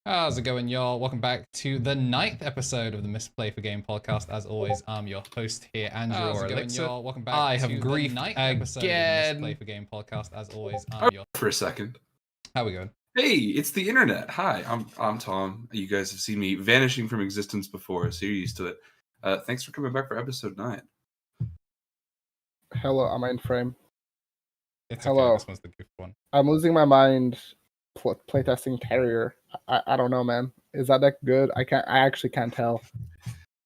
How's it going, y'all? Welcome back to the 9th episode of the Misplay for Game Podcast. As always, I'm your host here, Andrew TommyNT. Welcome back I have grief the 9th episode of the Misplay for Game Podcast. As always, I'm your... For a second. How we going? Hey, it's the internet. Hi, I'm Tom. You guys have seen me vanishing from existence before, so you're used to it. Thanks for coming back for episode 9. Hello, am I in frame? It's Hello. Okay, this one's the good one. I'm losing my mind playtesting Terrier. I don't know, man. Is that deck good? I actually can't tell.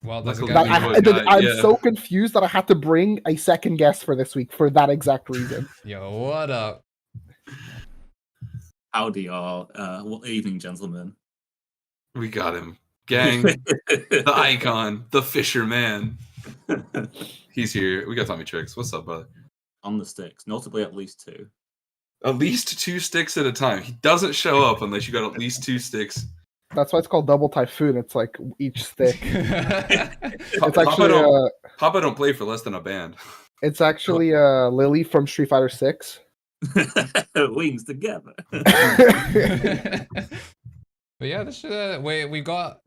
Well, there's I'm so confused that I had to bring a second guest for this week for that exact reason. Yo, what up? Howdy, y'all. Well, evening, gentlemen. We got him. Gang, the icon, the fisherman. He's here. We got TommyNT. What's up, brother? On the sticks. Notably at least 2. At least 2 sticks at a time. He doesn't show up unless you got at least 2 sticks. That's why it's called Double Typhoon. It's like each stick. It's actually Papa don't play for less than a band. It's actually Lily from Street Fighter 6. Wings together. But yeah, this we've got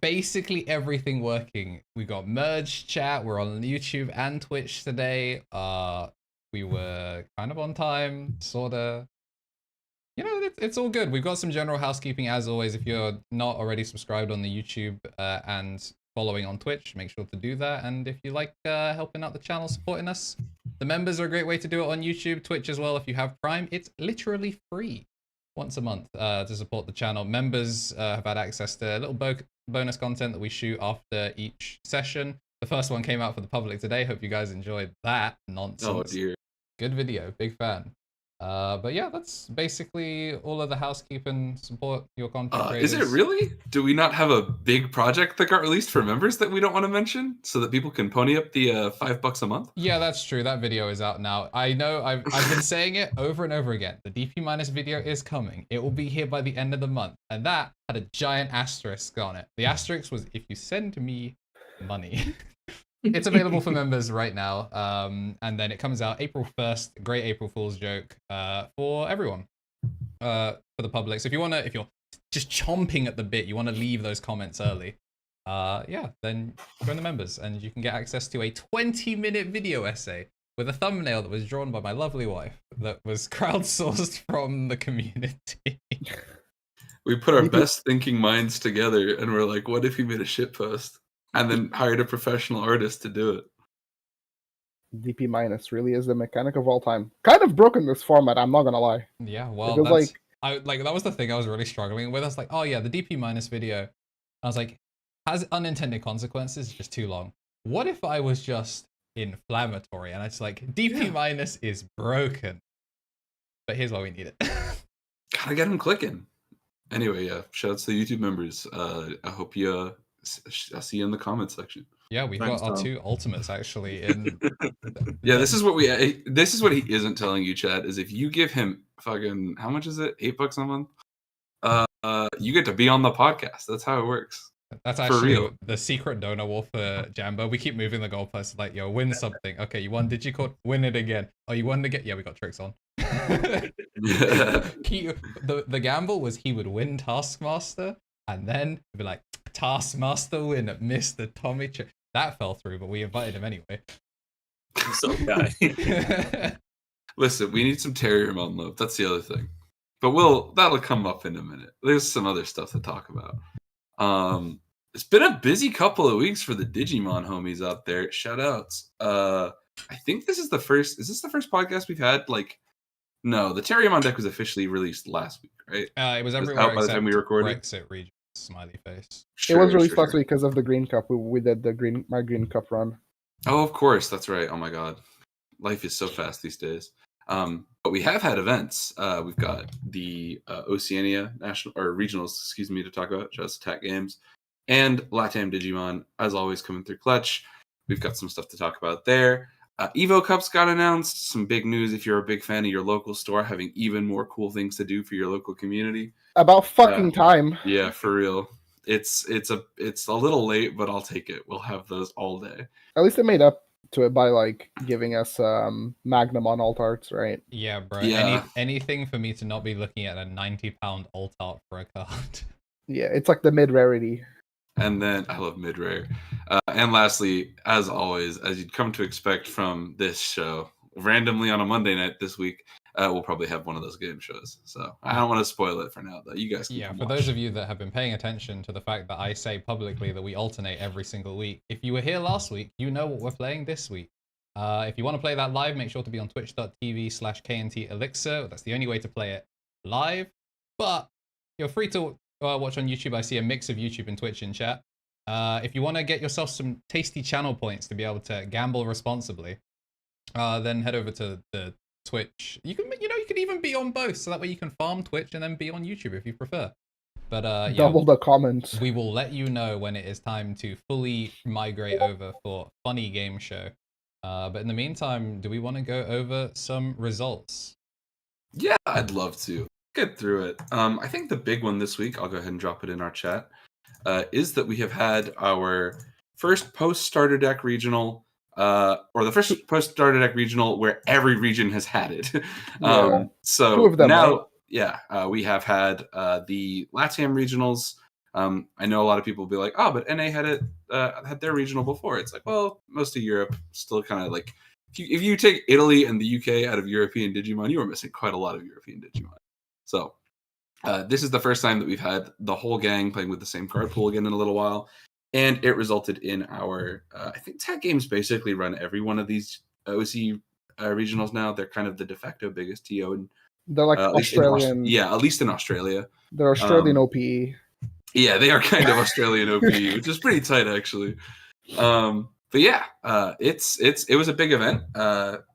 basically everything working. We got merge chat. We're on YouTube and Twitch today. We were kind of on time, sorta. You know, it's all good. We've got some general housekeeping as always. If you're not already subscribed on the YouTube and following on Twitch, make sure to do that. And if you like helping out the channel, supporting us, the members are a great way to do it on YouTube, Twitch as well. If you have Prime, it's literally free once a month to support the channel. Members have had access to a little bonus content that we shoot after each session. The first one came out for the public today. Hope you guys enjoyed that nonsense. Oh dear. Good video, big fan. But yeah, that's basically all of the housekeeping. Support your content creators. Is it really? Do we not have a big project that got released for members that we don't want to mention so that people can pony up the $5 a month? Yeah, that's true. That video is out now. I know I've been saying it over and over again. The DP- video is coming. It will be here by the end of the month. And that had a giant asterisk on it. The asterisk was, if you send me money. It's available for members right now, and then it comes out April 1st. Great April Fool's joke for everyone, for the public. So if you're just chomping at the bit, you want to leave those comments early, yeah, then join the members, and you can get access to a 20-minute video essay with a thumbnail that was drawn by my lovely wife that was crowdsourced from the community. We put our best thinking minds together, and we're like, what if we made a shitpost? And then hired a professional artist to do it. DP- really is the mechanic of all time. Kind of broken this format, I'm not gonna lie. Yeah, well, that was the thing I was really struggling with. I was like, oh yeah, the DP- video. I was like, has unintended consequences? Just too long. What if I was just inflammatory? And it's like, DP- is broken. But here's why we need it. Gotta get him clicking. Anyway, yeah, shout out to the YouTube members. I hope you... I'll see you in the comments section. Yeah, we've got our 2 ultimates actually in. Yeah, this is what he isn't telling you, Chad, is if you give him fucking, how much is it? $8 a month? You get to be on the podcast. That's how it works. That's actually the secret donor war for Jambo. We keep moving the goalposts like, yo, win something. Okay, you won Digicord, win it again. Oh, you won again? Yeah, we got tricks on. The gamble was he would win Taskmaster, and then he'd be like, Taskmaster win at Mr. TommyNT. That fell through, but we invited him anyway. So guy. Listen, we need some Terriermon love. That's the other thing. But that'll come up in a minute. There's some other stuff to talk about. It's been a busy couple of weeks for the Digimon homies out there. Shout outs. I think this is the first. Is this the first podcast we've had? No, the Terriermon deck was officially released last week, right? It was everywhere out by the time we recorded. Brexit region. Smiley face. It was released last week because of the Green Cup. We did my Green Cup run. Oh, of course, that's right. Oh my God, life is so fast these days. But we have had events. We've got the Oceania national or regionals, to talk about. Just Tech Games and Latam Digimon, as always, coming through clutch. We've got some stuff to talk about there. Evo Cups got announced. Some big news if you're a big fan of your local store, having even more cool things to do for your local community. About fucking time. Yeah, for real. It's a little late, but I'll take it. We'll have those all day. At least it made up to it by giving us Magnum on alt arts, right? Yeah, bro. Yeah. Anything for me to not be looking at a £90 alt art for a card. Yeah, it's like the mid rarity. And then I love mid rare. And lastly, as always, as you'd come to expect from this show, randomly on a Monday night this week, we'll probably have one of those game shows. So I don't want to spoil it for now, though. You guys can Yeah, come for watch. those of you that have been paying attention to the fact that I say publicly that we alternate every single week, if you were here last week, you know what we're playing this week. If you want to play that live, make sure to be on twitch.tv/KnTElixar. That's the only way to play it live. But you're free to watch on YouTube. I see a mix of YouTube and Twitch in chat. If you want to get yourself some tasty channel points to be able to gamble responsibly, then head over to the Twitch. You can even be on both, so that way you can farm Twitch and then be on YouTube if you prefer. But Double the comments. we will let you know when it is time to fully migrate over for funny game show. But in the meantime, do we want to go over some results? Yeah, I'd love to get through it. I think the big one this week, I'll go ahead and drop it in our chat, is that we have had our first post-starter deck regional, or the first post-starter deck regional where every region has had it. Yeah. So Two of them, now, right? yeah, we have had the Latam regionals. I know a lot of people will be like, oh, but NA had it, had their regional before. It's like, well, most of Europe still kind of like, if you take Italy and the UK out of European Digimon, you are missing quite a lot of European Digimon. So this is the first time that we've had the whole gang playing with the same card pool again in a little while. And it resulted in our, I think Tech Games basically run every one of these OCE regionals now. They're kind of the de facto biggest TO. And They're like Australian. at least in Australia. They're Australian OPE. Yeah, they are kind of Australian OPE, which is pretty tight actually. But yeah, it was a big event.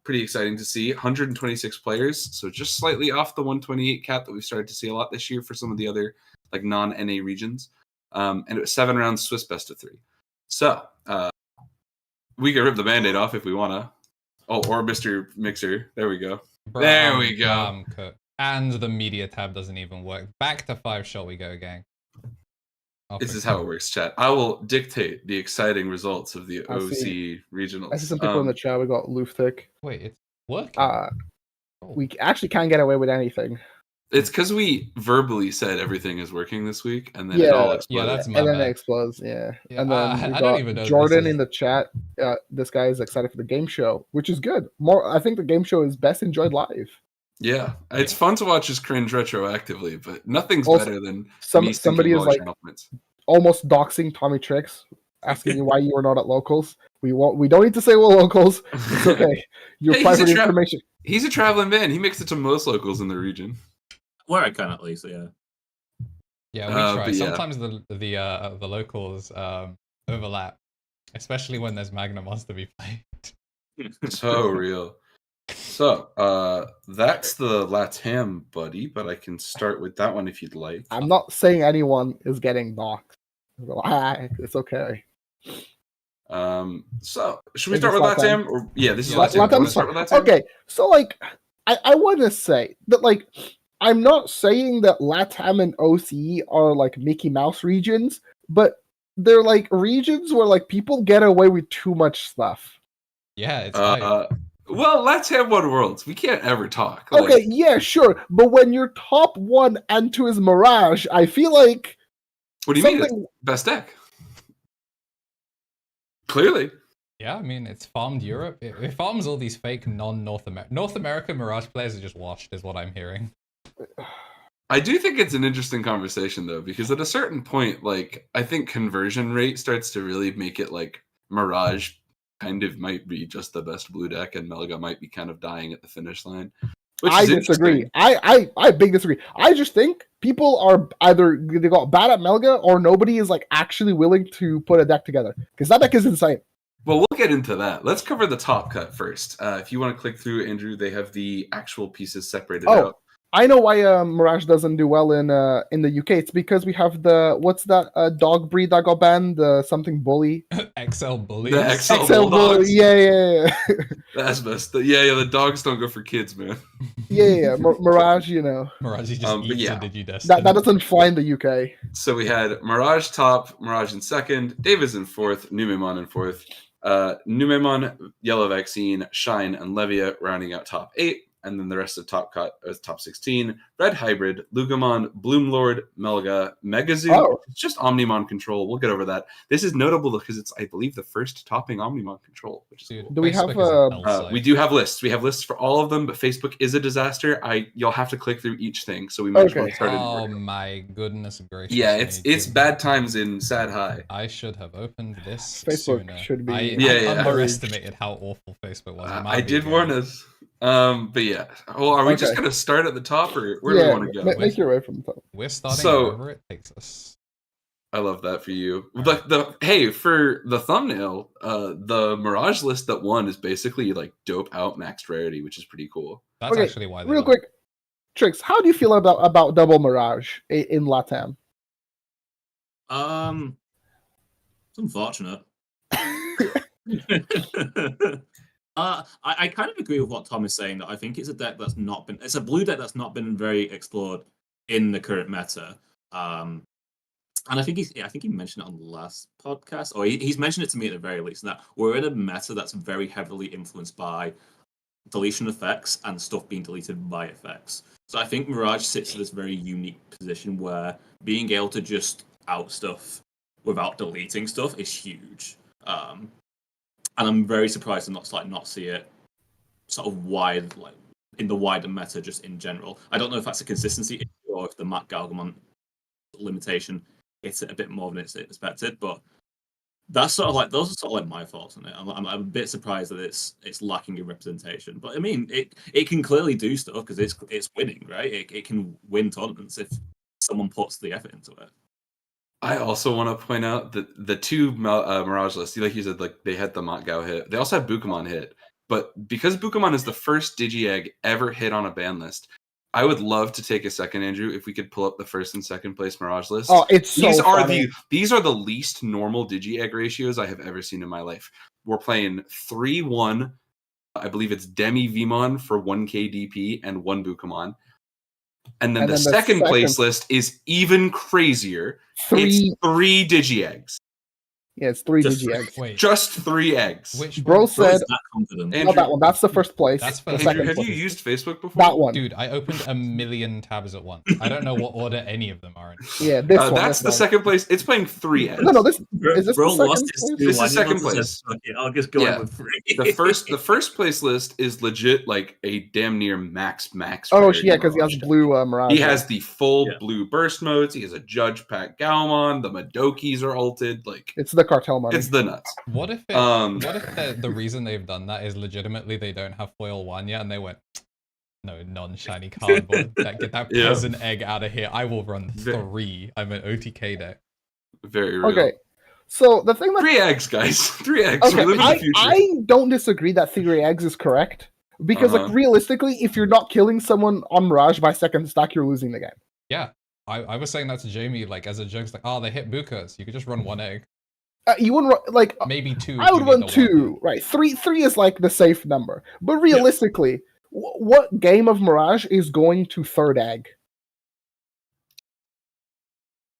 Pretty exciting to see. 126 players, so just slightly off the 128 cap that we've started to see a lot this year for some of the other like non-NA regions. And it was 7 rounds Swiss best of 3. So we can rip the Band-Aid off if we wanna. Oh, or Mr. Mixer. There we go. There we go. And the media tab doesn't even work. Back to 5-shot we go, gang. This is how it works, chat. I will dictate the exciting results of the OCE regionals. I see some people in the chat. We got Lufthick. Wait, it's working. We actually can't get away with anything. It's because we verbally said everything is working this week, and then it all exploded. Yeah, that's my and then bad. it explodes. Yeah. I And then we don't got even know Jordan in the chat. This guy is excited for the game show, which is good. I think the game show is best enjoyed live. Yeah, it's fun to watch his cringe retroactively, but nothing's Also, better than somebody is like almost doxing Tommy Tricks, asking you why you were not at locals. We don't need to say we're locals. It's okay. Your private information. He's a traveling man. He makes it to most locals in the region. Where I can, at least, yeah. Yeah, we try. Sometimes the locals overlap, especially when there's Magna Monster to be played. So real. So that's the Latam, buddy, but I can start with that one if you'd like. I'm not saying anyone is getting doxed. It's okay. So should we start with Latam? Or this is Latam. Want to start with Latam? Okay, so like I want to say that like I'm not saying that Latam and OCE are like Mickey Mouse regions, but they're like regions where like people get away with too much stuff. Yeah, it's well, Latam won Worlds. We can't ever talk. Okay, yeah, sure, but when you're top 1 and 2 is Mirage, I feel like. What do you mean? It's best deck. Clearly. Yeah, I mean, it's farmed Europe. It farms all these fake non-North America. North America Mirage players are just washed, is what I'm hearing. I do think it's an interesting conversation, though, because at a certain point, like, I think conversion rate starts to really make it like Mirage kind of might be just the best blue deck, and Melga might be kind of dying at the finish line. I disagree. I big disagree. I just think people are either they got bad at Melga or nobody is like actually willing to put a deck together because that deck is insane. Well, we'll get into that. Let's cover the top cut first. If you want to click through, Andrew, they have the actual pieces separated out. I know why Mirage doesn't do well in the UK. It's because we have the what's that dog breed that got banned? The something bully. XL bully. The XL bully. Yeah. That's best. The dogs don't go for kids, man. Yeah. Mirage, you know. Mirage just eats a Digidestin. That doesn't fly in the UK. So we had Mirage top, Mirage in second, Devas in fourth, Numemon in fourth, Numemon, Yellow Vaccine, Shine, and Levia rounding out top 8. and then the rest of top 16: Red Hybrid, Lugamon, Bloomlord, Melga, Megazoo. Oh. It's just Omnimon control. We'll get over that. This is notable because it's, I believe, the first topping Omnimon control, which is Dude, cool. Do we have, Facebook is a hell site. We do have lists. We have lists for all of them, but Facebook is a disaster. You'll have to click through each thing, so we might as well start in Oh order. my goodness gracious. Yeah, me, it's give bad me- times in Sad High. I should have opened this Facebook sooner. should be- I Yeah. underestimated how awful Facebook was. I did warn us. But yeah. Well, are we just Okay. gonna start at the top, or where do we want to go? Make your way from the top. We're starting So- wherever it takes us. I love that for you. Hey, for the thumbnail, the Mirage list that won is basically like dope out maxed rarity, which is pretty cool. That's Okay, actually why they Real won. quick, Trix, how do you feel about double Mirage in Latam? It's unfortunate. I kind of agree with what Tom is saying, that I think it's a deck that's not been, it's a blue deck that's not been very explored in the current meta. And I think he mentioned it on the last podcast, or he's mentioned it to me at the very least, that we're in a meta that's very heavily influenced by deletion effects and stuff being deleted by effects. So I think Mirage sits in this very unique position where being able to just out stuff without deleting stuff is huge. And I'm very surprised to not see it sort of wide, like in the wider meta, just in general. I don't know if that's a consistency issue or if the Matt Galgamon limitation hits it a bit more than it's expected, but that's sort of like, those are sort of like my thoughts on it. I'm a bit surprised that it's lacking in representation, but I mean it can clearly do stuff because it's winning, right? It can win tournaments if someone puts the effort into it. I also want to point out that the two Mirage lists, like you said, like they had the Matgao hit. They also had Bukamon hit, but because Bukamon is the first Digi-Egg ever hit on a ban list, I would love to take a second, Andrew, if we could pull up the first and second place Mirage list. Oh, it's so funny. These are the least normal Digi-Egg ratios I have ever seen in my life. We're playing 3-1. I believe it's Demi Vmon for 1k DP and 1 Bukamon. And then the second place list is even crazier. It's 3 Digi-Eggs. Yeah, it's 3 Just Digi-Eggs. Wait, Just 3 eggs. which Bro one? said, That confident. Andrew- not that one. That's the first place. That's The first. Andrew, second have place. you used Facebook before? That one. Dude, I opened a million tabs at once. I don't know what order any of them are in. Yeah, this one. That's this the one. second place. It's playing 3 eggs. No, this Bro, is this bro the second lost place? his This is 2-1. second He must have place. said, "Fuck it, I'll just go Yeah. in with 3. The first place list is legit like a damn near max. Oh, rarity yeah, because he has Mirage. blue Mirage. He has the full Yeah. blue burst modes. He has a Judge Pack Galmon. The Madokis are ulted. Like It's the cartel money. it's the nuts. What if the reason they've done that is legitimately they don't have foil 1 yet and they went, no, non-shiny cardboard. Get that Yeah. peasant egg out of here. I will run Ve- 3. I'm an OTK deck. Very real. Okay, so the thing that 3 eggs, guys. 3 eggs. okay, We live in the future. I don't disagree that 3 eggs is correct because like Uh-huh. realistically, if you're not killing someone on Mirage by second stack, you're losing the game. Yeah. I was saying that to Jamie, like, as a joke, it's like, oh, they hit Bukas. You could just run 1 egg. You wouldn't like. Maybe 2. I if would you run need the 1. 2, right? Three is like the safe number, but realistically, what game of Mirage is going to third egg?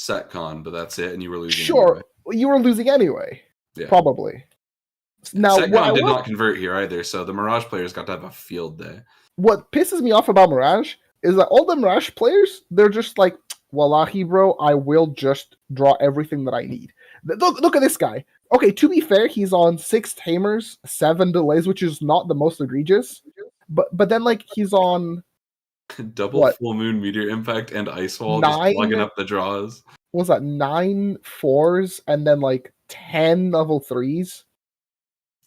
Setcon, but that's it, and you were losing. Sure, anyway. you were losing anyway. Yeah. Probably. Now, Setcon did not convert here either, so the Mirage players got to have a field day. what pisses me off about Mirage is that all the Mirage players, they're just like, wallahi, bro, I will just draw everything that I need. Look at this guy. Okay, to be fair, he's on 6 Tamers, 7 Delays, which is not the most egregious. But then, like, he's on, Double What? full moon meteor impact and ice wall, 9? just plugging up the draws. what was that, 9 4s, and then, like, 10 level 3s.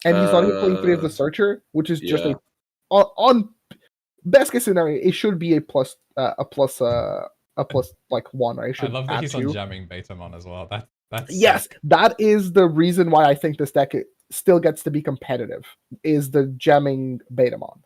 And he's not even playing 3 of the Searcher, which is just yeah. on best case scenario, it should be a plus like 1, right? It I should love that add he's 2. on jamming Betamon as well. That's Yes, sick. that is the reason why I think this deck still gets to be competitive, is the jamming Betamon.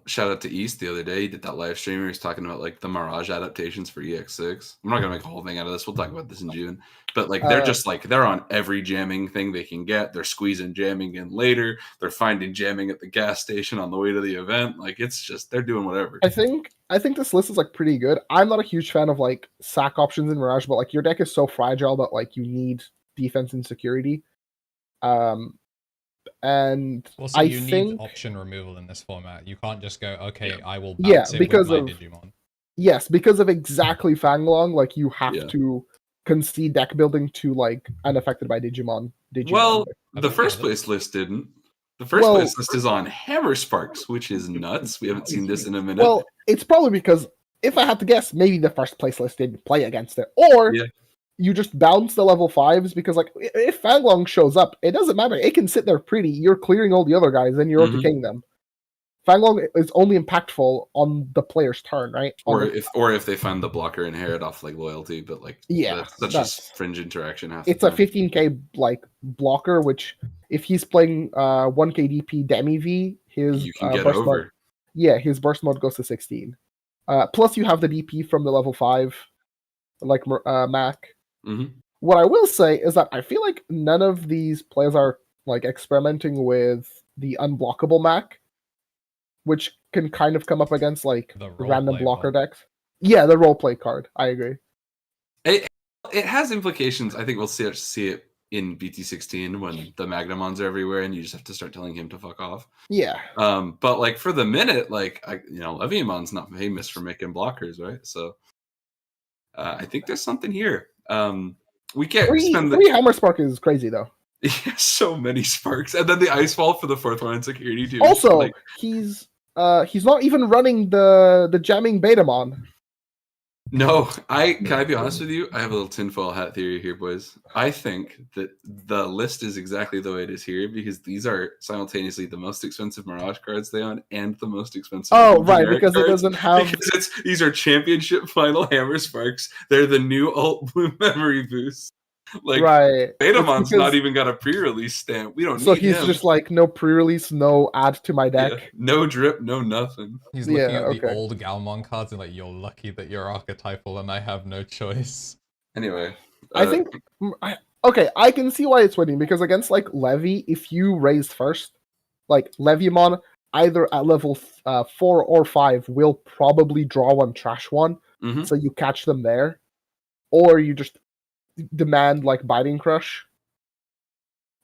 Shout out to East the other day. He did that live stream where he's talking about like the Mirage adaptations for EX6. I'm not gonna make a whole thing out of this. We'll talk about this in June. But like they're just like they're on every jamming thing they can get. They're squeezing jamming in later. They're finding jamming at the gas station on the way to the event. Like it's just they're doing whatever. I think this list is like pretty good. I'm not a huge fan of like sack options in Mirage, but like your deck is so fragile that like you need defense and security. And Also, I you need think option removal in this format. You can't just go, okay, I will Yeah, bounce it because with my of- Digimon. yes, because of exactly Fanglong, like you have Yeah. to concede deck building to like unaffected by Digimon. Well, I the think first the other- place list didn't. The first Well- place list is on Hammer Sparks, which is nuts. We haven't seen this in a minute. Well, it's probably because if I had to guess, maybe the first place list didn't play against it, or Yeah. you just bounce the level 5s because like if Fanglong shows up, it doesn't matter. It can sit there pretty. You're clearing all the other guys, and you're Mhm. OTKing them. Fanglong is only impactful on the player's turn, right? On or the- if they find the blocker inherit off like loyalty, but like Yeah, that's such that's- a fringe interaction. Half it's the a time. 15k like blocker, which if he's playing 1k DP Demi V, his You can get burst over. mode, yeah, his burst mode goes to 16. Plus you have the DP from the level 5, like Mac. hmm What I will say is that I feel like none of these players are like experimenting with the unblockable Mac, which can kind of come up against like The random roleplay blocker one. decks. Yeah, the roleplay card. I agree. It has implications. I think we'll see it in BT16 when the Magnamons are everywhere, and you just have to start telling him to fuck off. Yeah. But like for the minute, like Leviamon's not famous for making blockers, right? So I think there's something here. We can't spend Free Hammer Spark is crazy though. so many sparks, and then the ice wall for the 4th line security too. Also, like, he's not even running the jamming Betamon. no, can I be honest with you? I have a little tinfoil hat theory here, boys. I think that the list is exactly the way it is here because these are simultaneously the most expensive Mirage cards they own and the most expensive. Oh, right, generic because it cards. doesn't have. Because these are championship final Hammer Sparks. They're the new alt blue memory boost. Like Right. Betamon's It's not because- even got a pre-release stamp. We don't So need he's him. just like no pre-release, no add to my Yeah, deck. no drip, no nothing. He's looking Yeah, at the okay. old Galmon cards and like, you're lucky that you're archetypal and I have no choice. Anyway, I think. Okay, I can see why it's winning because against like Levy, if you raise first, like Leviamon, either at level 4 or 5 will probably draw one trash one, Mhm. so you catch them there, or you just demand like Biting Crush.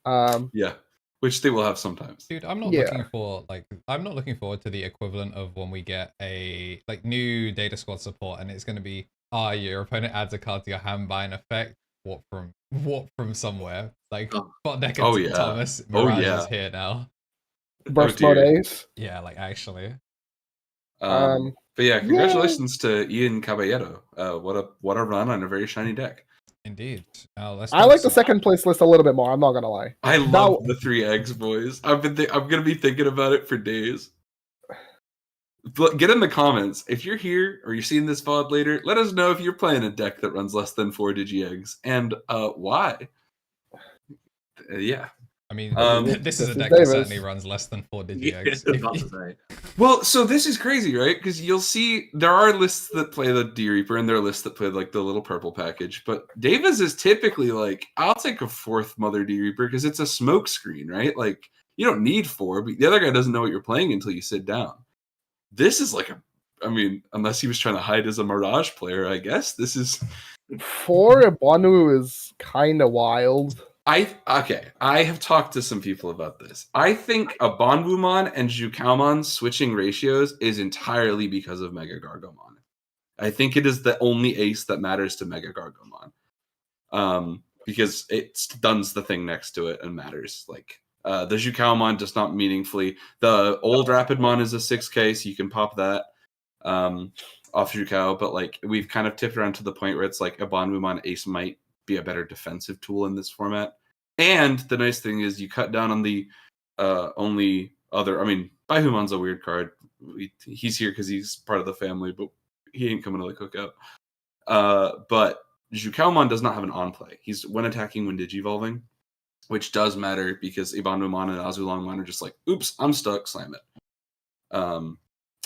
yeah, which they will have sometimes. Dude, I'm not Yeah. looking forward to the equivalent of when we get a like new data squad support and it's gonna be your opponent adds a card to your hand by an effect. What from somewhere. Like Bot Deck Oh, and yeah. Thomas Oh, Mirage yeah. is here now. Burst Oh, mode dear. Ace. Yeah, like actually. Um, But yeah, congratulations to Ian Caballero. What a run on a very shiny deck. Indeed. Let's I talk like the some- second place list a little bit more. I'm not gonna lie. I love Now- the 3 eggs, boys. I'm gonna be thinking about it for days. But get in the comments if you're here or you're seeing this VOD later. Let us know if you're playing a deck that runs less than 4 digi eggs and why. Yeah. I mean, this is This a is deck that Davis. certainly runs less than 4 digi eggs. I was about to say. Well, so this is crazy, right? Because you'll see there are lists that play the D Reaper and there are lists that play like the little purple package. But Davis is typically like, I'll take a 4th Mother D Reaper because it's a smoke screen, right? Like you don't need 4, but the other guy doesn't know what you're playing until you sit down. This is like unless he was trying to hide as a Mirage player, I guess this is. 4 Ebonu is kind of wild. I have talked to some people about this. I think a Bonwumon and Jukaumon switching ratios is entirely because of Mega Gargomon. I think it is the only ace that matters to Mega Gargomon. Because it stuns the thing next to it and matters. Like the Jukaumon just not meaningfully. The old Rapidmon is a 6k, so you can pop that off Jukau, but like we've kind of tipped around to the point where it's like a Bonwumon ace might be a better defensive tool in this format. And the nice thing is you cut down on the only other. Baihumon's a weird card. He's here because he's part of the family, but he ain't coming to the cookout. But Jukaumon does not have an on-play. He's when attacking when digivolving, which does matter because Ibanumon and Azulongmon are just like, oops, I'm stuck, slam it.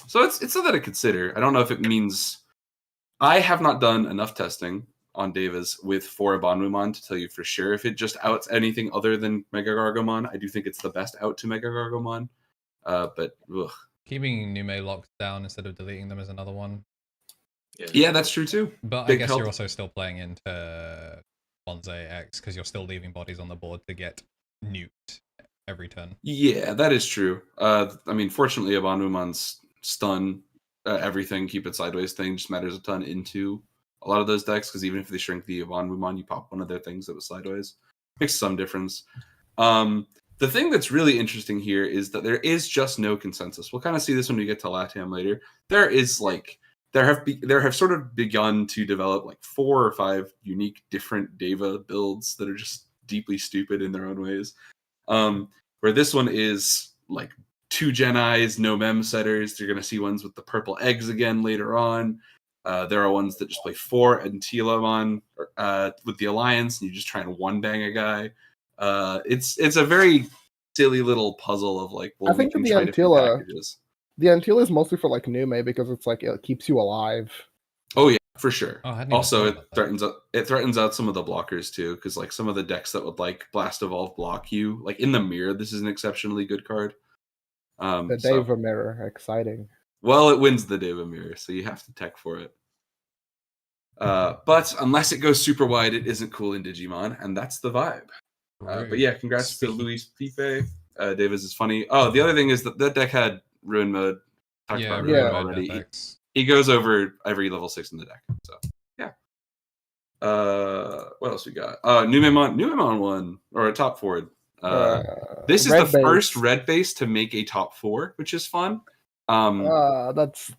So it's something to consider. I don't know if it means. I have not done enough testing on Devas with 4 Abanumon to tell you for sure if it just outs anything other than Mega Gargomon. I do think it's the best out to Mega Gargomon. But ugh. Keeping Nume locked down instead of deleting them is another one. Yeah, that's true too. But Big I guess help. you're also still playing into Bonsai X because you're still leaving bodies on the board to get nuked every turn. Yeah, that is true. I mean, fortunately, Abanmumon's stun, everything, keep it sideways thing just matters a ton into a lot of those decks, because even if they shrink the Abanmumon, you pop one of their things that was sideways. Makes some difference. The thing that's really interesting here is that there is just no consensus. We'll kind of see this when we get to LATAM later. There is like there have sort of begun to develop like 4 or 5 unique different Deva builds that are just deeply stupid in their own ways. Where this one is like 2 Genais, no mem setters. You're gonna see ones with the purple eggs again later on. There are ones that just play 4 KnTElixar with the Alliance, and you just try and one bang a guy. It's a very silly little puzzle of like, well, I think we the can try different packages. The KnTElixar is mostly for like Nume because it's like it keeps you alive. Oh yeah, for sure. Oh, I hadn't even Also, thought it about that. threatens out some of the blockers too, because like some of the decks that would like Blast Evolve block you, like in the mirror, this is an exceptionally good card. The So- Deva Mirror, exciting. Well, it wins the Deva Mirror, so you have to tech for it. But unless it goes super wide, it isn't cool in Digimon, and that's the vibe. But yeah, congrats to Speaking- Luis Pipe. Davis is funny. Oh, the other thing is that deck had Ruin Mode. Talked Yeah, about really Ruin Yeah. bad already. effects. He goes over every level 6 in the deck. So yeah. What else we got? Numemon won, or a top forward. This is Red the first base. red base to make a top 4, which is fun. That's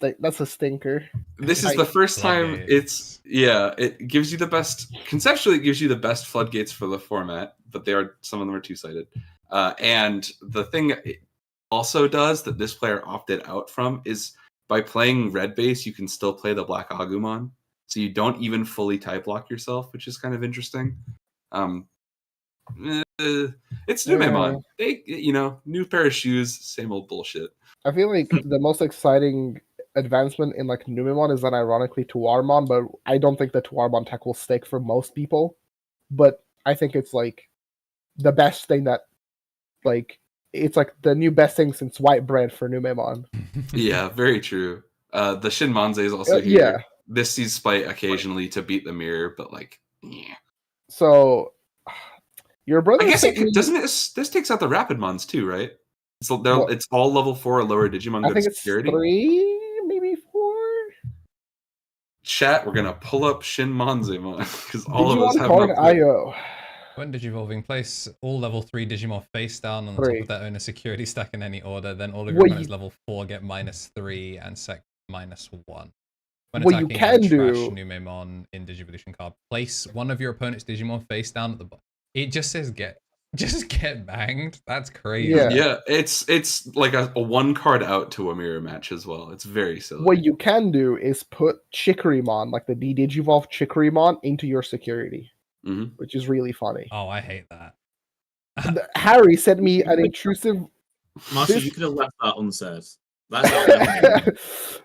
a stinker. This is the first time Floodgates. it gives you the best, conceptually it gives you the best floodgates for the format, but some of them are two-sided. And the thing it also does that this player opted out from is by playing red base, you can still play the black Agumon. So you don't even fully type lock yourself, which is kind of interesting. It's Numemon. They, new pair of shoes, same old bullshit. I feel like the most exciting advancement in like Numemon is that ironically Tuarmon, but I don't think the Tuarmon tech will stick for most people. But I think it's like the best thing that like it's like the new best thing since white bread for Numemon. Yeah, very true. The Shinmonze is also here. Yeah. This sees Spite occasionally to beat the mirror, but like, yeah. So your brother I guess sent me- doesn't it? This takes out the Rapidmons too, right? So What? it's all level 4 or lower Digimon. I Go think to it's security. 3, maybe 4. Chat, we're gonna pull up Shinmonze because all of us Digimon have card no clue. IO. When Digivolving, place all level 3 Digimon face down on the 3. top of their owner security stack in any order, then all of your What opponents you- level 4 get -3 and sec -1. When What you attacking can and trash do- Numemon in Digivolution card, place one of your opponent's Digimon face down at the bottom. It just says get banged. That's crazy. Yeah. Yeah, it's like a 1 card out to a mirror match as well. It's very silly. What you can do is put Chikorymon, like the D-Digivolve Chikorymon, into your security, Mhm. which is really funny. Oh, I hate that. Harry sent me an intrusive. Marshall, This- you could have left that unsaid. That's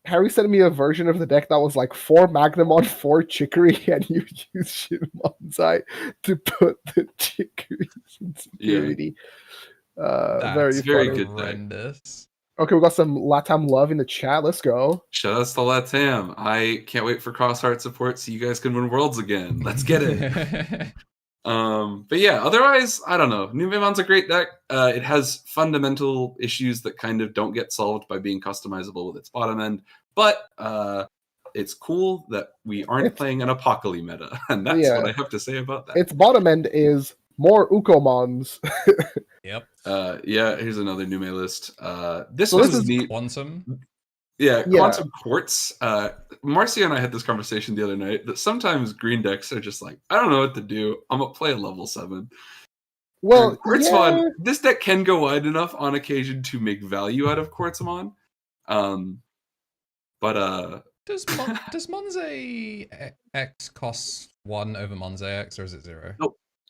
Harry sent me a version of the deck that was like 4 Magnamon, 4 Chicory, and you use Shinmonzai to put the Chicories in security. Very That's very funny. good deck. horrendous. Okay, we got some Latam love in the chat. Let's go. Shout outs to Latam. I can't wait for cross-heart support so you guys can win worlds again. Let's get it. But yeah, otherwise, I don't know. Numemon's a great deck. It has fundamental issues that kind of don't get solved by being customizable with its bottom end, but it's cool that we aren't It's- playing an Apocalypse meta, and that's Yeah. what I have to say about that. Its bottom end is more Ukomons. Yep. Yeah, here's another Nume list. This So was this is neat. Quantum. Yeah, Yeah. Quantum Quartz. Marcia and I had this conversation the other night that sometimes green decks are just like, I don't know what to do. I'm gonna play a level 7. Well, Quartzmon, yeah, this deck can go wide enough on occasion to make value out of Quartzmon. But Does Monze X cost 1 over Monze X, or is it 0?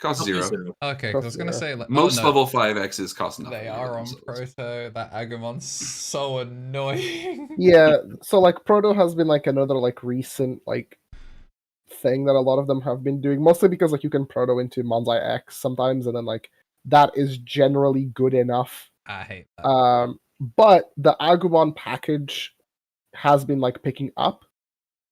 costs 0. Okay, 'cause I was gonna Cost say like, Most oh, no, level 5 X's cost nothing. they by are on themselves. Proto. That Agumon's so annoying. yeah. So like Proto has been like another like recent like thing that a lot of them have been doing, mostly because like you can Proto into Monzai X sometimes, and then like that is generally good enough. I hate that. But the Agumon package has been like picking up,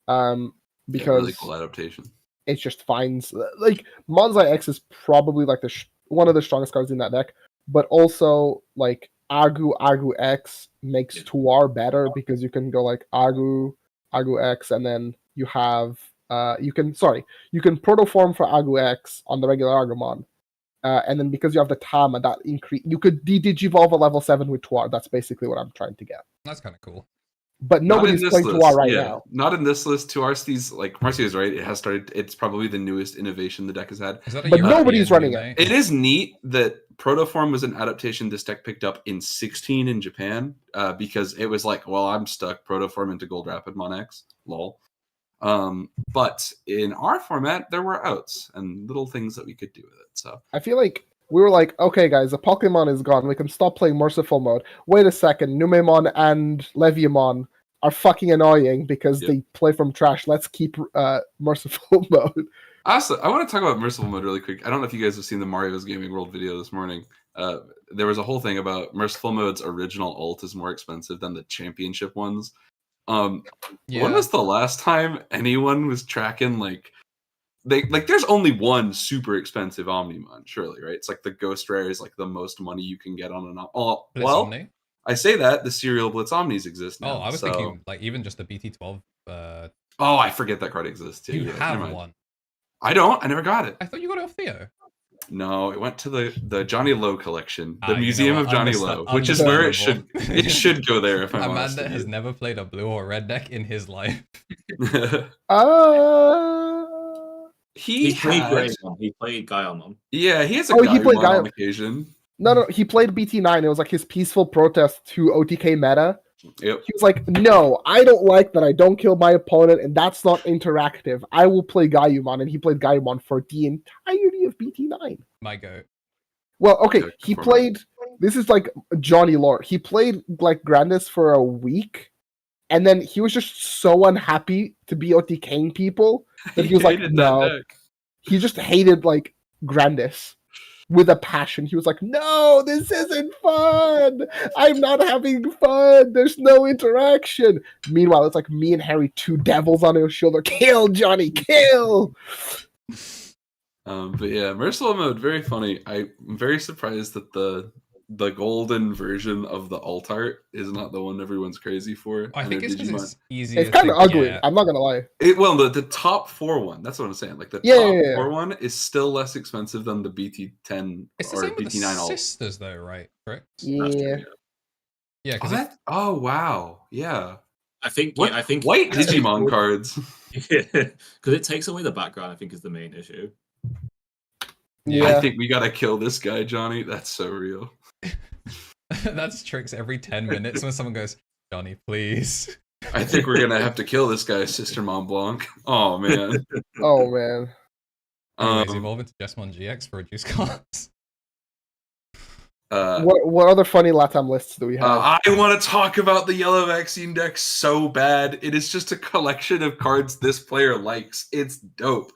Yeah, because really cool adaptation. it just finds like Monzai X is probably like the one of the strongest cards in that deck. But also, like, Agu X makes Tuar better because you can go like Agu X, and then you have you can protoform for Agu X on the regular Agumon. And then because you have the Tama, that increase, you could Digivolve a level 7 with Tuar. That's basically what I'm trying to get. That's kind of cool. But nobody's playing Tuar right now. Not in this list. Tuar's like Marcia is right. It has started. It's probably the newest innovation the deck has had. But nobody's running it. It is neat that Protoform was an adaptation this deck picked up in 16 in Japan because it was like, well, I'm stuck. Protoform into Gold Rapidmon X. Lol. But in our format, there were outs and little things that we could do with it. So I feel like we were like, okay, guys, the Pokemon is gone. We can stop playing Merciful Mode. Wait a second, Numemon and Leviamon are fucking annoying because they play from trash. Let's keep Merciful Mode. Also, I want to talk about Merciful Mode really quick. I don't know if you guys have seen the Mario's Gaming World video this morning. There was a whole thing about Merciful Mode's original ult is more expensive than the championship ones. When was the last time anyone was tracking there's only one super expensive Omnimon, surely, right? It's like the Ghost Rare is like the most money you can get on an Omni? I say that the serial Blitz Omnis exist now. Oh, I was thinking like even just the BT12. I forget that card exists. You have one. I don't. I never got it. I thought you got it off Theo. No, it went to the Johnny Lowe collection, the Museum of Johnny Lowe, which is where it should go there. If I'm honest, Amanda has never played a blue or red deck in his life. He played Greymon. He played Gaiamon. Yeah, he has a Gaiamon on occasion. No, he played BT9. It was like his peaceful protest to OTK meta. Yep. He was like, no, I don't like that I don't kill my opponent, and that's not interactive. I will play Gaiamon, and he played Gaiamon for the entirety of BT9. My goat. Well, okay, he played... This is like Johnny lore. He played like Grandis for a week, and then he was just so unhappy to be OTKing people that he was like, no. He just hated like Grandis with a passion. He was like, no, this isn't fun. I'm not having fun. There's no interaction. Meanwhile, it's like me and Harry, two devils on his shoulder. Kill, Johnny, kill. But yeah, Merciful Mode, very funny. I'm very surprised that the golden version of the alt art is not the one everyone's crazy for. I think it's because it's easier. It's kind of ugly. I'm not gonna lie. The top 4 one. That's what I'm saying. Like the top 4 one is still less expensive than the BT10 it's or the same BT9 with the alt. sisters, though, right? Correct. Yeah. Yeah. Oh wow. Yeah. I think white Digimon cards. Yeah, because it takes away the background. I think is the main issue. Yeah. I think we gotta kill this guy, Johnny. That's so real. That's tricks every 10 minutes when someone goes, Johnny, please. I think we're gonna have to kill this guy, Sister Mont Blanc. Oh man. Oh man. Anyways, evolve into Jesmon GX for reduced costs. What other funny Latam lists do we have? I want to talk about the yellow vaccine deck so bad. It is just a collection of cards this player likes. It's dope.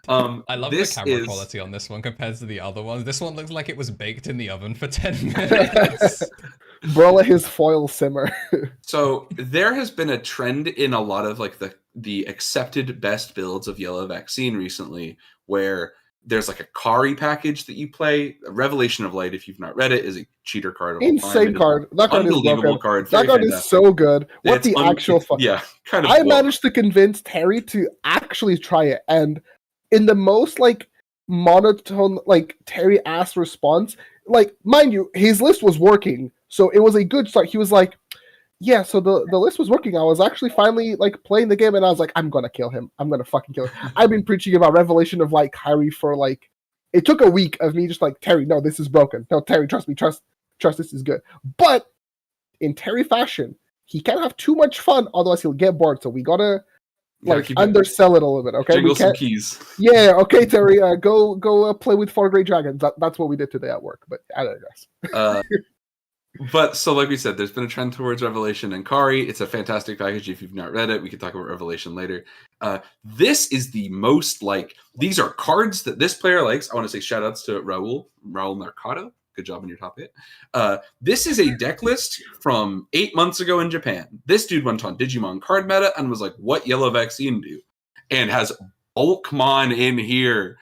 I love the camera quality on this one compared to the other ones. This one looks like it was baked in the oven for 10 minutes. Bro, let his foil simmer. So there has been a trend in a lot of like the accepted best builds of yellow vaccine recently, where there's like a Kari package that you play. Revelation of Light, if you've not read it, is a cheater card. Insane card. That card is unbelievable card. That card is so good. What the actual fuck? Yeah, kind of. I managed to convince Terry to actually try it, and in the most like monotone, like Terry ass response, like mind you, his list was working, so it was a good start. He was like, "Yeah, so the list was working. I was actually finally like playing the game, and I was like, I'm gonna kill him. I'm gonna fucking kill him." I've been preaching about Revelation of Light Kyrie for like, it took a week of me just like, Terry, no, this is broken. No, Terry, trust me, trust this is good. But in Terry fashion, he can't have too much fun, otherwise he'll get bored. So we gotta undersell it a little bit, okay? Jingle some keys. Yeah, okay, Terry, go play with 4 Great Dragons. That's what we did today at work, but I digress. But so like we said, there's been a trend towards Revelation and Kari. It's a fantastic package. If you've not read it, we can talk about Revelation later. This is the most like, these are cards that this player likes. I want to say shout outs to Raul Mercado. Good job on your top 8. This is a deck list from 8 months ago in Japan. This dude went on Digimon card meta and was like, what yellow vaccine do? And has Bulkmon in here.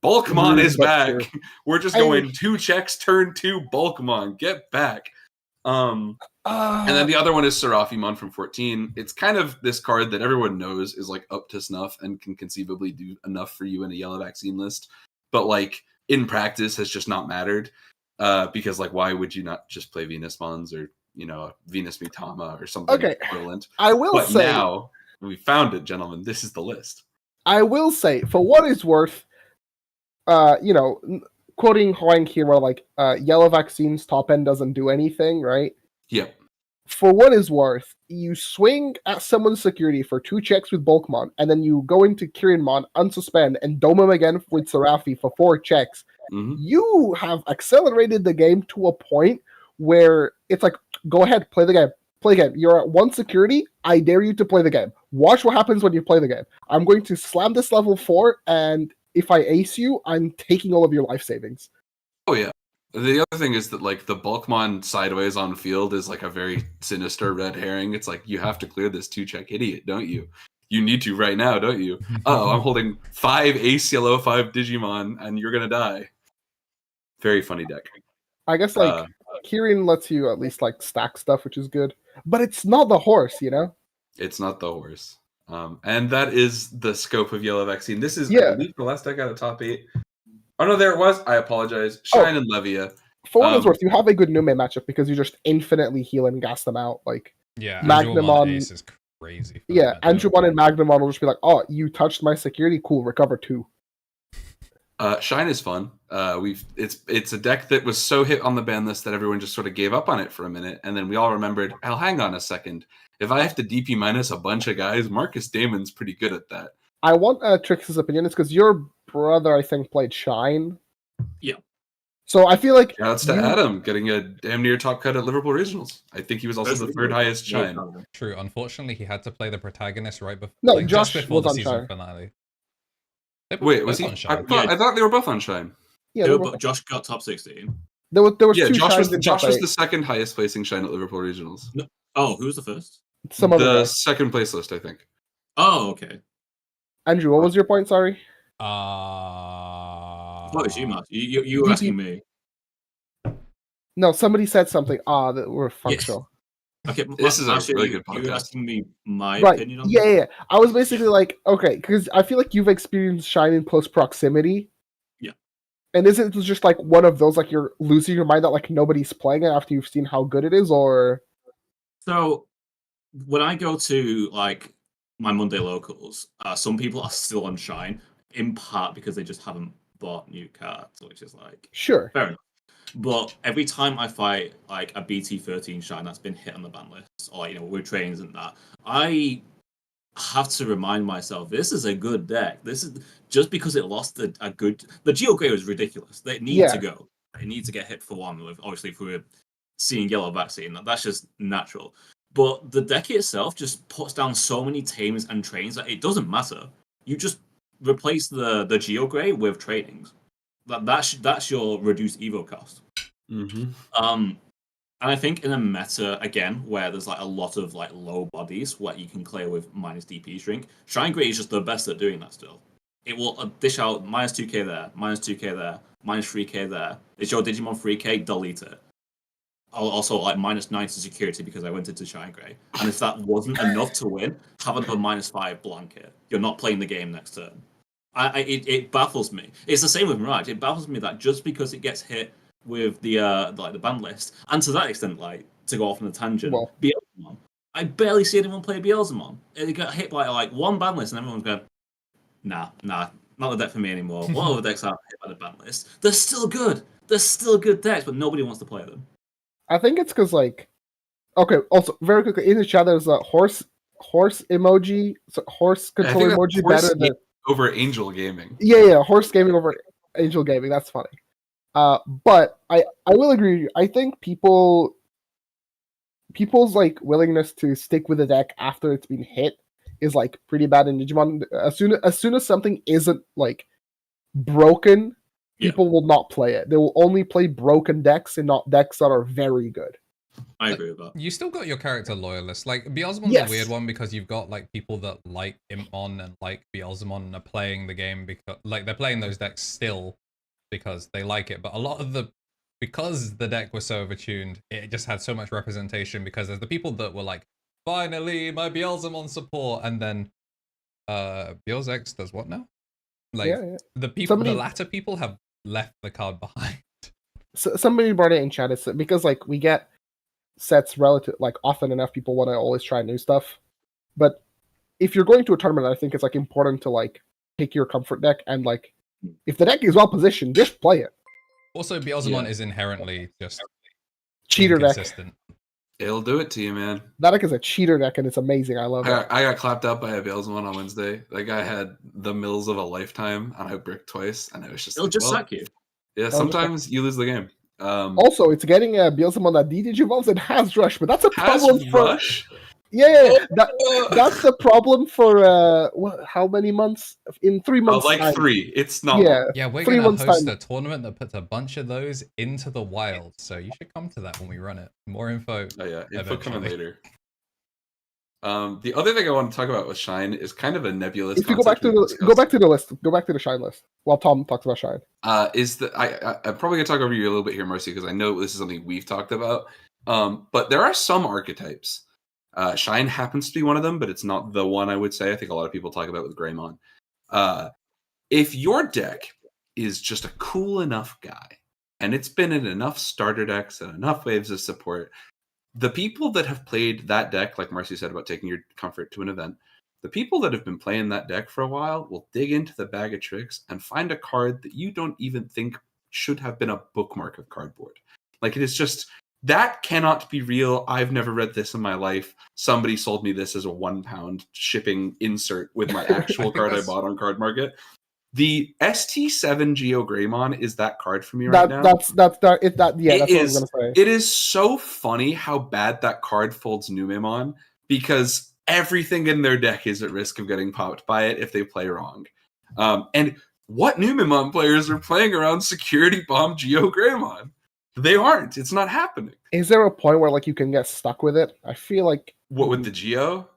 Bulkmon is But back. true. We're just going 2 checks, turn 2, Bulkmon. Get back. And then the other one is Seraphimon from 14. It's kind of this card that everyone knows is like up to snuff and can conceivably do enough for you in a yellow vaccine list. But like in practice has just not mattered. Because like why would you not just play Venus Mons or Venus Mitama or something equivalent? I will say now we found it, gentlemen. This is the list. I will say, for what it's worth, quoting Hawaiian Hero, like, yellow vaccines top end doesn't do anything, right? Yep. For what is worth, you swing at someone's security for 2 checks with Bulkmon, and then you go into Kirinmon, unsuspend, and dome him again with Seraphi for 4 checks. Mm-hmm. You have accelerated the game to a point where it's like, go ahead, play the game. Play the game. You're at 1 security. I dare you to play the game. Watch what happens when you play the game. I'm going to slam this level 4, and if I ace you, I'm taking all of your life savings. Oh, yeah. The other thing is that, like, the Bulkmon sideways on field is, like, a very sinister red herring. It's like, you have to clear this 2-check idiot, don't you? You need to right now, don't you? Oh, I'm holding 5 ace yellow, 5 Digimon, and you're going to die. Very funny deck. I guess, like, Kirin lets you at least, like, stack stuff, which is good. But it's not the horse, you know? It's not the horse. And that is the scope of Yellow Vaccine. This is, I believe, the last deck out of top 8. Oh, no, there it was. I apologize. Shine and Levia. For what it's worth, you have a good Nume matchup because you just infinitely heal and gas them out. Like, Magnamon Ace is crazy. Angemon and Magnamon will just be like, oh, you touched my security? Cool, recover 2. Shine is fun. It's a deck that was so hit on the ban list that everyone just sort of gave up on it for a minute, and then we all remembered, oh, hang on a second. If I have to DP minus a bunch of guys, Marcus Damon's pretty good at that. I want Trix's opinion. It's because your brother, I think, played Shine. Yeah. So I feel like Shouts to Adam getting a damn near top cut at Liverpool Regionals. I think he was also the 3rd highest Shine. True. Unfortunately, he had to play the protagonist right before. No, like, Josh just before was the on season Shine. finale. Wait, was he? I thought they were both on Shine. Yeah, Josh got top 16. There was 2 Josh Shines. Josh was the 2nd highest placing Shine at Liverpool Regionals. No. Oh, who was the first? Some other the guy. 2nd place list, I think. Oh, okay. Andrew, what was your point? Sorry. What was you, Matt? You were asking me. No, somebody said something. That were functional. Okay, this is a really good You were podcast. asking me my Right. opinion on Yeah. I was basically like, okay, because I feel like you've experienced Shine in close proximity. Yeah. And is it just like one of those, like you're losing your mind that like nobody's playing it after you've seen how good it is, or? So when I go to like my Monday locals, some people are still on Shine, in part because they just haven't bought new cards, which is like Sure. fair enough. But every time I fight like a BT13 Shine that's been hit on the ban list, or with trains and that, I have to remind myself this is a good deck. This is just because it lost a good. The Geo Grey was ridiculous. They need to go. They need to get hit for 1. Obviously, if we're seeing Yellow Vaccine, that's just natural. But the deck itself just puts down so many tames and trains that it doesn't matter. You just replace the Geo Grey with trainings. That's your reduced Evo cost. Mm-hmm. And I think in a meta again where there's like a lot of like low bodies what you can clear with minus DP shrink, Shine Grey is just the best at doing that still. It will dish out minus 2k there, minus 2k there, minus 3k there. It's your Digimon 3k, delete it. I'll also like minus 9 to security because I went into Shine Grey. And if that wasn't enough to win, have another minus 5 blanket. You're not playing the game next turn. It baffles me. It's the same with Mirage. It baffles me that just because it gets hit with the ban list, and to that extent, like to go off on a tangent, Beelzemon. I barely see anyone play Beelzemon. It got hit by like 1 ban list, and everyone's going, nah, not the deck for me anymore. What other decks are hit by the ban list? They're still good. They're still good decks, but nobody wants to play them. I think it's because like, okay. Also, very quickly in the chat, there's a horse emoji, horse control emoji better than over Angel Gaming. Yeah, horse gaming over Angel Gaming. That's funny. But I will agree with you. I think people's like willingness to stick with the deck after it's been hit is like pretty bad in Digimon. As soon as something isn't like broken, people will not play it. They will only play broken decks and not decks that are very good. I agree with that. You still got your character loyalists. Like Beelzemon's Yes. a weird one because you've got like people that like Impmon and like Beelzemon and are playing the game because like they're playing those decks still because they like it. But a lot of because the deck was so overtuned, it just had so much representation because there's the people that were like, finally my Beelzemon support, and then Beelz X does what now? Like Yeah. the people, Somebody- the latter people have left the card behind. So somebody brought it in chat. It's because like we get sets relative like often enough. People want to always try new stuff, but if you're going to a tournament, I think it's like important to like pick your comfort deck and like if the deck is well positioned, just play it. Also, Beelzemon Yeah. is inherently just Cheater deck. inconsistent. It'll do it to you, man. That deck is a cheater deck, and it's amazing. I love it. I got clapped up by a Beelzemon on Wednesday. That guy had the mills of a lifetime, and I bricked twice, and it was just It'll like, just well, sack you. yeah, just sometimes you lose the game. Also, it's getting a Beelzemon that Digivolves and has Rush, but that's a Has problem for Rush? that's the problem for how many months? In 3 months. like time. 3. It's not. Yeah. Yeah, we're 3 gonna months host time. a tournament that puts a bunch of those into the wild, so you should come to that when we run it. More info. Oh yeah, info coming Eventually. later. The other thing I want to talk about with Shine is kind of a nebulous. If you go back to the list, go back to the Shine list while Tom talks about Shine. Is that I'm probably gonna talk over you a little bit here, Marcy, because I know this is something we've talked about. But there are some archetypes. Shine happens to be one of them, but it's not the one I would say. I think a lot of people talk about with Greymon. If your deck is just a cool enough guy, and it's been in enough starter decks and enough waves of support, the people that have played that deck, like Marcy said about taking your comfort to an event, the people that have been playing that deck for a while will dig into the bag of tricks and find a card that you don't even think should have been a bookmark of cardboard. Like, it is just, that cannot be real. I've never read this in my life. Somebody sold me this as a £1 shipping insert with my actual card I bought on Card Market. The ST7 Geo Greymon is that card for me right now. That's what I was gonna say. It is so funny how bad that card folds Numemon, because everything in their deck is at risk of getting popped by it if they play wrong. And what Numemon players are playing around Security Bomb Geo Greymon? They aren't. It's not happening. Is there a point where like you can get stuck with it? I feel like What with the Geo?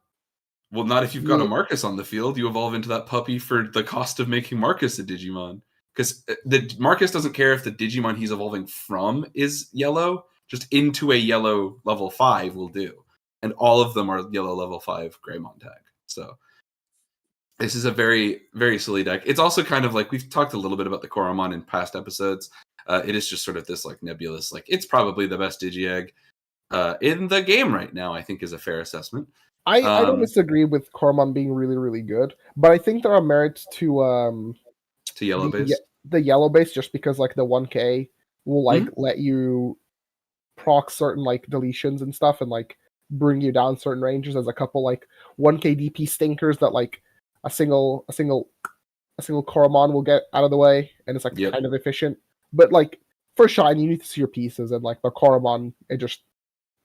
Well, not if you've got a Yeah. Marcus on the field. You evolve into that puppy for the cost of making Marcus a Digimon. Because the Marcus doesn't care if the Digimon he's evolving from is yellow. Just into a yellow level 5 will do. And all of them are yellow level 5 Greymon tag. So this is a very, very silly deck. It's also kind of like, we've talked a little bit about the Koromon in past episodes. It is just sort of this like nebulous, like it's probably the best Digi-Egg in the game right now, I think is a fair assessment. I don't disagree with Koromon being really, really good, but I think there are merits to yellow base. the yellow base, just because like the 1K will like let you proc certain like deletions and stuff and like bring you down certain ranges. There's a couple like 1K DP stinkers that like a single Koromon will get out of the way, and it's like kind of efficient. But like for Shine, you need to see your pieces, and like the Koromon, it just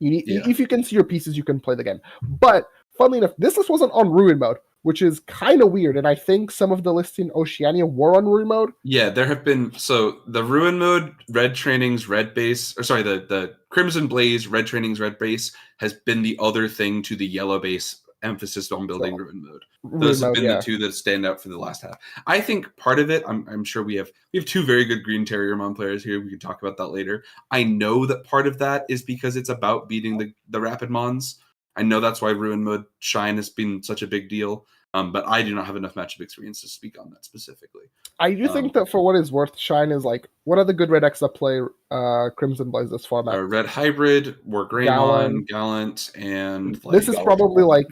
you need if you can see your pieces, you can play the game. But funnily enough, this list wasn't on Ruin mode, which is kind of weird. And I think some of the lists in Oceania were on Ruin mode. Yeah, there have been the Ruin mode, Red Trainings, Red Base, or sorry, the Crimson Blaze, Red Trainings, Red Base has been the other thing to the yellow base emphasis on building Ruin mode. Those have been the two that stand out for the last half. I think part of it, I'm sure we have two very good green Terriermon players here. We can talk about that later. I know that part of that is because it's about beating the Rapid Mons. I know that's why Ruin mode Shine has been such a big deal. But I do not have enough matchup experience to speak on that specifically. I do think that for what is worth, Shine is like, what are the good red decks that play Crimson Blaze this format? Red Hybrid, War Greymon, Gallant, and this is probably like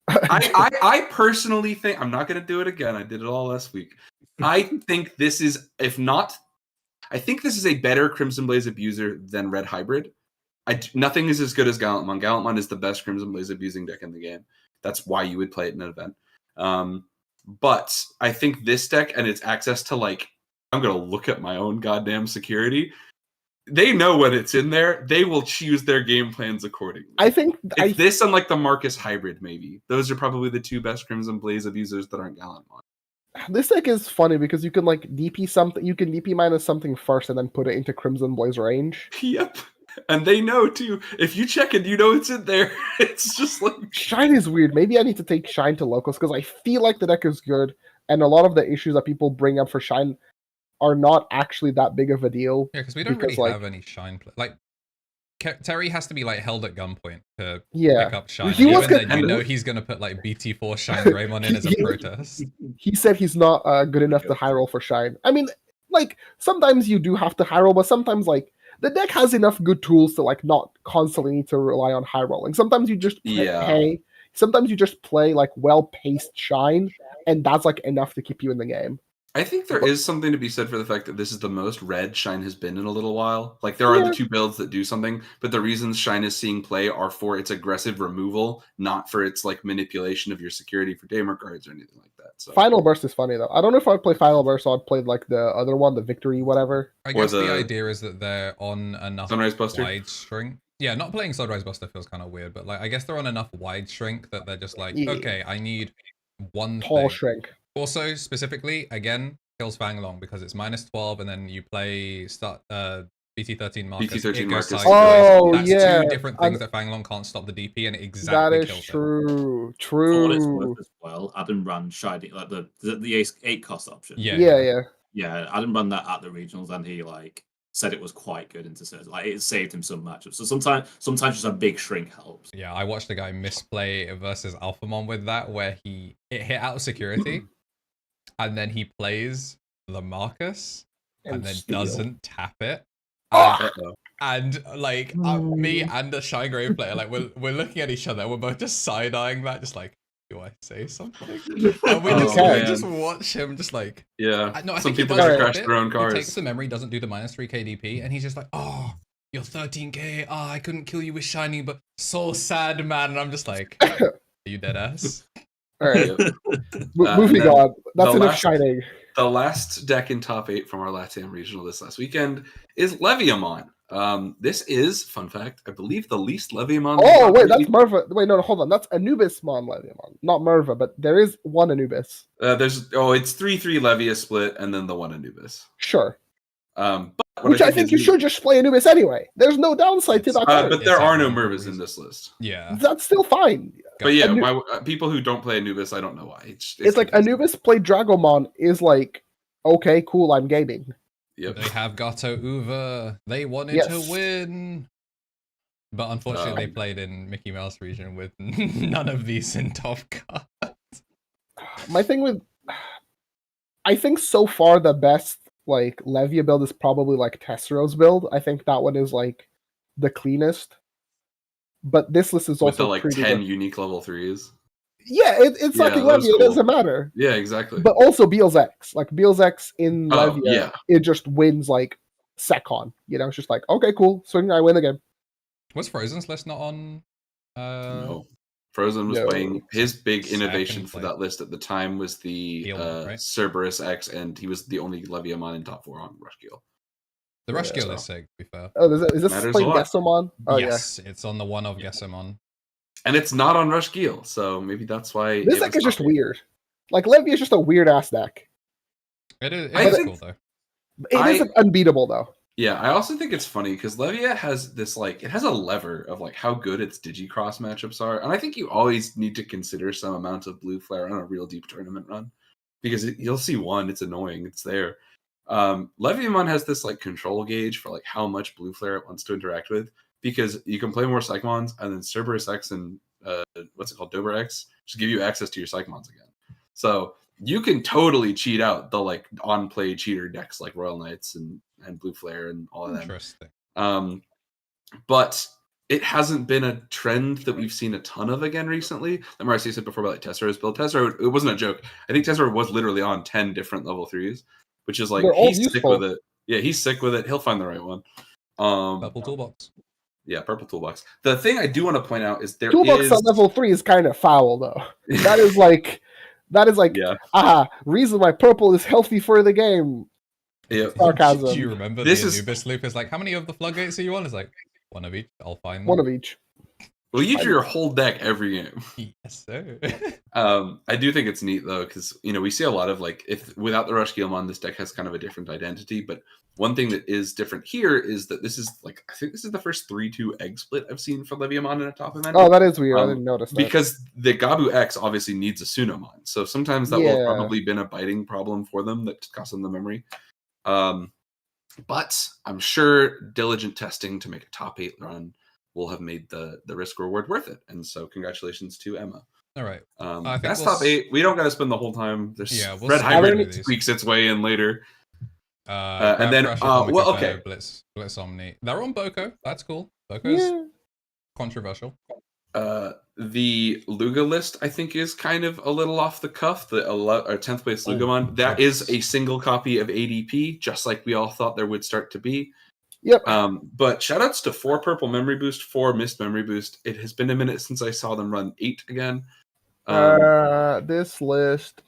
I personally think, I'm not going to do it again. I did it all last week. I think this is, I think this is a better Crimson Blaze abuser than Red Hybrid. Nothing is as good as Gallantmon. Gallantmon is the best Crimson Blaze abusing deck in the game. That's why you would play it in an event. But I think this deck and its access to like, I'm going to look at my own goddamn security. They know when it's in there. They will choose their game plans accordingly. I think this and like the Marcus Hybrid, maybe. Those are probably the two best Crimson Blaze abusers that aren't Gallantmon. This deck is funny because you can like DP something. You can DP minus something first and then put it into Crimson Blaze range. Yep. And they know too. If you check it, you know it's in there. It's just like Shine is weird. Maybe I need to take Shine to locals because I feel like the deck is good, and a lot of the issues that people bring up for Shine are not actually that big of a deal. Yeah, because we don't Because, really like- have any Shine play. Like, Terry has to be like held at gunpoint to Yeah. pick up Shine. He was Even then, gonna- you know he's gonna put like BT4 Shine Greymon in as a protest. He said he's not good enough to high roll for Shine. I mean, like, sometimes you do have to high roll, but sometimes, like, the deck has enough good tools to, like, not constantly need to rely on high rolling. Sometimes you just sometimes you just play, like, well-paced Shine, and that's, like, enough to keep you in the game. I think there is something to be said for the fact that this is the most red Shine has been in a little while. Like, there are the two builds that do something, but the reasons Shine is seeing play are for its aggressive removal, not for its, like, manipulation of your security for Damer cards or anything like that. So Final Burst is funny, though. I don't know if I'd play Final Burst or I'd play, like, the other one, the Victory, whatever. I Or guess the the idea is that they're on enough Sunrise Buster? wide shrink. Yeah, not playing Sunrise Buster feels kind of weird, but like I guess they're on enough wide shrink that they're just like, Yeah. okay, I need one Tall thing. Shrink. Also, specifically, again, kills Fanglong because it's -12, and then you play BT13 Marcus. BT13 it goes Marcus. sideways. Oh, That's yeah. two different things that Fanglong can't stop the DP, and it That exactly is kills it. true. For what it's True. worth as well, I didn't run Shiny, like the ace 8 cost option. Yeah. Yeah, I didn't run that at the regionals, and he like said it was quite good into certain. Like it saved him some matchups. So sometimes just a big shrink helps. Yeah, I watched a guy misplay versus Alphamon with that, where it hit out of security, and then he plays the Marcus, and then steal. doesn't tap it. Ah! And like me and a Shine Grave player, like we're looking at each other, we're both just side eyeing that, just like, do I say something? And we just watch him, just like, yeah. no, I Some think he people does just tap crash it. their own He takes cars. the memory, doesn't do the -3 KDP, and he's just like, oh, you're 13k. Oh, I couldn't kill you with Shiny, but so sad, man. And I'm just like, are you dead ass? All right. Yeah. Moving and then on. That's the enough last- Shining. The last deck in top 8 from our Latam regional this last weekend is Leviamon. This is, fun fact, I believe the least Leviamon. Oh, wait, that's Merva. Wait, no, hold on. That's Anubismon Leviamon. Not Merva, but there is one Anubis. It's 3/3 Levia split and then the one Anubis. Sure. But Which I think you should just play Anubis anyway. There's no downside to that card. but there It's are no not Mervas reason. in this list. Yeah. That's still fine. But yeah, Anu- people who don't play Anubis, I don't know why. It's like confusing. Anubis play Dragomon is like, okay, cool, I'm gaming. Yep. They have Gato Uva. They wanted Yes. to win. But unfortunately, they played in Mickey Mouse region with none of these in top cards. My thing with, I think so far the best like Levia build is probably like Tessero's build. I think that one is like the cleanest. But this list is With the also like pretty 10 good. unique level 3s. Yeah, it's fucking that was Levia. It cool. doesn't matter. Yeah, exactly. But also Beel's X. Like Beel's X in Oh, Levia, yeah. it just wins like Secon. You know, it's just like, okay, cool. Swing, I win the game. Was Frozen's list not on? No. Frozen was no. playing his big Second innovation for place. that list at the time was the Gil, right? Cerberus X, and he was the only Leviamon in top 4 on Rush Gil. The Rush Yeah, Gill so- is sick, to be fair. Oh, is this Matters playing a lot. Gesomon? Oh Yes, it's on the one of Gessamon. And it's not on Rush Gil, so maybe that's why. yeah. This it deck was is just top 8. weird. Like Levia is just a weird ass deck. It is I think- cool, though. It isn't unbeatable though. Yeah, I also think it's funny because Levia has this like it has a lever of like how good its Digicross matchups are, and I think you always need to consider some amount of blue flare on a real deep tournament run because you'll see one, it's annoying, it's there. Leviamon has this like control gauge for like how much blue flare it wants to interact with because you can play more Psychmons and then Cerberus X and what's it called, Dober X just give you access to your Psychmons again. So you can totally cheat out the like on play cheater decks like Royal Knights and Blue Flare and all of them. Interesting. But it hasn't been a trend that we've seen a ton of again recently. Like Marcy said before about like Tessero's build. Tessero, it wasn't a joke. I think Tessero was literally on 10 different level 3s, which is like They're all he's sick useful. with it. Yeah, he's sick with it. He'll find the right one. Purple toolbox. Yeah, purple toolbox. The thing I do want to point out is there Toolbox is on level 3 is kind of foul though. That is like yeah. Reason why purple is healthy for the game. Yeah. Sarcasm. Do you remember This the is- Anubis loop? Is like, how many of the floodgates are you on? It's like, one of each. I'll find them. One of each. Well, you use your whole deck every game. Yes, sir. I do think it's neat though, because we see a lot of if without the Rush Guilmon, this deck has kind of a different identity. But one thing that is different here is that this is I think this is the first 3-2 egg split I've seen for Leviamon in a top event. Oh, that is weird. I didn't notice that. Because the Gabu X obviously needs a Sunomon, so sometimes that will probably been a biting problem for them that cost them the memory. But I'm sure diligent testing to make a top 8 run will have made the risk reward worth it. And so congratulations to Emma. All right. That's top 8. We don't got to spend the whole time. There's Red Hybrid squeaks its way in later. And then, okay. Blitz Omni. They're on Boko. That's cool. Boko's controversial. The Luga list, I think, is kind of a little off the cuff. The 10th place Lugamon. That is a single copy of ADP, just like we all thought there would start to be. Yep. But shoutouts to 4 Purple Memory Boost, 4 Mist Memory Boost. It has been a minute since I saw them run 8 again. This list,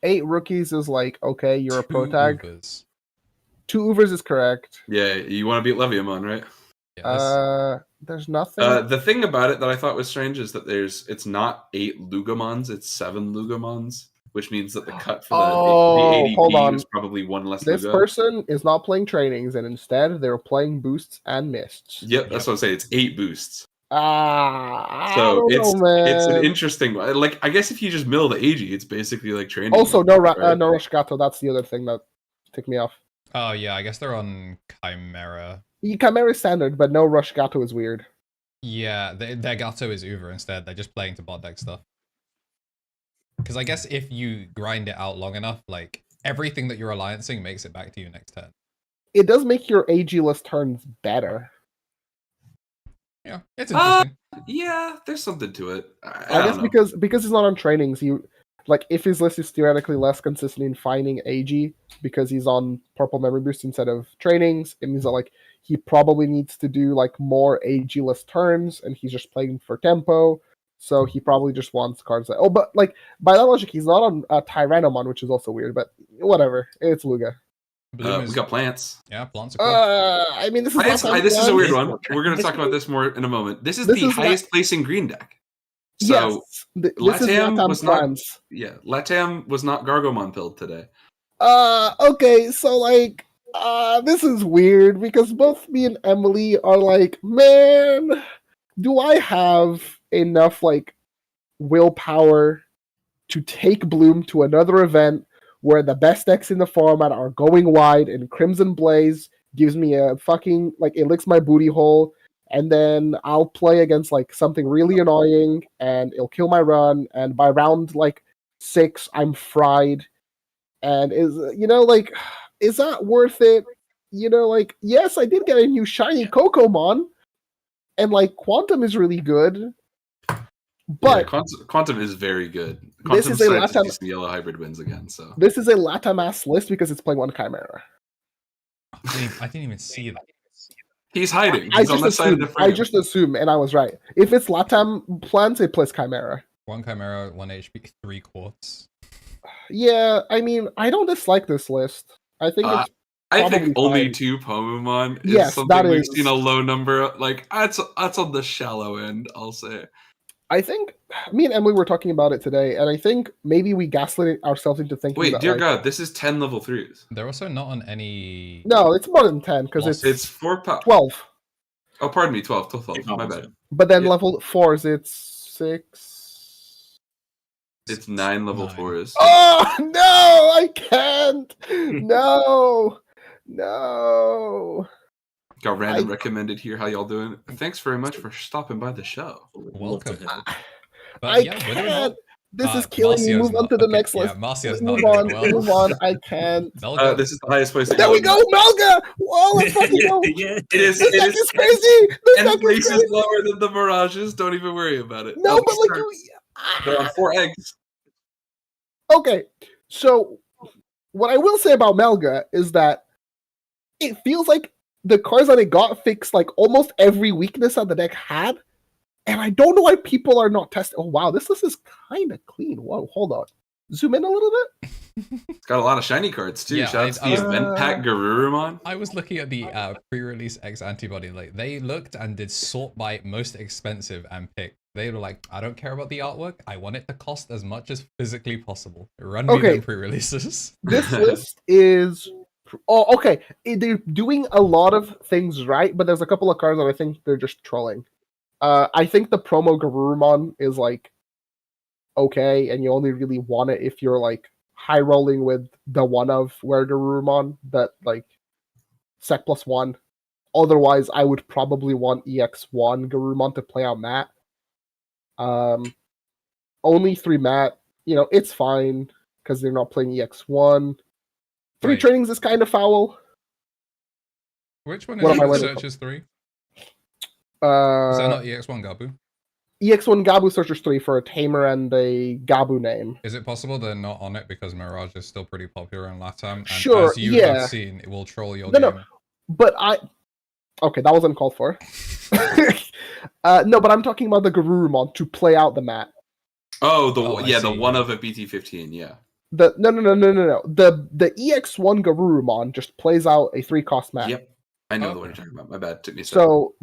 8 rookies is okay, you're a pro tag. 2 Ubers is correct. Yeah, you want to beat Leviamon, right? Yes. There's nothing. The thing about it that I thought was strange is that it's not 8 Lugamons, it's 7 Lugamons. Which means that the cut for the ADP is probably 1 less. This Luga. person is not playing trainings, and instead they're playing boosts and mists. Yep, that's what I'm saying. It's 8 boosts. So it's an interesting one. I guess if you just mill the AG, it's basically like training. Also, no Rushgato. That's the other thing that ticked me off. Oh yeah, I guess they're on Chimera. Chimera is standard, but no Rushgato is weird. Yeah, their Gato is Uber instead. They're just playing to bot deck stuff. Because I guess if you grind it out long enough, everything that you're alliancing makes it back to you next turn. It does make your AG list turns better. Yeah, it's interesting. Yeah, there's something to it. I guess because he's not on trainings, if his list is theoretically less consistent in finding AG because he's on Purple Memory Boost instead of trainings, it means that he probably needs to do more AG list turns, and he's just playing for tempo. So he probably just wants cards but by that logic, he's not on Tyrannomon, which is also weird, but whatever. It's Luga. We got plants. Yeah, plants are cool. I mean, this is a weird one. We're going to talk about this more in a moment. This is the highest placing green deck. So yes, Latam was plants. Latam was not Gargomon pilled today. Okay, so this is weird because both me and Emily are man, do I have enough willpower to take Bloom to another event where the best decks in the format are going wide and Crimson Blaze gives me a fucking it licks my booty hole, and then I'll play against something really annoying and it'll kill my run, and by round 6 I'm fried, and is that worth it? Yes, I did get a new shiny Cocomon, and Quantum is really good. But Quantum is very good. This is a Latam. The yellow hybrid wins again. So this is a Latam ass list because it's playing one Chimera. I didn't even see that. He's hiding. He's on the side of the frame. I just assume, and I was right. If it's Latam plants, it plays Chimera. 1 Chimera, 1 HP, 3 quartz. Yeah, I mean, I don't dislike this list. I think it's. I think only 2 Pomemon is something we've seen a low number. That's on the shallow end, I'll say. I think me and Emily were talking about it today, and I think maybe we gaslit ourselves into thinking. Wait, dear God, this is 10 level 3s. They're also not on any. No, it's more than 10 because it's 4 12. Oh, pardon me, 12. My bad. But then level 4s, it's 6. It's 9 level 4s. Oh no, I can't. No. Got random recommended here. How y'all doing? Thanks very much for stopping by the show. Welcome. I can't. This is killing me. Move on to the next list. Yeah, Marcia's not Move on. I can't. This is the highest place. There we go, Melga. Whoa, let's fucking go. It is. This deck is crazy. This deck is crazy. Lower than the Mirages. Don't even worry about it. No, but they're on 4 eggs. Okay, so what I will say about Melga is that it feels like the cards that it got fixed almost every weakness that the deck had, and I don't know why people are not testing. Oh wow, this list is kind of clean. Whoa, hold on, zoom in a little bit. It's got a lot of shiny cards too. Yeah, Shout out to I the was- event pack Garurumon. I was looking at the pre-release X antibody. Like they looked and did sort by most expensive and picked. They were like, I don't care about the artwork. I want it to cost as much as physically possible. Run me Okay. them pre-releases. This list is. Oh, okay. They're doing a lot of things right, but there's a couple of cards that I think they're just trolling. I think the promo Garurumon is like okay, and you only really want it if you're like high rolling with the one of where Garurumon that like sec +1. Otherwise, I would probably want EX1 Garurumon to play out Matt. Only 3 Matt, it's fine because they're not playing EX1. 3 Wait. trainings is kind of foul. Which one What is am I it? waiting Searches 3? Is that not EX1 Gabu? EX1 Gabu searches 3 for a Tamer and a Gabu name. Is it possible they're not on it because Mirage is still pretty popular in Latam? And Sure, as you yeah. have seen, it will troll your No. game. But okay, that was uncalled for. No, but I'm talking about the Garurumon to play out the Mat. Oh, I the see. one of a BT15, yeah. No. The EX1 Garurumon just plays out a 3-cost Mat. Yep. I know the Okay. one you're talking about. My bad. Took me a second. So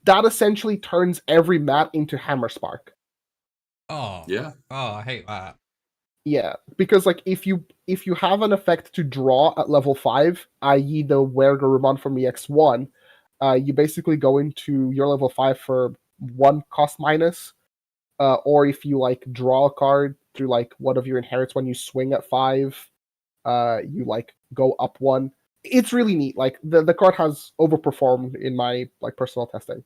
that essentially turns every Mat into Hammer Spark. Oh, Yeah. Oh, I hate that. Yeah, because like if you have an effect to draw at level 5, i.e. the Were Garurumon from EX1, you basically go into your level 5 for 1 cost minus, or if you like draw a card through like one of your inherits when you swing at 5, you like go up 1. It's really neat. Like the card has overperformed in my like personal testing.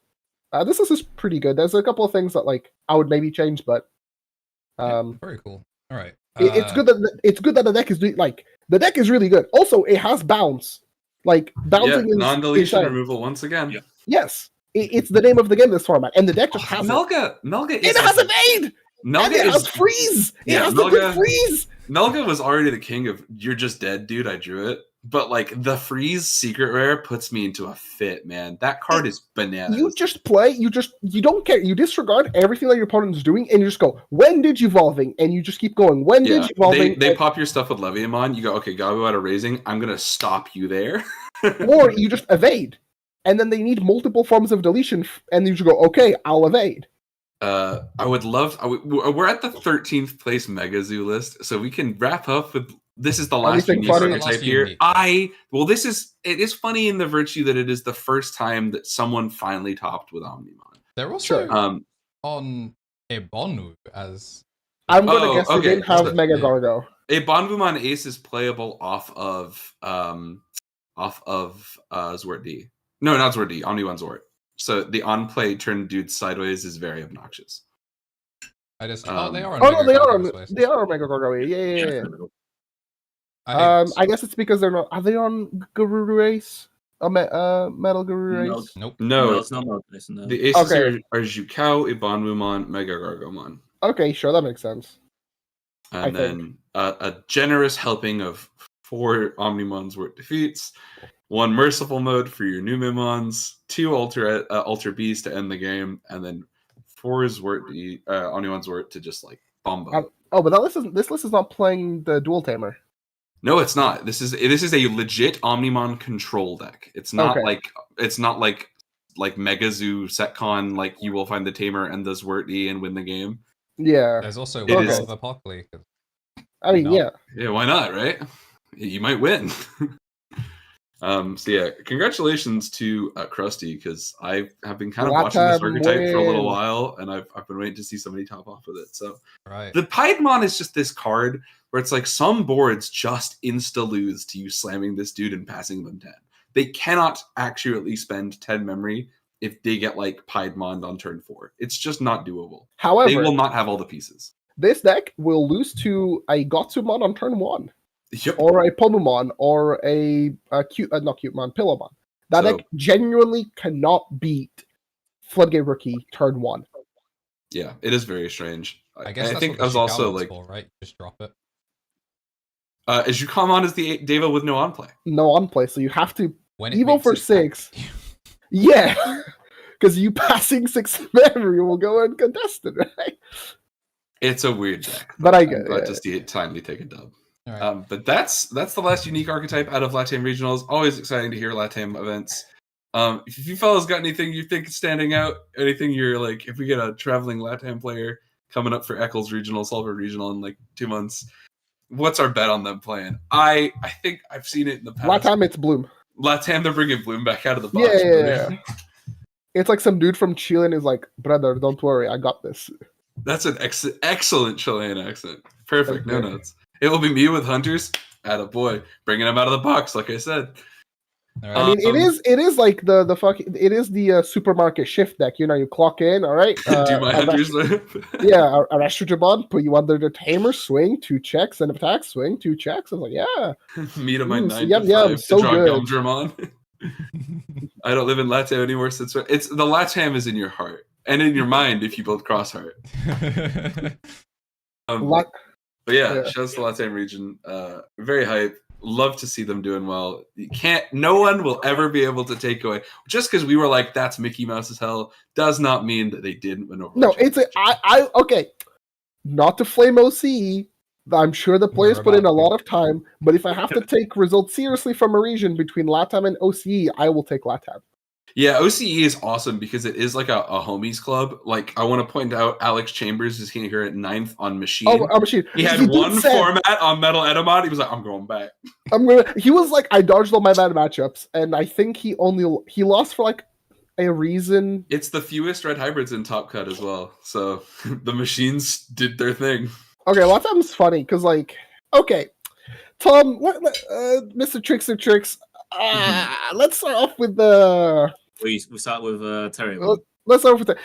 This is pretty good. There's a couple of things that like I would maybe change, but Very cool. All right. it's good that the deck is doing like the deck is really good. Also, it has bounce. Like bouncing is non-deletion is, removal once again. Yeah. Yes, it's the name of the game this format, and the deck just has it. Melga is It has evade. Melga And it has is freeze. It Yeah, has the good freeze. Melga was already the king of you're just dead, dude. I drew it. But like the freeze secret rare puts me into a fit, man. That card is bananas. You just play. You don't care. You disregard everything that your opponent is doing, and you just go when Digivolving, and you just keep going when Digivolving. They pop your stuff with Leviamon. You go, okay, Gabu out of raising. I'm gonna stop you there. Or you just evade, and then they need multiple forms of deletion, and you just go, okay, I'll evade. I would love. We're at the 13th place Mega Zoo list, so we can wrap up with. This is the last Anything unique funny? archetype here. It is funny in the virtue that it is the first time that someone finally topped with Omnimon. They're also Sure. on Ebonu as. I'm gonna guess okay. they didn't have So- Mega yeah. Gargo. A Bonbumon Ace is playable off of Zwart D. No, not Zwart D. Omnimon Zwart. So the on play turn dude sideways is very obnoxious. I just. Oh, They are on. Oh no, Mega Gargoyle. they are on Mega Gargo. Yeah. I hate this. I guess it's because they're not. Are they on Guru Ace? Metal Guru No. Ace? Nope. No, it's not Melga. No. the aces Okay. are Zhukao, Ibonmumon, Mega Gargomon. Okay, sure, that makes sense. I And then a generous helping of 4 Omnimons Zwart defeats, 1 merciful mode for your new Mimons, 2 Alter Bees to end the game, and then 4 Omnimon Zwart to just like bomb out. Oh, but this list is not playing the Dual Tamer. No, it's not. This is a legit Omnimon control deck. It's not Okay. like Mega Zoo Setcon, like you will find the Tamer and the Zwart and win the game. Yeah, There's also It one is- of Apocalypse. I mean, No. yeah. Yeah, why not, right? You might win. So yeah, congratulations to Krusty, because I have been kind of watching this Latam archetype for a little win. while, and I've been waiting to see somebody top off with it. So Right. the Piedmon is just this card where it's like some boards just insta lose to you slamming this dude and passing them 10. They cannot accurately spend 10 memory if they get like Piedmon on turn 4. It's just not doable. They However, will not have all the pieces. this deck will lose to a Gotsumon on turn 1, Yep. or a Pomumon, or a not Cutemon, Pillowmon. That So- deck genuinely cannot beat Floodgate Rookie turn 1. Yeah, it is very strange. I guess that's think what the I was also Shikamon's like, for, right? Just drop it. as you come on as the Deva with no on play. No on play, so you have to When it Evil makes for it 6. Yeah, because you passing 6 memory will go uncontested, right? It's a weird deck. But I I'm get glad it. to see it timely take a dub. All right. But that's the last unique archetype out of Latam Regionals. Always exciting to hear Latam events. If you fellas got anything you think is standing out, anything you're like, if we get a traveling Latam player coming up for Eccles Regional, Sulphur Regional in like 2 months, what's our bet on them playing? I think I've seen it in the past. Latam, it's Bloom. Latam, they're bringing Bloom back out of the box. Yeah. It's like some dude from Chile and is like, brother, don't worry, I got this. That's an excellent Chilean accent. Perfect. No Okay. notes. It will be me with Hunters. Attaboy. Bringing them out of the box, like I said. All I right. mean, it is like the fucking, it is the supermarket shift deck. You know, you clock in, all right. Do my Hunters. Yeah, arrest your Digimon, put you under the tamer, swing, 2 checks, and attack, swing, 2 checks. I was like, yeah. Meet him my 9 yum, to yum, 5 so to draw good. Gumdramon. I don't live in Latam anymore since it's the Latam is in your heart and in your mind if you build Crossheart. Lat- But yeah, Yeah. shouts to Latam region. Very hype. Love to see them doing well. No one will ever be able to take away just because we were like, that's Mickey Mouse as hell, does not mean that they didn't win over. No, it's okay. Not to flame OCE. I'm sure the players put in a lot of time, but if I have to take results seriously from a region between Latam and OCE, I will take Latam. Yeah, OCE is awesome because it is like a homies club. Like, I want to point out Alex Chambers is here at 9th on Machine. Oh, Machine. He had one format on Metal Edamon. He was like, I'm going back. He was like, I dodged all my bad matchups, and I think he lost for like a reason. It's the fewest red hybrids in Top Cut as well. So the machines did their thing. Okay, Latam's funny because like, okay, Tom, Mr. Trickster Tricks. Let's start off with the. We start with Terriermon. Let's start with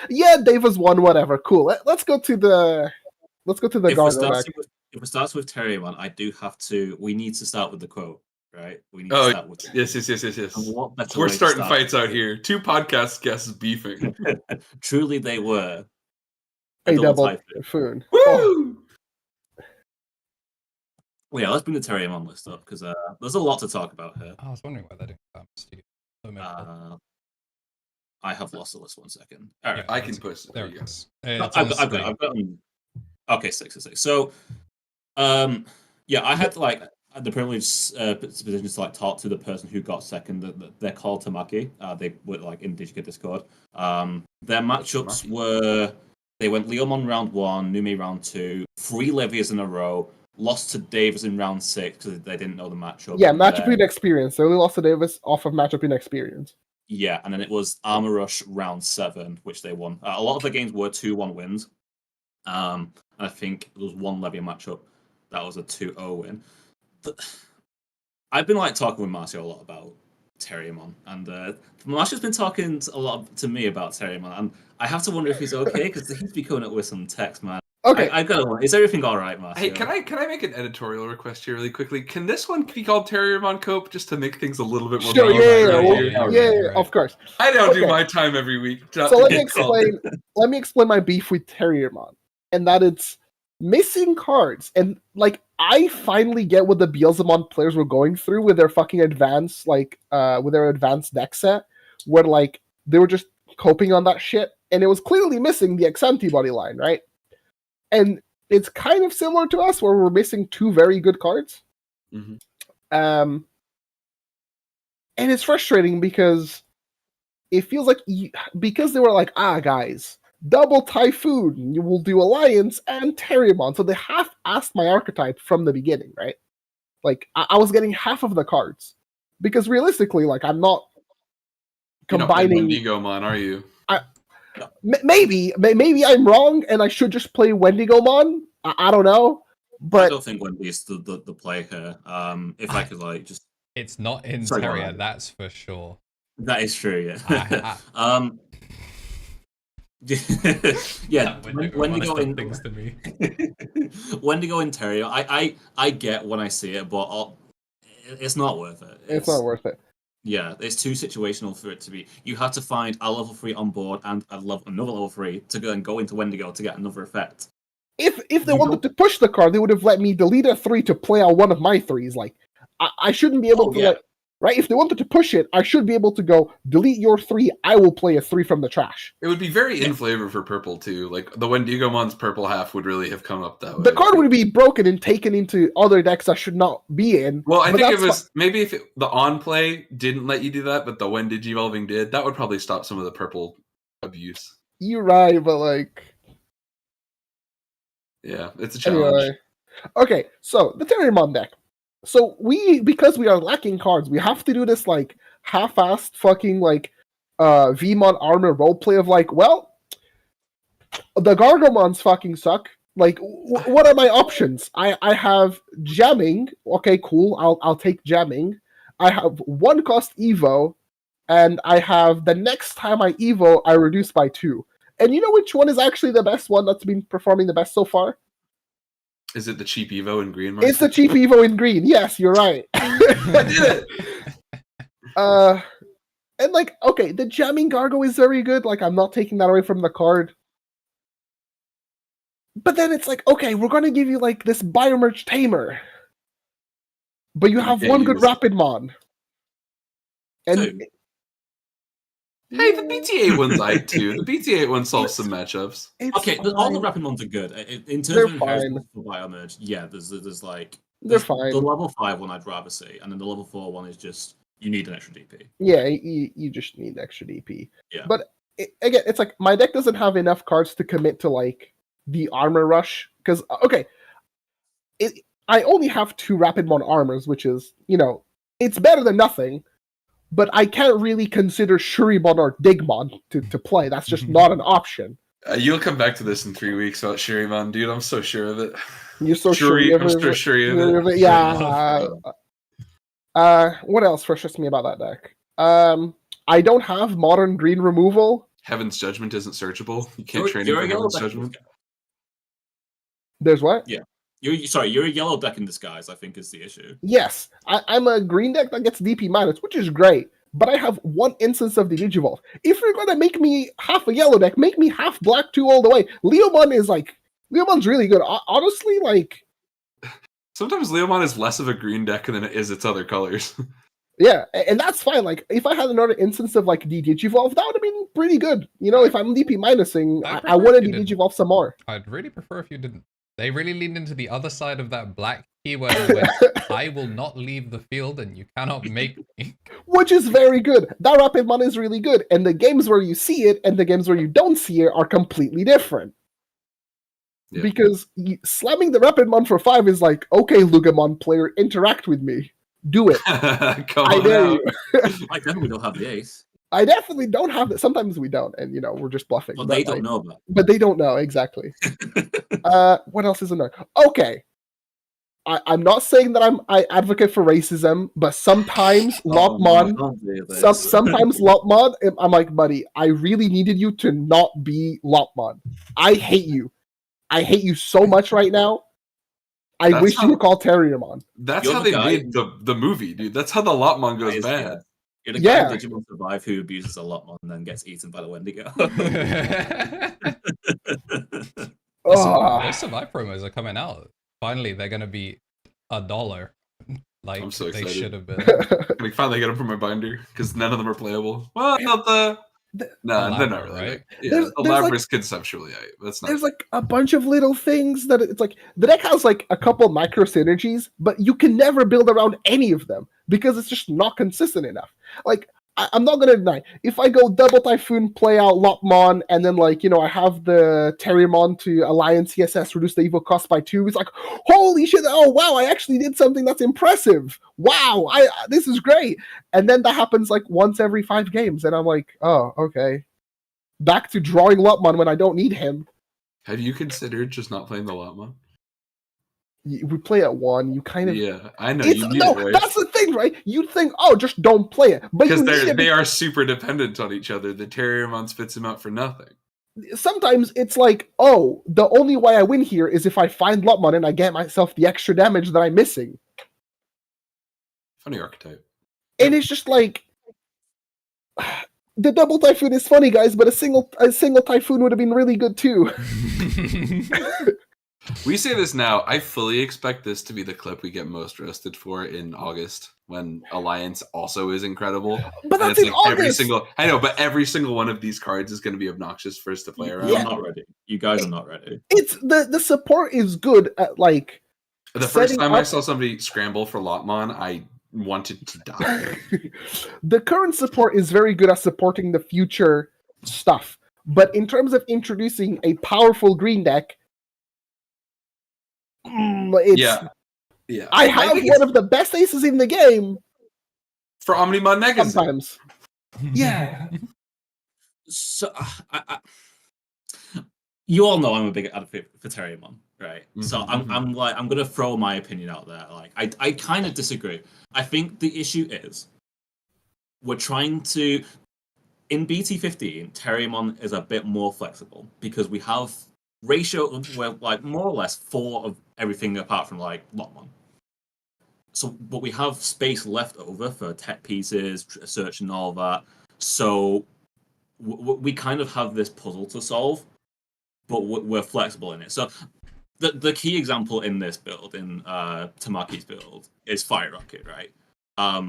Devas won, whatever. Cool. Let's go to the. Let's go to the. If it starts with Terriermon, I do have to. We need to start with the quote, right? We need to start with. Yes. And what better We're way to starting start fights out here. 2 podcast guests beefing. Truly, they were. A double Woo! typhoon. Well, yeah, let's bring the Terriermon list up because there's a lot to talk about here. I was wondering why that didn't come stupid. I have lost the list 1 second. All right, I can push it. There it goes. I've got them. Okay, 6. So, yeah, I had like the privileged position to like talk to the person who got second. They're called Tamaki. They were like in DigiKid Discord. Their matchups were they went Leomon round 1, Nume round 2, 3 Levias in a row. Lost to Davis in round 6 because they didn't know the matchup. Yeah, matchup inexperience. They only lost to Davis off of matchup inexperience. Yeah, and then it was Armor Rush round 7, which they won. A lot of the games were 2-1 wins. And I think there was one Levia matchup that was a 2-0 win. I've been like talking with Marcio a lot about Terriermon, and Marcio's been talking a lot to me about Terriermon, and I have to wonder if he's okay because he's been coming up with some text, man. Okay, I gotta wonder, is everything all right, Marcio? Hey, can I make an editorial request here really quickly? Can this one be called Terriermon Cope just to make things a little bit more? sure, Right. yeah, of course. I don't do Okay. my time every week. So let me explain. Let me explain my beef with Terriermon, and that it's missing cards. And like, I finally get what the Beelzemon players were going through with their fucking advanced, like, with their advanced deck set, where like they were just coping on that shit, and it was clearly missing the X antibody line, right? And it's kind of similar to us, where we're missing 2 very good cards. Mm-hmm. And it's frustrating because it feels like because they were like, guys, double Typhoon, you will do Alliance and Terriermon. So they half-assed my archetype from the beginning, right? Like, I was getting half of the cards. Because realistically, like, I'm not combining... You're not Wendigomon, are you? Maybe I'm wrong, and I should just play Wendigomon. I don't know, but I don't think Wendy's the play here. If I could like just, it's not in Sorry, Terrier, go on. that's for sure. that is true. Yeah. Yeah. Wendigo in things to me. Wendigo in Terrier. I get when I see it, but it's not worth it. it's not worth it. Yeah, it's too situational for it to be. You have to find a level 3 on board and another level 3 to go and go into Wendigo to get another effect. If they wanted to push the card, they would have let me delete a 3 to play out one of my 3s. Like, I shouldn't be able to. Yeah. Like, right? If they wanted to push it, I should be able to go, delete your 3, I will play a 3 from the trash. It would be very in flavor for purple, too. Like, the Wendigomon's purple half would really have come up that way. The card would be broken and taken into other decks I should not be in. Well, I think it was, maybe if the on-play didn't let you do that, but the Wendigivolving did, that would probably stop some of the purple abuse. You're right, but like... Yeah, it's a challenge. Anyway. Okay, so the Terriermon deck. So because we are lacking cards, we have to do this like half-assed fucking like Vmon armor roleplay of like, well, the Gargomons fucking suck. Like, what are my options? I have jamming. Okay, cool. I'll take jamming. I have 1 cost Evo, and I have the next time I Evo, I reduce by 2. And you know which one is actually the best one that's been performing the best so far? Is it the cheap Evo in green? Mark? It's the cheap Evo in green. Yes, you're right. I did it. And like, okay, the jamming Gargo is very good. Like, I'm not taking that away from the card. But then it's like, okay, we're gonna give you like this Biomerge Tamer, but you have one good Rapidmon. And hey, the BT8 one's I too. The BT8 one solves some matchups. Okay, all the Rapidmons are good. In terms of inheritance for Biomerge, yeah, there's like... They're fine. The level 5 one I'd rather see, and then the level 4 one is just, you need an extra DP. Yeah, you just need extra DP. Yeah. But again, it's like, my deck doesn't have enough cards to commit to like the armor rush. Because, okay, I only have 2 Rapidmon armors, which is, it's better than nothing. But I can't really consider Shurimon or Digmon to play. That's just not an option. You'll come back to this in 3 weeks about Shurimon, dude. I'm so sure of it. You're so I'm sure of it. Yeah. What else frustrates me about that deck? I don't have modern green removal. Heaven's Judgment isn't searchable. You can't train for Heaven's Judgment. There's what? Yeah. You're a yellow deck in disguise, I think, is the issue. Yes, I'm a green deck that gets DP minus, which is great, but I have 1 instance of the Digivolve. If you're gonna make me half a yellow deck, make me half black 2 all the way. Leomon's really good. Honestly, like... Sometimes Leomon is less of a green deck than it is its other colors. Yeah, and that's fine. Like, if I had another instance of like Digivolve, that would have been pretty good. If I'm DP minusing, I want to Digivolve some more. I'd really prefer if you didn't. They really leaned into the other side of that black keyword where I will not leave the field and you cannot make me. Which is very good. That Rapidmon is really good. And the games where you see it and the games where you don't see it are completely different. Yeah. Because slamming the Rapidmon for 5 is like, okay, Lugamon player, interact with me. Do it. I dare you. I definitely don't have the ace. I definitely don't have it. Sometimes we don't, and we're just bluffing. Well, they don't know about. But they don't know, exactly. What else is in there? Okay. I'm not saying that I advocate for racism, but sometimes Lopmon, sometimes Lopmon, I'm like, buddy, I really needed you to not be Lopmon. I hate you. I hate you so much right now. I wish you were called Terriermon. That's how they made the movie, dude. That's how the Lopmon goes bad. You're the guy in Digimon Survive who abuses a Lopmon and then gets eaten by the Wendigo. Those Survive promos are coming out. Finally, they're going to be $1. Like I'm so excited. They should have been. We finally get them from my binder because none of them are playable. Well, not they're not really. Right? Yeah, the Labyrinth conceptually, that's not. There's like a bunch of little things that it's like the deck has like a couple micro synergies, but you can never build around any of them because it's just not consistent enough. Like I'm not gonna deny, if I go double Typhoon, play out Lopmon, and then I have the Terriermon to Alliance CSS reduce the Evo cost by 2, it's like, holy shit, oh wow, I actually did something that's impressive. Wow, this is great. And then that happens like once every 5 games, and I'm like, oh, okay. Back to drawing Lopmon when I don't need him. Have you considered just not playing the Lopmon? We play at 1. You kind of I know. That's the thing, right? You'd think, oh, just don't play it, but because they are super dependent on each other. The Terriermon spits them out for nothing. Sometimes it's like, oh, the only way I win here is if I find Lopmon and I get myself the extra damage that I'm missing. Funny archetype. And it's just like the double Typhoon is funny, guys, but a single Typhoon would have been really good too. We say this now. I fully expect this to be the clip we get most roasted for in August. when Alliance also is incredible. But And that's it's in like August. I know, but every single one of these cards is going to be obnoxious for us to play around. You're not ready. You guys are not ready. It's the support is good at like The first setting time I up- saw somebody scramble for Lotmon, I wanted to die. the current support is very good at supporting the future stuff. But in terms of introducing a powerful green deck, it's Yeah. I have think one of the best aces in the game. for Omnimon Megas. Sometimes. Yeah. So, you all know I'm a big advocate for Terriermon, right? So I'm gonna throw my opinion out there. Like, I kind of disagree. I think the issue is we're trying to in BT15, Terriermon is a bit more flexible because we have ratio where like more or less 4 of everything apart from like Lotmon. So, but we have space left over for tech pieces, search, and all that. So we kind of have this puzzle to solve, but we're flexible in it. So the key example in this build, in Tamaki's build, is Fire Rocket, right?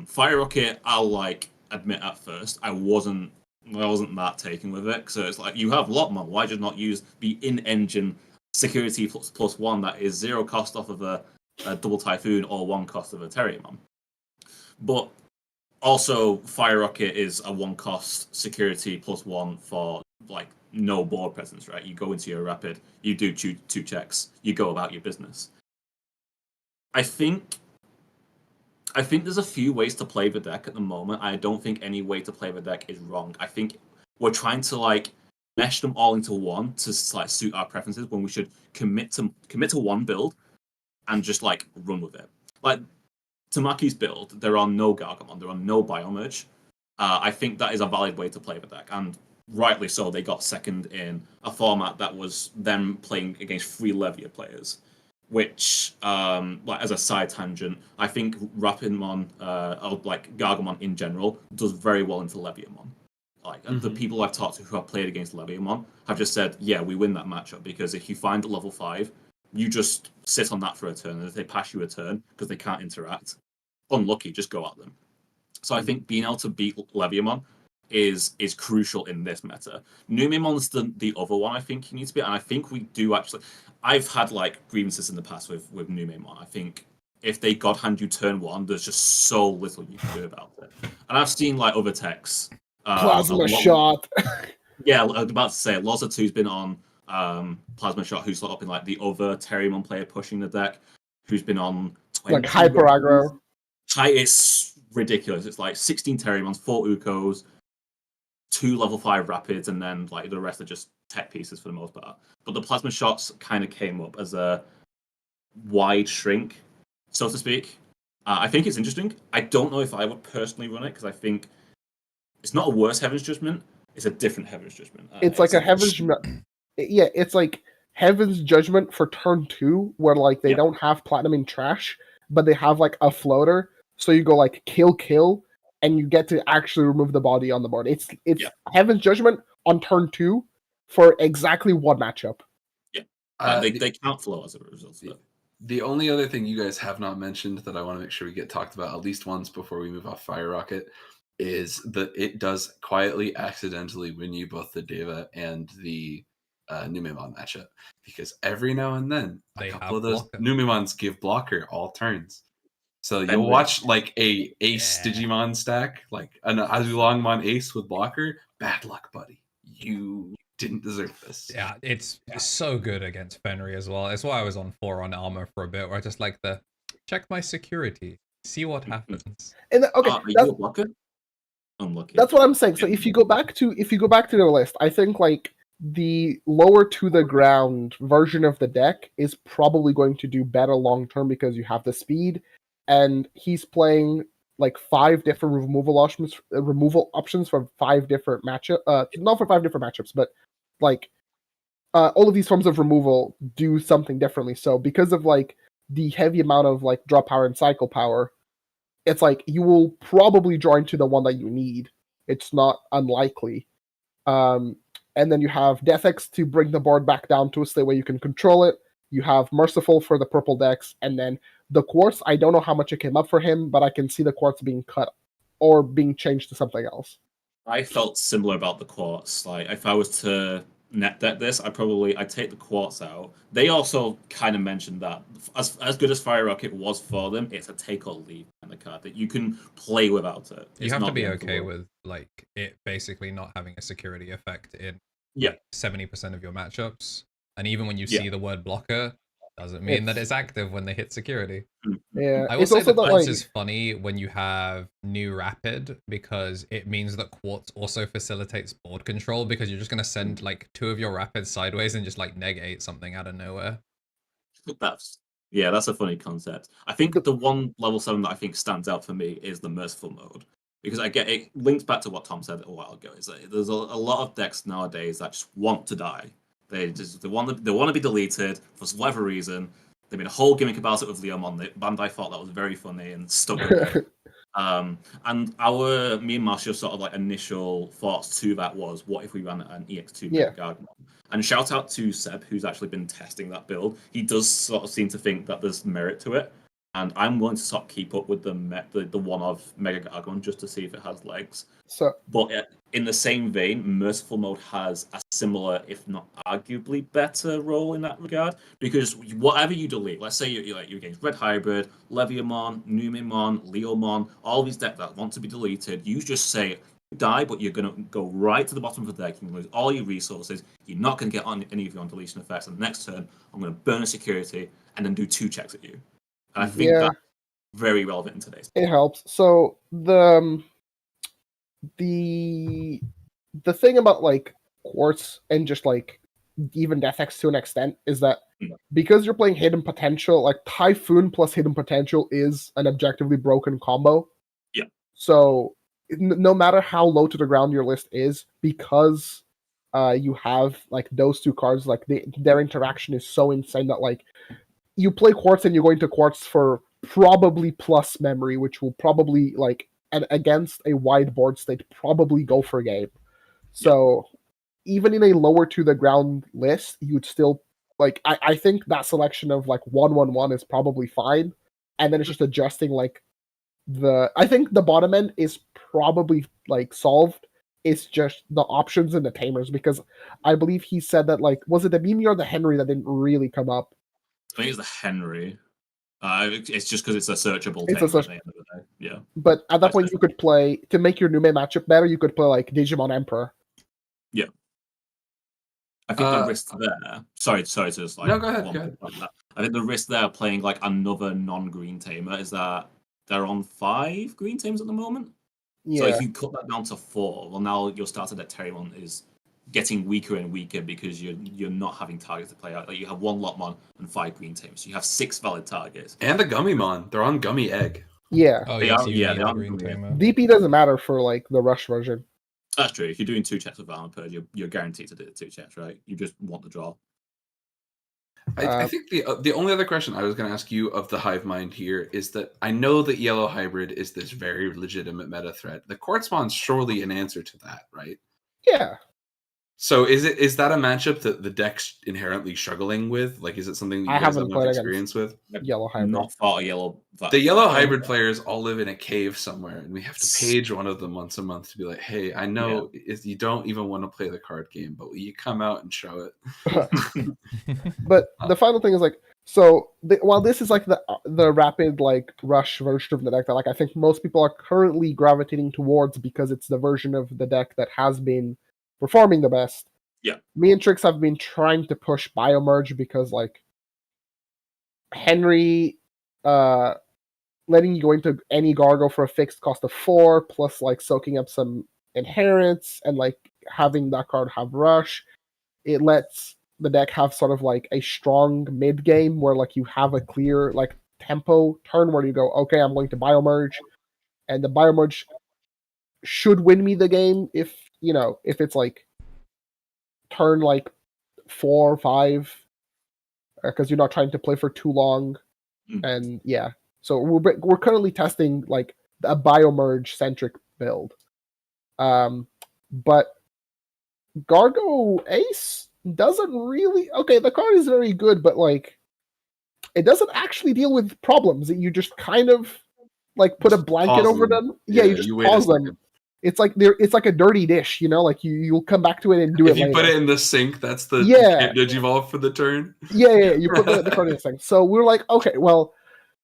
Fire Rocket, I'll like admit at first, I wasn't that taken with it. So it's like, you have Lotmon, why just not use the in-engine security plus 1 that is 0 cost off of a double Typhoon or 1 cost of a Terriermon? But also, Fire Rocket is a 1 cost security plus 1 for like no board presence, right? You go into your rapid, you do 2 checks, you go about your business. I think there's a few ways to play the deck at the moment. I don't think any way to play the deck is wrong. I think we're trying to like mesh them all into one to like suit our preferences when we should commit to one build and just like run with it. Like Tamaki's build, there are no Gargamon, there are no Biomerge. I think that is a valid way to play the deck, and rightly so. They got second in a format that was them playing against 3 Levia players, which, like as a side tangent, I think Rapidmon, or like Gargamon in general, does very well into Leviamon. Like the people I've talked to who have played against Leviamon have just said, yeah, we win that matchup because if you find level 5, you just sit on that for a turn, and if they pass you a turn because they can't interact, unlucky, just go at them. So I think being able to beat Leviamon is crucial in this meta. Numimon's the other one I think you need to be, and I think we do actually. I've had like grievances in the past with Numemon. I think if they God hand you turn 1, there's just so little you can do about it. And I've seen like other techs. Plasma Shot. Yeah, I was about to say Loza 2's been on Plasma Shot, who's up in like the other Terriermon player pushing the deck, who's been on 20 Like Hyper Aggro. It's ridiculous. It's like 16 Terriermons, 4 Ukos, 2 level 5 Rapids, and then like the rest are just tech pieces for the most part. But the Plasma Shots kind of came up as a wide shrink, so to speak. I think it's interesting. I don't know if I would personally run it because I think it's not a worse Heaven's Judgment. It's a different Heaven's Judgment. It's like a Heaven's yeah, it's like Heaven's Judgment for turn 2, where like they don't have Platinum in trash, but they have like a floater. So you go like kill, and you get to actually remove the body on the board. It's Heaven's Judgment on turn 2 for exactly 1 matchup. Yeah, they can't flow as a result. The only other thing you guys have not mentioned that I want to make sure we get talked about at least once before we move off Fire Rocket is that it does quietly accidentally win you both the Deva and the Numemon matchup, because every now and then a couple of those Numemons give blocker all turns. So you'll watch like a ace Digimon stack, like an Azulongmon ace with blocker. Bad luck, buddy. You didn't deserve this. Yeah, it's so good against Fenrir as well. That's why I was on 4 on armor for a bit, where I just like the check my security, see what happens. And okay, are you a blocker? Unlucky. That's what I'm saying. So if you go back to their list, I think like the lower to the ground version of the deck is probably going to do better long term because you have the speed, and he's playing like 5 different removal options for 5 different matchups. Not for 5 different matchups, but like all of these forms of removal do something differently. So because of like the heavy amount of like draw power and cycle power, it's like you will probably draw into the one that you need. It's not unlikely. And then you have Death X to bring the board back down to a state where you can control it. You have Merciful for the purple decks, and then The quartz, I don't know how much it came up for him, but I can see the quartz being cut or being changed to something else. I felt similar about the quartz. Like, if I was to net deck this, I'd take the quartz out. They also kind of mentioned that as good as Fire Rocket was for them, it's a take or leave kind of card that you can play without it. You have to be okay with like it basically not having a security effect in 70% of your matchups, and even when you see the word blocker, doesn't mean that it's active when they hit security. Yeah, I will say that quartz is funny when you have new rapid, because it means that quartz also facilitates board control, because you're just going to send like 2 of your rapids sideways and just like negate something out of nowhere. That's a funny concept. I think the one level 7 that I think stands out for me is the merciful mode, because I get it links back to what Tom said a while ago. Is that there's a lot of decks nowadays that just want to die. They want to be deleted for whatever reason. They made a whole gimmick about it with Leomon. Bandai thought that was very funny and stuck with it. And me and Marshall's sort of like initial thoughts to that was, what if we ran an EX2 Gargamon? And shout out to Seb, who's actually been testing that build. He does sort of seem to think that there's merit to it, and I'm willing to sort of keep up with the one of Mega Gargamon just to see if it has legs. But in the same vein, Merciful Mode has a similar, if not arguably better, role in that regard, because whatever you delete, let's say you're against Red Hybrid, Leviamon, Numemon, Leomon, all these decks that want to be deleted, you just say, you die, but you're going to go right to the bottom of the deck, you're going to lose all your resources, you're not going to get on any of your deletion effects, and the next turn, I'm going to burn a security, and then do 2 checks at you. And I think that's very relevant in today's. It helps. So the thing about like quartz and just like even Death X to an extent is that because you're playing Hidden Potential, like Typhoon plus Hidden Potential is an objectively broken combo. Yeah. So no matter how low to the ground your list is, because you have like those 2 cards, like their interaction is so insane that like you play quartz and you're going to quartz for probably plus memory, which will probably like against a wide board state probably go for a game. So even in a lower to the ground list, you'd still like I think that selection of like 1/1/1 is probably fine, and then it's just adjusting like I think the bottom end is probably like solved. It's just the options and the tamers, because I believe he said that like, was it the Mimi or the Henry that didn't really come up? I think it's the Henry. It's just because it's a searchable It's tamer at the end of the day. Yeah. But at that point, you could play, to make your Nume matchup better, you could play like Digimon Emperor. Yeah. I think the risk there. Sorry to just like. No, go ahead. I think the risk there playing like another non-green tamer is that they're on 5 green tamers at the moment. Yeah. So if you cut that down to 4, well, now your starter deck Terriermon is getting weaker and weaker because you're not having targets to play out. Like you have 1 Lotmon and 5 green tamers. So you have 6 valid targets. And the Gummymon, they're on Gummy Egg. Yeah. Oh, they yeah, are. so Yeah, they are green tamer. DP doesn't matter for like the rush version. That's true. If you're doing 2 checks with Valor Purge, you're guaranteed to do the 2 checks, right? You just want the draw. I think the only other question I was going to ask you of the Hive Mind here is that I know that Yellow Hybrid is this very legitimate meta threat. The Quartzmon's surely an answer to that, right? Yeah. So is that a matchup that the deck's inherently struggling with? Like, is it something that you guys have much experience with? Yellow Hybrid. Not fought a yellow. The Yellow Hybrid players all live in a cave somewhere, and we have to page one of them once a month to be like, "Hey, I know you don't even want to play the card game, but will you come out and show it?" But the final thing is like, so while this is like the rapid like rush version of the deck that like I think most people are currently gravitating towards because it's the version of the deck that has been performing the best. Yeah. Me and Trix have been trying to push Biomerge because like Henry letting you go into any Gargo for a fixed cost of 4, plus like soaking up some inherents and like having that card have rush. It lets the deck have sort of like a strong mid game where like you have a clear like tempo turn where you go, okay, I'm going to Biomerge, and the Biomerge should win me the game if it's like turn like 4 or 5, because you're not trying to play for too long. And yeah, so we're currently testing like a Biomerge centric build. But Gargo Ace doesn't really, okay, the card is very good, but like it doesn't actually deal with problems. You just kind of like put a Just blanket pause over them. them. Yeah, you Yeah, just you wait a pause them. second. It's like it's like a dirty dish, like you'll come back to it and do If it you later. put it in the sink, that's the Yeah. Digivolve for the turn. Yeah, you put the card in the thing. So we're like, okay, well,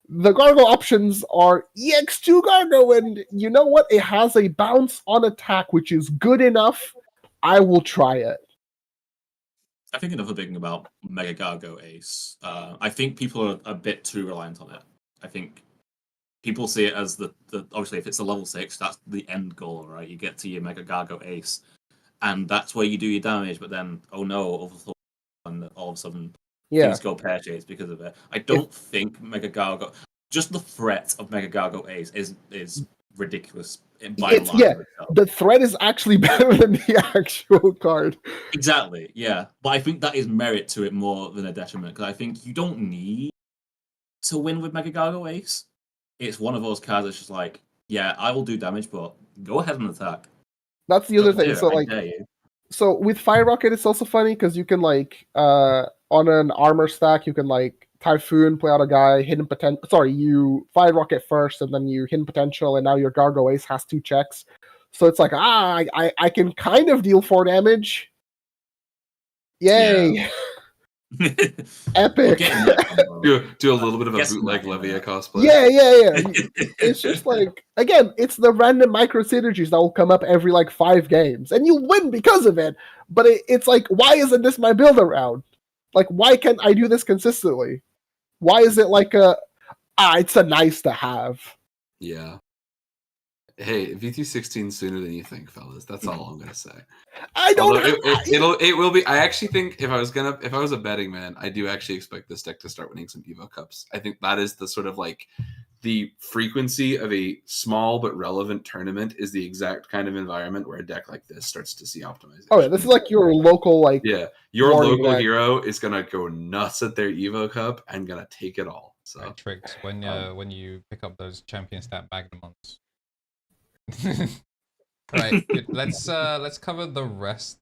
the Gargo options are EX2 Gargo, and you know what? It has a bounce on attack, which is good enough. I will try it. I think another big thing about Mega Gargo Ace, I think people are a bit too reliant on it. I think people see it as the obviously if it's a level 6, that's the end goal, right? You get to your Mega Gargo Ace, and that's where you do your damage. But then, oh no, all of a sudden Yeah, things go pear-shaped because of it. I don't think Mega Gargo, just the threat of Mega Gargo Ace is ridiculous by a line. yeah. The threat is actually better than the actual card. Exactly, yeah. But I think that is merit to it more than a detriment, because I think you don't need to win with Mega Gargo Ace. It's one of those cards that's just like, yeah, I will do damage, but go ahead and attack. That's the other thing. Do So it, I like, dare you. so with Fire Rocket, it's also funny because you can like on an armor stack, you can like Typhoon, play out a guy, hidden potential. Sorry, you Fire Rocket first, and then you hidden potential, and now your Gargo Ace has 2 checks. So it's like, I can kind of deal 4 damage. Yay! Yeah. Epic. Do a little bit of a Yes, bootleg man, Levia yeah. cosplay. Yeah. It's just like, again, it's the random micro synergies that will come up every like 5 games, and you win because of it. But it's like, why isn't this my build around? Like, why can't I do this consistently? Why is it like it's a nice to have? Yeah. Hey, VT16 sooner than you think, fellas. That's all I'm gonna say. I don't. Although it will be. I actually think if I was a betting man, I do actually expect this deck to start winning some Evo Cups. I think that is the sort of like the frequency of a small but relevant tournament is the exact kind of environment where a deck like this starts to see optimization. Oh yeah, this is like your local like. Yeah, your warning local deck. hero is gonna go nuts at their Evo Cup and gonna take it all. So Right, tricks when you pick up those champion stat Magnamons. Right, good. Let's cover the rest.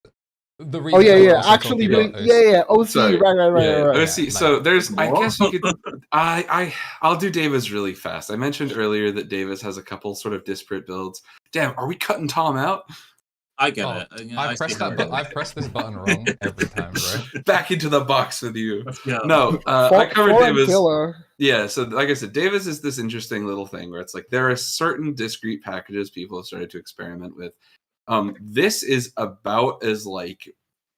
The Oh yeah. regions we're Actually, talking about. OC. Sorry. Right. OC. Yeah, So there's. I More? guess we could. I'll do Davis really fast. I mentioned earlier that Davis has a couple sort of disparate builds. Damn, are we cutting Tom out? I get Oh, it. You know, I see pressed how that. it is. I've pressed this button wrong every time, bro. Back into the box with you. Yeah. No, I covered Davis. Killer. Yeah, so like I said, Davis is this interesting little thing where it's like there are certain discrete packages people have started to experiment with. This is about as like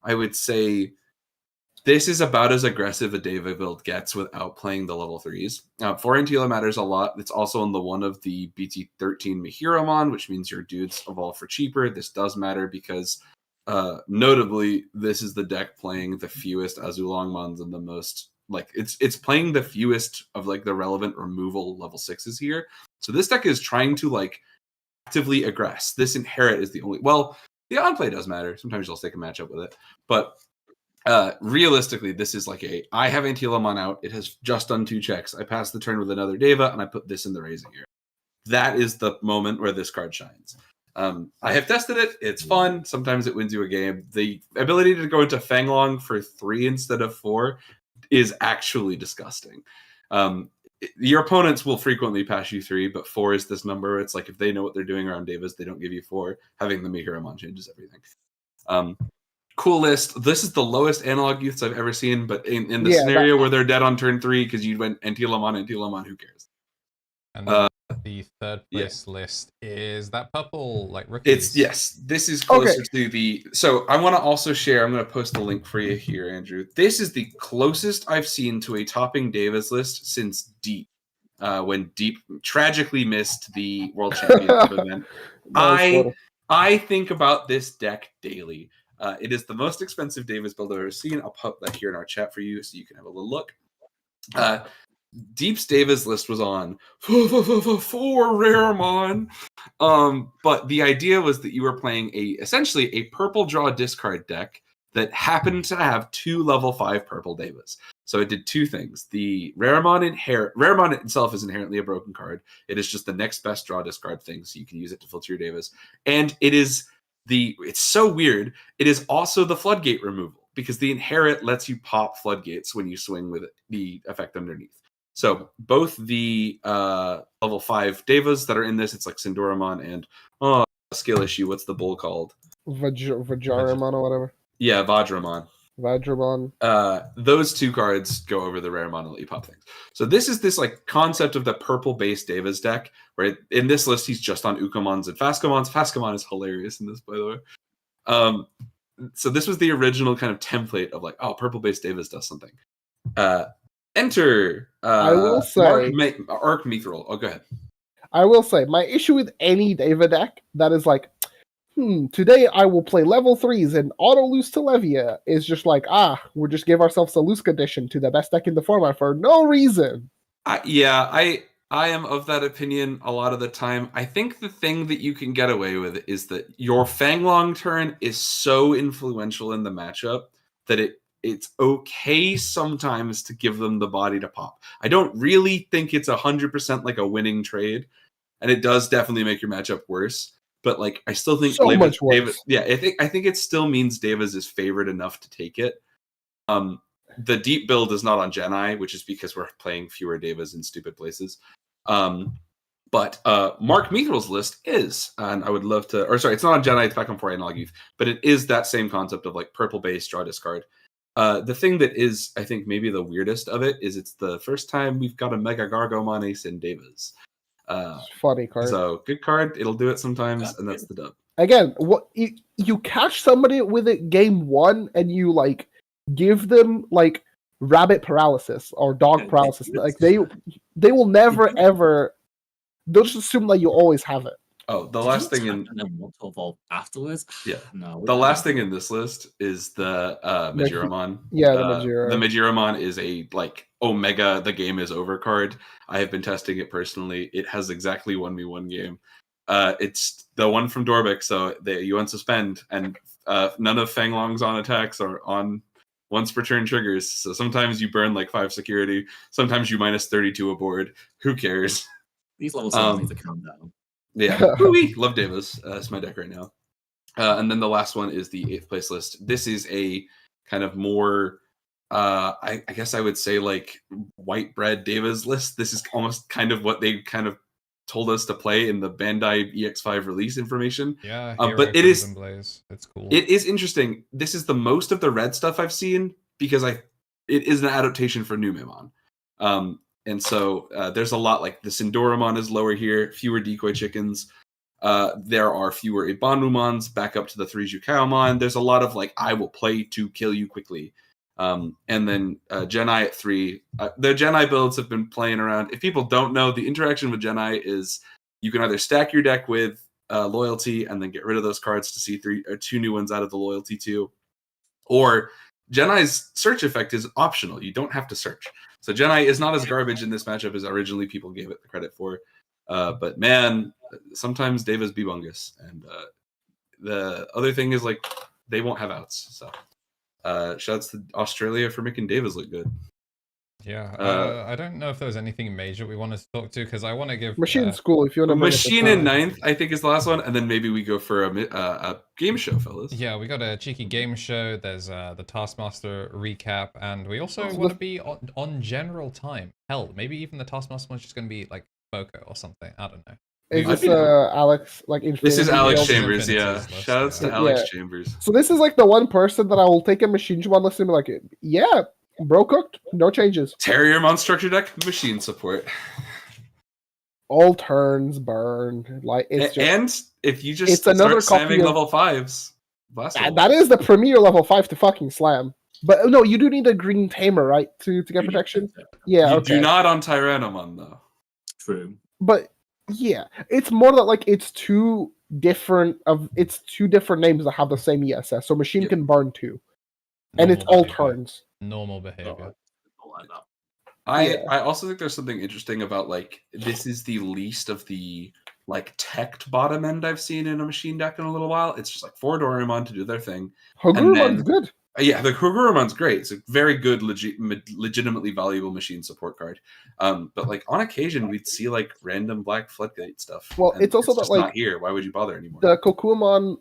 I would say this is about as aggressive a Deva build gets without playing the level 3s. 4 Antila matters a lot. It's also on the one of the BT13 Mihiromon, which means your dudes evolve for cheaper. This does matter because notably, this is the deck playing the fewest Azulongmons and the most like it's playing the fewest of like the relevant removal level 6s here. So this deck is trying to like actively aggress. This inherit is the only the on play does matter. Sometimes you'll take a matchup with it, but realistically, this is like I have Antilamon out. It has just done 2 checks. I pass the turn with another Deva, and I put this in the raising here. That is the moment where this card shines. I have tested it. It's fun. Sometimes it wins you a game. The ability to go into Fanglong for 3 instead of 4 is actually disgusting. Your opponents will frequently pass you 3, but 4 is this number. It's like if they know what they're doing around Davis, they don't give you 4. Having the Mihiromon changes everything. Cool list. This is the lowest analog youths I've ever seen, but in the scenario where they're dead on turn 3 because you went Antilamon, who cares? And then the third place list is that purple like rookies. This is closer to the. So I want to also share. I'm going to post the link for you here, Andrew. This is the closest I've seen to a topping Davis list since Deep, when Deep tragically missed the World Championship event. I think about this deck daily. It is the most expensive Davis build I've ever seen. I'll put that here in our chat for you so you can have a little look. Deep's Davis list was on 4 Raremon. But the idea was that you were playing essentially a purple draw discard deck that happened to have 2 level 5 purple Devas. So it did 2 things. The Raremon itself is inherently a broken card. It is just the next best draw discard thing, so you can use it to filter your Devas. And it is it's so weird. It is also the floodgate removal. because the inherit lets you pop floodgates when you swing with the effect underneath. So both the level 5 Devas that are in this, it's like Sindoramon and skill issue. What's the bull called? Vajaramon or whatever. Yeah, Vajramon. Vajramon. Those 2 cards go over the rare mon and let you pop things. So this is this like concept of the purple based Devas deck, where in this list he's just on Ukamons and Fascomons. Fascomon is hilarious in this, by the way. So this was the original kind of template of like, purple based Devas does something. Enter. I will say Arc Mithril. Oh, go ahead. I will say my issue with any Deva deck that is like, today I will play level 3s and auto lose to Levia is just like, we'll just give ourselves a loose condition to the best deck in the format for no reason. I am of that opinion a lot of the time. I think the thing that you can get away with is that your Fanglong turn is so influential in the matchup that it's okay sometimes to give them the body to pop. I don't really think it's 100% like a winning trade, and it does definitely make your matchup worse. But like, I still think so much worse. I think it still means Devas is favored enough to take it. The deep build is not on Geni, which is because we're playing fewer Devas in stupid places. But Mark Mithril's list is, and I would love to, or sorry, it's not on Geni, it's back on 4 Analog Youth, but it is that same concept of like purple base, draw, discard. The thing that is, I think, maybe the weirdest of it is it's the first time we've got a Mega Gargomon Ace in Devas. Funny card. So good card. It'll do it sometimes, and that's the dub. Again, what you catch somebody with it game 1, and you like give them like rabbit paralysis or dog paralysis. Like they will never ever. They'll just assume that you always have it. Oh, the last thing in to evolve afterwards. Yeah, no. The last thing in this list is the Majiramon. Yeah, the Majiramon. The Majiramon is a like Omega. The game is over card. I have been testing it personally. It has exactly 1v1 game. It's the one from Dorbeck, so you unsuspend, and none of Fanglong's on attacks are on once per turn triggers. So sometimes you burn like 5 security. Sometimes you minus 32 aboard. Who cares? These levels need to calm down. Yeah, love Devas. It's my deck right now. And then the last one is the 8th place list. This is a kind of more, I guess I would say like white bread Devas list. This is almost kind of what they kind of told us to play in the Bandai EX5 release information. Yeah, but it is Blaze. It's cool. It is interesting. This is the most of the red stuff I've seen because it is an adaptation for New Memon. And so there's a lot like the Sindoramon is lower here, fewer decoy chickens. There are fewer Ibanumons back up to the 3 Jukaomon. There's a lot of like, I will play to kill you quickly. And then Geni at 3. The Geni builds have been playing around. If people don't know, the interaction with Geni is you can either stack your deck with loyalty and then get rid of those cards to see 2 new ones out of the loyalty 2. Or Geni's search effect is optional. You don't have to search. So Geni is not as garbage in this matchup as originally people gave it the credit for. But man, sometimes Devas be bungus. And the other thing is like they won't have outs. So shouts to Australia for making Devas look good. Yeah, I don't know if there's anything major we wanted to talk to because I want to give Machine School. If you want to Machine in 9th, I think is the last one, and then maybe we go for a game show, fellas. Yeah, we got a cheeky game show. There's the Taskmaster recap, and we also want to be on general time. Hell, maybe even the Taskmaster one's just going to be like Boko or something. I don't know. Is this Alex like Infinity? This is Alex Chambers, Infinity's yeah. list, Shoutouts to Alex Chambers. So this is like the one person that I will take a Machine Juan list and be like, yeah, bro cooked, no changes. Terriermon structure deck, machine support. All turns burn. Like it's just, and if you just it's another start slamming of, level 5s, that is the premier level 5 to fucking slam. But no, you do need a green tamer, right, to get protection? Yeah, you okay. do not on Tyrannomon though. True. But yeah, it's more that like it's two different names that have the same ESS. So machine can burn 2. And it's all turns. Normal behavior. I also think there's something interesting about like this is the least of the like teched bottom end I've seen in a machine deck in a little while. It's just like 4 Doraemon to do their thing. Hogurumon's good. Yeah, the Hogurumon's great. It's a very good, legitimately valuable machine support card. But like on occasion, we'd see like random black floodgate stuff. Well, it's also just that like not here. Why would you bother anymore? The Kokuamon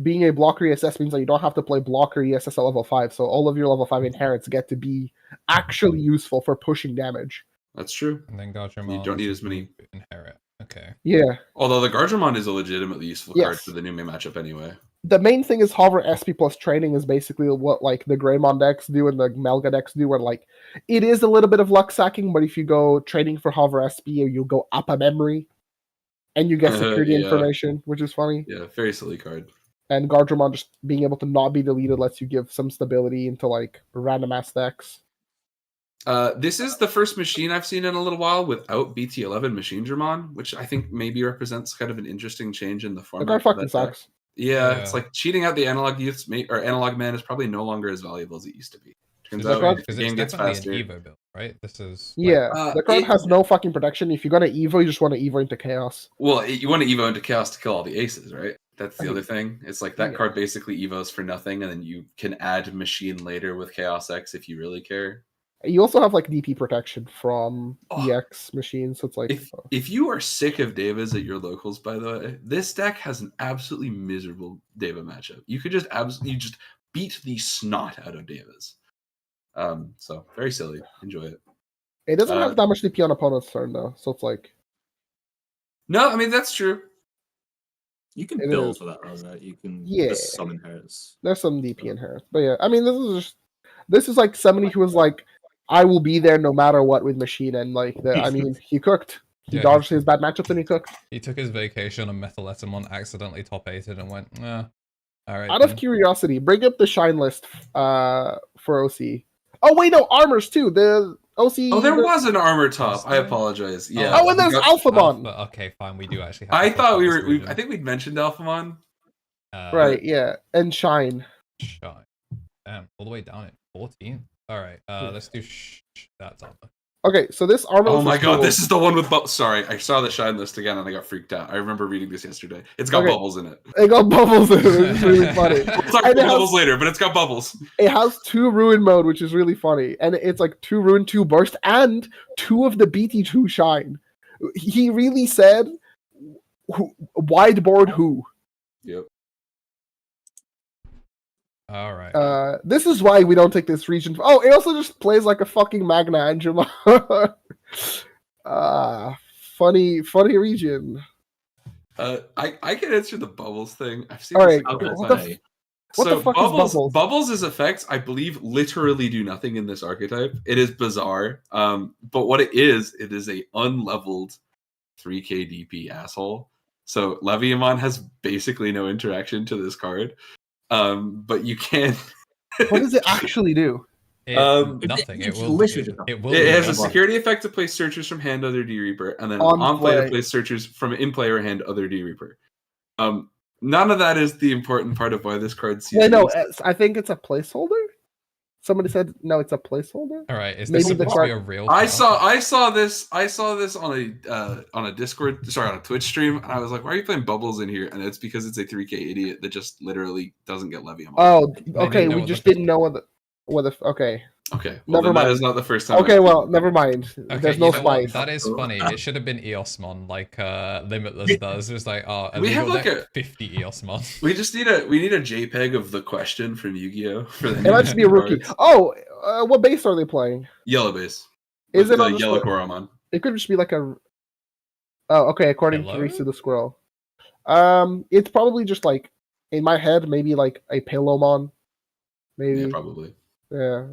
being a blocker ESS means that you don't have to play blocker ESS at level 5, so all of your level 5 inherits get to be actually useful for pushing damage. That's true. And then Gardramon. You don't need as many. Inherit. Okay. Yeah. Although the Gardramon is a legitimately useful card Yes. for the new main matchup anyway. The main thing is Hover SP plus training is basically what like the Greymon decks do and the Melga decks do, where like it is a little bit of luck sacking, but if you go training for Hover SP, you go up a memory and you get security Yeah. information, which is funny. Yeah, very silly card. And Gardramon just being able to not be deleted lets you give some stability into like random ass decks. This is the first machine I've seen in a little while without BT11 Machine Dramon, which I think maybe represents kind of an interesting change in the The format. card for fucking that deck. sucks. Yeah, Yeah. it's like cheating out the analog youths or analog man is probably no longer as valuable as it used to be. Turns Is out that if the because game it's gets definitely faster. an Evo build, right? This is Yeah, the card it- has no fucking protection. If you're gonna Evo, you just want to Evo into Chaos. Well, you want to Evo into Chaos to kill all the aces, right? That's the I mean, other thing. It's like that yeah. card basically Evos for nothing, and then you can add machine later with Chaos X if you really care. You also have like DP protection from Oh. EX machines, so it's like If you are sick of Devas at your locals, by the way, this deck has an absolutely miserable Deva matchup. You could just beat the snot out of Devas. So very silly. Enjoy it. it doesn't have that much DP on opponent's turn though, so it's like No, I mean that's true. You can It build is. for that, right? You can. Yeah. There's some inherits. there's some DP inherent. But yeah, I mean this is like somebody who was like, I will be there no matter what with machine, and like I mean he cooked. He Yeah, dodged his bad matchups and he cooked. he took his vacation on Latam, accidentally top 8'd and went, all right. Out of curiosity, bring up the shine list for OC. Oh wait, no, armors too. The OC. Oh, there was an armor top. I there? apologize. Yeah. Oh, and there's Alphamon. Okay, fine. We do actually. Have I to thought talk we about were. this I think we'd mentioned Alphamon. region. Right, yeah, and shine. Shine. Damn, all the way down at 14. All right, let's do that's armor. Okay, so this armor. Oh my god, cool. this is the one with bubbles. Sorry, I saw the shine list again and I got freaked out. I remember reading this yesterday. It's got Okay. bubbles in it. It got bubbles in it. It's really funny. We'll talk And about it has- bubbles later, but it's got bubbles. It has 2 ruin mode, which is really funny, and it's like 2 ruin, 2 burst, and 2 of the BT2 shine. He really said, "Wideboard who." Yep. All right. This is why we don't take this region. Oh, it also just plays like a fucking Magna Angela. Funny region. I can answer the bubbles thing. I've seen All this right, a couple what the times. what the fuck is Bubbles? Bubbles' effects, I believe, literally do nothing in this archetype. It is bizarre. But what it is a unleveled 3k DP asshole. So Leviamon has basically no interaction to this card. But you can. What does it actually do? Nothing. It it's will. literally just It will. It do has a nothing. security effect to place searchers from hand other D Reaper, and then On on play to play. place searchers from in play or hand other D Reaper. None of that is the important part of why this card sees. Wait, no, I think it's a placeholder. Somebody said no, it's a placeholder. All right. Is Maybe this the supposed to be a real? I card? saw this on a Discord, sorry, on a Twitch stream, and I was like, "Why are you playing Bubbles in here?" And it's because it's a 3k idiot that just literally doesn't get Leviamon. Oh, Maybe okay. know We what just the- didn't know okay. Okay, well, Never then that mind. is not the first time. Okay, I've well, seen never mind. Okay, There's no you know what? spice. That is funny. It should have been Eosmon, like Limitless does. It was like, oh, We have illegal like deck, 50 Eosmon. We just need a JPEG of the question from Yu-Gi-Oh for the It might just be a rookie. cards. Oh, what base are they playing? Yellow base. Is With it the on the yellow squirrel? Koromon? It could just be like a. Oh, okay. According Yellow? to Reese the Squirrel, it's probably just like in my head, maybe like a Palomon. Maybe. Yeah, probably. Yeah,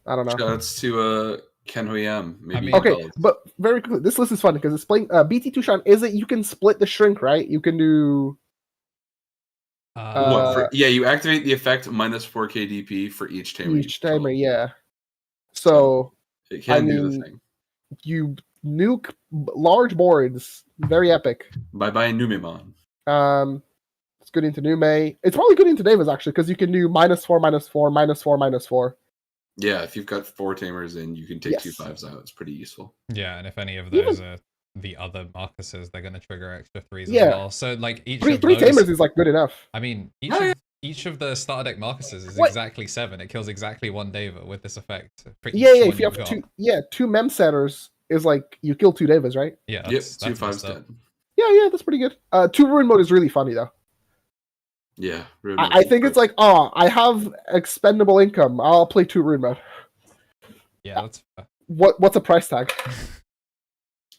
I don't know. Shouts to Ken Hoyam. Maybe. I mean- Okay, Bubbles. but very quickly, this list is funny because it's playing BT2 Shine. Is it you can split the shrink, right? You can do. Yeah, you activate the effect minus 4k DP for each tamer. Each timer, yeah. So It can I do mean- the thing. you nuke large boards. Very epic. Bye bye Numemon. It's good into Nume. It's probably good into Davis actually because you can do -4, -4, -4, -4. Yeah, if you've got 4 tamers in, you can take Yes. 2 5s out. It's pretty useful. Yeah, and if any of Even- those are the other Marcuses, they're going to trigger extra 3s Yeah. as well. So, like, each Three of three those... tamers is like good enough. I mean, Oh, yeah. each of the starter deck Marcuses is What? exactly 7. It kills exactly 1 Deva with this effect. For each Yeah. one If you you've have got. two mem setters is like you kill 2 Davas, right? Yeah, Yep, that's 2 5s messed up. dead. Yeah, that's pretty good. 2 ruin mode is really funny though. Yeah, I think it's like, oh, I have expendable income. I'll play 2 Rune Mode. Yeah, that's fair. What's a price tag?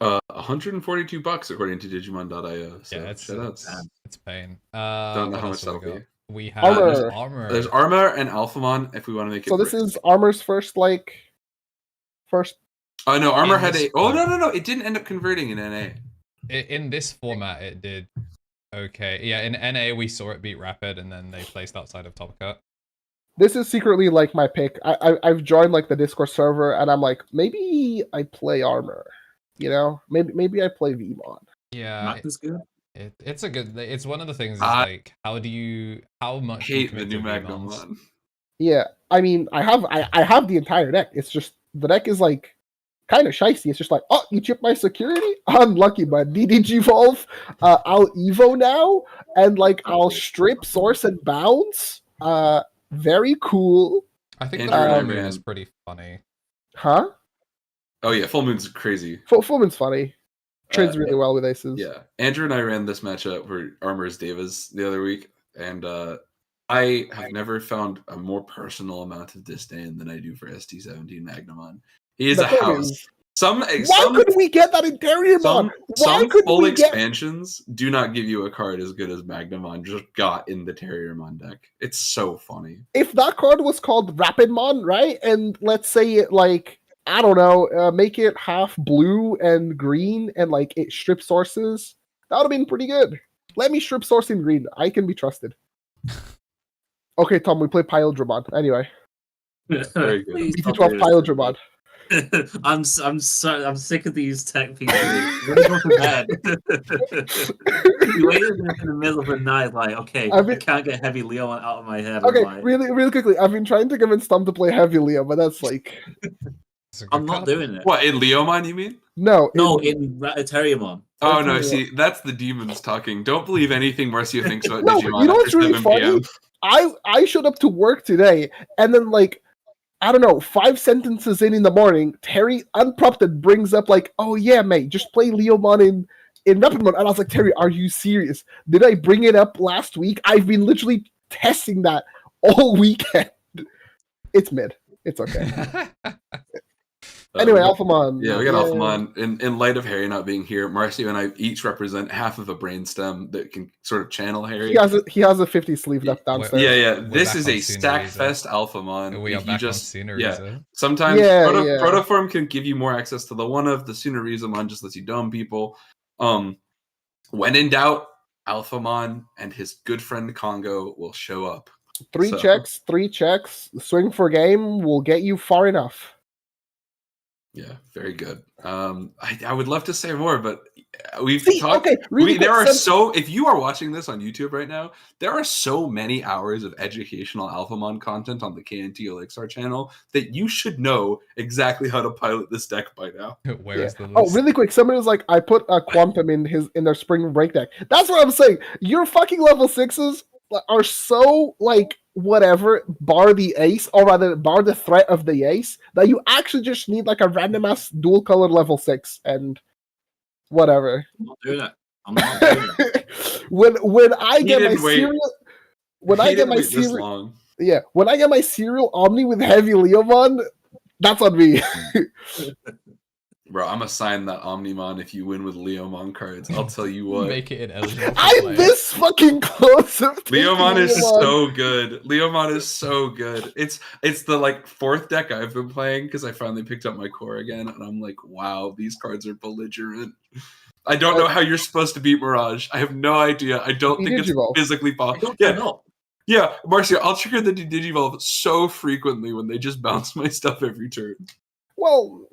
$142 according to Digimon.io. So Yeah, shout outs. it's pain. Don't know What how else much have we that'll got? be. We have Armor. armor. There's Armor and Alphamon if we want to make it. So this is Armor's first. Oh no, Armor in had this a. Oh form. no! It didn't end up converting in NA. In this format, it did okay. Yeah, in NA we saw it beat Rapid, and then they placed outside of Top Cut. This is secretly like my pick. I've joined like the Discord server, and I'm like, maybe I play Armor. You know, maybe I play Vmon. Yeah, Mac is good. it's a good. It's one of the things. Is I like, how much do you Hate the commit new to VMons? Magnamon. Yeah, I mean, I have the entire deck. It's just the deck is like kind of shicey. It's just like, oh, you chipped my security? Unlucky, bud. DDG Evolve. I'll Evo now, and like I'll strip, source, and bounce. Very cool. I think Andrew the and I Full Moon ran- is pretty funny. Huh? Oh yeah, Full Moon's crazy. Full Moon's funny. Trades really well with aces. Yeah, Andrew and I ran this matchup for Armor's Devas the other week, and I have never found a more personal amount of disdain than I do for ST17 Magnamon. He is The a thing house. is, Some why couldn't we get that in Terriermon? some full expansions do not give you a card as good as Magnamon just got in the Terriermon deck. It's so funny. If that card was called Rapidmon, right? And let's say it like, I don't know, make it half blue and green and like it strip sources, that would have been pretty good. Let me strip source in green. I can be trusted. Okay, Tom, we play Piledramon. Anyway. Very good. Please don't BT12 do this. Piledramon. I'm sick of these tech people. Really go to bed. You waited in the middle of the night, like, okay, I can't get Heavy Leo out of my head. Okay, like, really quickly. I've been trying to convince Tom to play Heavy Leo, but that's like I'm not doing it. What, in Leomon, you mean? no. In Terriermon. Oh no, see, that's the demons talking. Don't believe anything Marcio thinks about No, Digimon you know after what's really 7 funny? PM. I showed up to work today, and then like, I don't know, 5 sentences in the morning, Terry unprompted brings up like, "Oh yeah, mate, just play Leomon in Rapidmon," and I was like, "Terry, are you serious? Did I bring it up last week? I've been literally testing that all weekend. It's mid. It's okay." Anyway, Alphamon. Yeah, we got Alphamon. In light of Harry not being here, Marcio and I each represent half of a brainstem that can sort of channel Harry. He has a 50 sleeved up downstairs. Yeah. We're This back is on a Suneriza. Stackfest Alphamon. We are If back you on just, Suneriza. sometimes Yeah. Protoform can give you more access to the one of. The Suneriza just lets you dome people. When in doubt, Alphamon and his good friend Congo will show up. 3 checks. Swing for game will get you far enough. Yeah, very good. I would love to say more, but we've See, talked. okay, really There quick, are if you are watching this on YouTube right now, there are so many hours of educational Alphamon content on the KnTElixar channel that you should know exactly how to pilot this deck by now. Where is the list? Oh, really quick. Somebody was like, I put a Quantum in their spring break deck. That's what I'm saying. Your fucking level 6s are so like whatever, bar the ace, or rather bar the threat of the ace, that you actually just need like a random ass dual color level 6 and whatever. I'm not doing it. I'm not doing it. when I get my didn't wait. serial when I get my this serial long. yeah, when I get my serial Omni with heavy Leomon, that's on me. Bro, I'm gonna sign that Omnimon if you win with Leomon cards. I'll tell you what. Make it ineligible. I'm this fucking close. Leomon is so good. Leomon is so good. It's the like 4th deck I've been playing because I finally picked up my core again, and I'm like, wow, these cards are belligerent. I don't know how you're supposed to beat Mirage. I have no idea. I don't think it's physically possible. Yeah, Marcio, I'll trigger the Digivolve so frequently when they just bounce my stuff every turn. Well,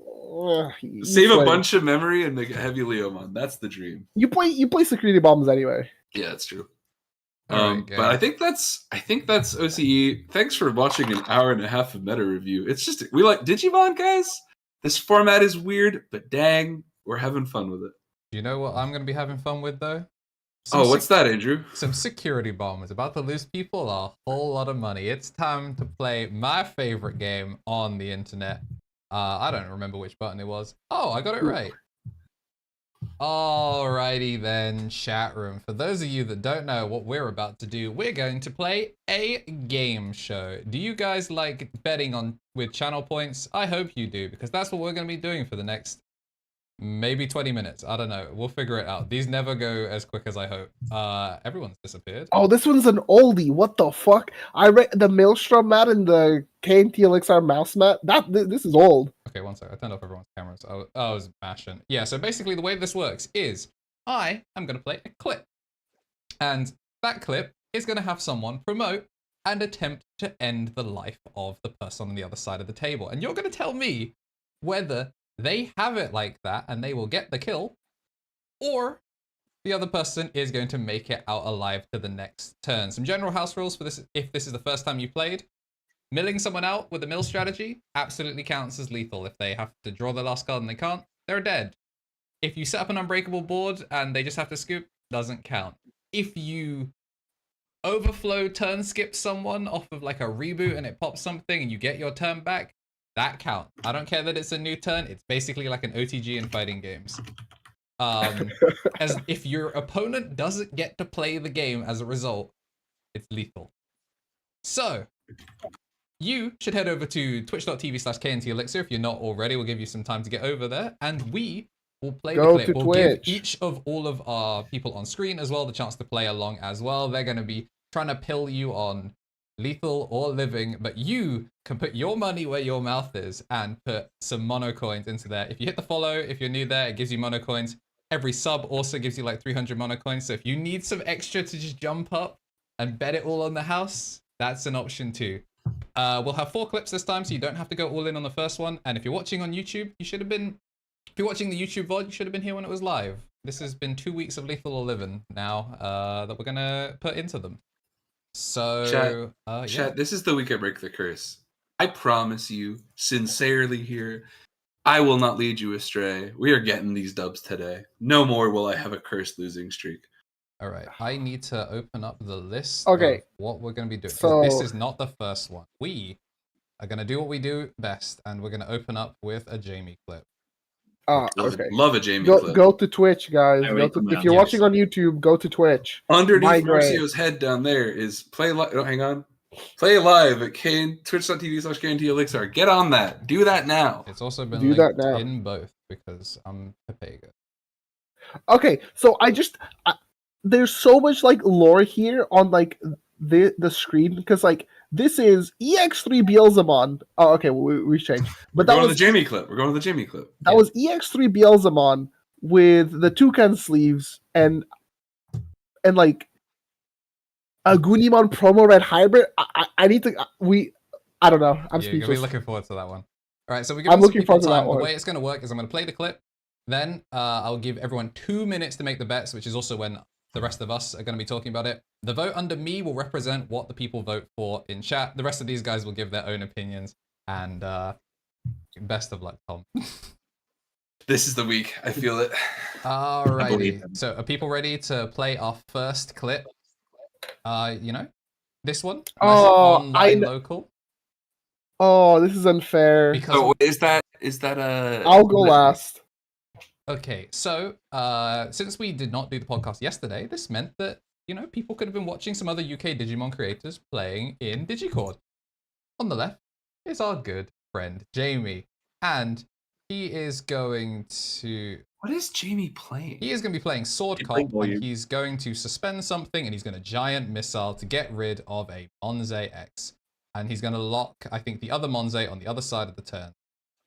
save a bunch of memory and make a heavy Leomon. That's the dream. You play security bombs anyway. Yeah, that's true. Right, but I think that's OCE. Thanks for watching an hour and a half of meta review. It's just we like Digimon, guys. This format is weird, but dang, we're having fun with it. You know what I'm gonna be having fun with though? What's that, Andrew? Some security bombs. About to lose people a whole lot of money. It's time to play my favorite game on the internet. I don't remember which button it was. Oh, I got it right. Alrighty then, chat room. For those of you that don't know what we're about to do, we're going to play a game show. Do you guys like betting on with channel points? I hope you do, because that's what we're going to be doing for the next maybe 20 minutes. I don't know. We'll figure it out. These never go as quick as I hope. Everyone's disappeared. Oh, this one's an oldie. What the fuck? I read the Maelstrom mat and the KnTElixar mouse mat. This is old. Okay, one sec. I turned off everyone's cameras. I was mashing. Yeah, so basically the way this works is I am going to play a clip. And that clip is going to have someone promote and attempt to end the life of the person on the other side of the table. And you're going to tell me whether they have it like that and they will get the kill, or the other person is going to make it out alive to the next turn. Some general house rules for this, if this is the first time you played. Milling someone out with a mill strategy absolutely counts as lethal. If they have to draw the last card and they can't, they're dead. If you set up an unbreakable board and they just have to scoop, doesn't count. If you overflow turn skip someone off of like a reboot and it pops something and you get your turn back, that counts. I don't care that it's a new turn. It's basically like an OTG in fighting games. As if your opponent doesn't get to play the game as a result, it's lethal. So you should head over to twitch.tv/KnTElixar if you're not already. We'll give you some time to get over there, and we will play the clip. We'll give each of all of our people on screen as well the chance to play along as well. They're going to be trying to pill you on lethal or living, but you can put your money where your mouth is and put some mono coins into there. If you hit the follow, if you're new there, it gives you mono coins. Every sub also gives you like 300 mono coins. So if you need some extra to just jump up and bet it all on the house, that's an option too. We'll have 4 clips this time, so you don't have to go all in on the first one. And if you're watching on YouTube, you should have been, if you're watching the YouTube VOD, you should have been here when it was live. This has been 2 weeks of Lethal or Living now that we're going to put into them. So, Chat, this is the week I break the curse. I promise you, sincerely here, I will not lead you astray. We are getting these dubs today. No more will I have a cursed losing streak. All right, I need to open up the list of what we're going to be doing. So, this is not the first one. We are going to do what we do best, and we're going to open up with a Jamie clip. Okay. Love a Jamie clip. Go to Twitch, guys. If you're watching on YouTube, go to Twitch. Underneath Marcio's head down there is play live. Oh, hang on. Play live at twitch.tv/KnTElixar. Get on that. Do that now. It's also been linked in both because I'm Pepega. Okay, so there's so much like lore here on like the screen because like this is EX3 Beelzemon. Oh, okay, we changed. But that was the Jamie clip. We're going with the Jamie clip. That was EX3 Beelzemon with the toucan sleeves and like a Gunimon promo red hybrid. I need to. I don't know. I'm speechless. You're gonna be looking forward to that one. All right, so we're looking forward to that one. The way it's going to work is I'm going to play the clip. Then I'll give everyone 2 minutes to make the bets, which is also when the rest of us are going to be talking about it. The vote under me will represent what the people vote for in chat. The rest of these guys will give their own opinions. And best of luck, Tom. This is the week. I feel it. Alrighty. So are people ready to play our first clip? You know, this one. Online local. Oh, this is unfair. Is that a? I'll go last. Okay, so since we did not do the podcast yesterday, this meant that, you know, people could have been watching some other UK Digimon creators playing in Digicord. On the left is our good friend, Jamie. And he is going to... What is Jamie playing? He is going to be playing Sword Cop, and he's going to suspend something, and he's going to giant missile to get rid of a Monze X. And he's going to lock, I think, the other Monze on the other side of the turn.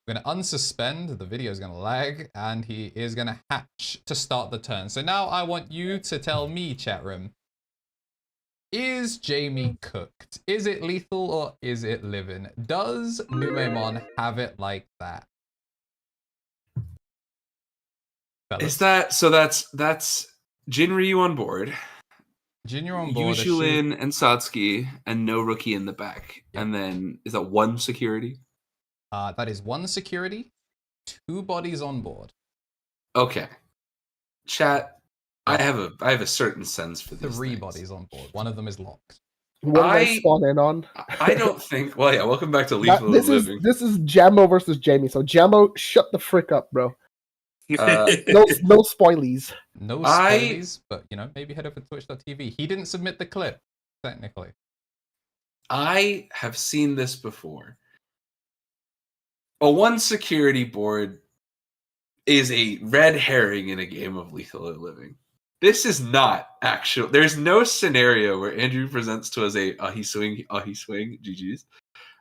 We're going to unsuspend, the video is going to lag, and he is going to hatch to start the turn. So now I want you to tell me, chat room, is Jamie cooked? Is it lethal or is it living? Does Numemon have it like that? Fellas. Is that, so that's Jinryu on board. Junior on board. Yujulin and Satsuki, and no rookie in the back. Yep. And then, is that 1 security? That is 1 security, 2 bodies on board. Okay. Chat, I have a certain sense for these 3 things. bodies on board. One of them is locked. What did I spawn in on? I don't think... Well, yeah, welcome back to Lethal Living. This is Jammo versus Jamie, so Jammo, shut the frick up, bro. No spoilies. No I- spoilies, but maybe head over to twitch.tv. He didn't submit the clip, technically. I have seen this before. A one security board is a red herring in a game of Lethal or Living. This is not actual. There's no scenario where Andrew presents to us he swing, GG's.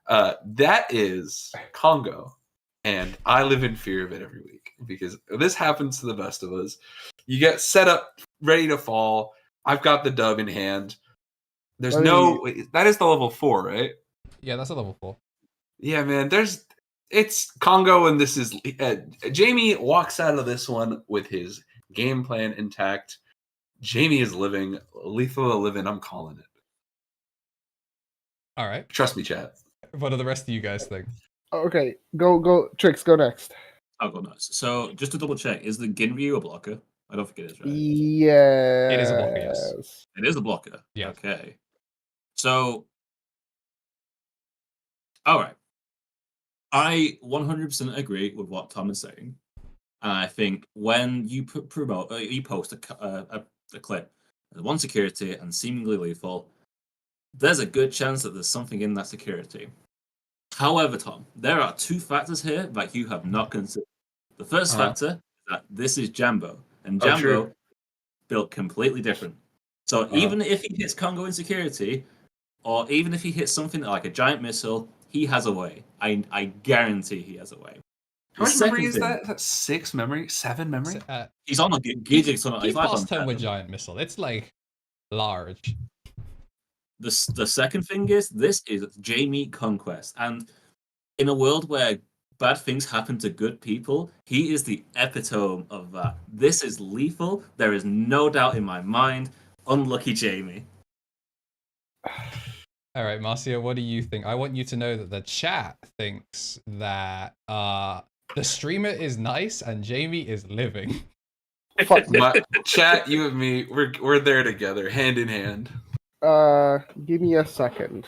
That is Congo. And I live in fear of it every week because this happens to the best of us. You get set up, ready to fall. I've got the dub in hand. There's that is the level 4, right? Yeah, that's a level 4. Yeah, man. It's Congo, and this is Jamie walks out of this one with his game plan intact. Jamie is living Lethal or Living. I'm calling it. All right. Trust me, chat. What do the rest of you guys think? Okay, go Trix, go next. I'll go nuts. So just to double check, is the Ginryu a blocker? I don't think it is, right? Yeah. It is a blocker, yes. It is a blocker. Yeah. Okay. So, all right. I 100% agree with what Tom is saying, and I think when you post a clip, one security and seemingly lethal, there's a good chance that there's something in that security. However, Tom, there are two factors here that you have not considered. The first factor is that this is Jambo, and Jambo built completely different. So even if he hits Congo in security, or even if he hits something like a giant missile, he has a way. I guarantee he has a way. How much memory is that? Is that 6 memory? 7 memory? He's on a Gidget. He's past 10 with giant missile. It's like large. The second thing is, this is Jamie Conquest. And in a world where bad things happen to good people, he is the epitome of that. This is lethal. There is no doubt in my mind. Unlucky Jamie. All right, Marcia, what do you think? I want you to know that the chat thinks that the streamer is nice and Jamie is living. Chat, you and me, we're there together, hand in hand. Give me a second.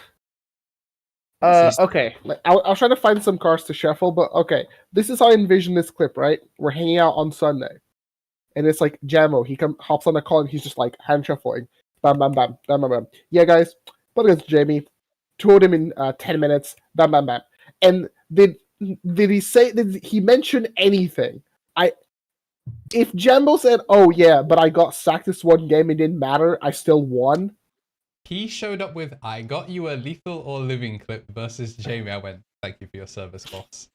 Okay. I'll try to find some cards to shuffle, but okay. This is how I envision this clip, right? We're hanging out on Sunday. And it's like Jamo, he hops on a call and he's just like hand shuffling. Bam, bam, bam, bam, bam, bam. Yeah, guys, but it's Jamie. Told him in 10 minutes. Bam, bam, bam. And did he mention anything? If Jambo said, "Oh yeah, but I got sacked this one game, it didn't matter, I still won." He showed up with, "I got you a lethal or living clip versus Jamie." I went, "Thank you for your service, boss."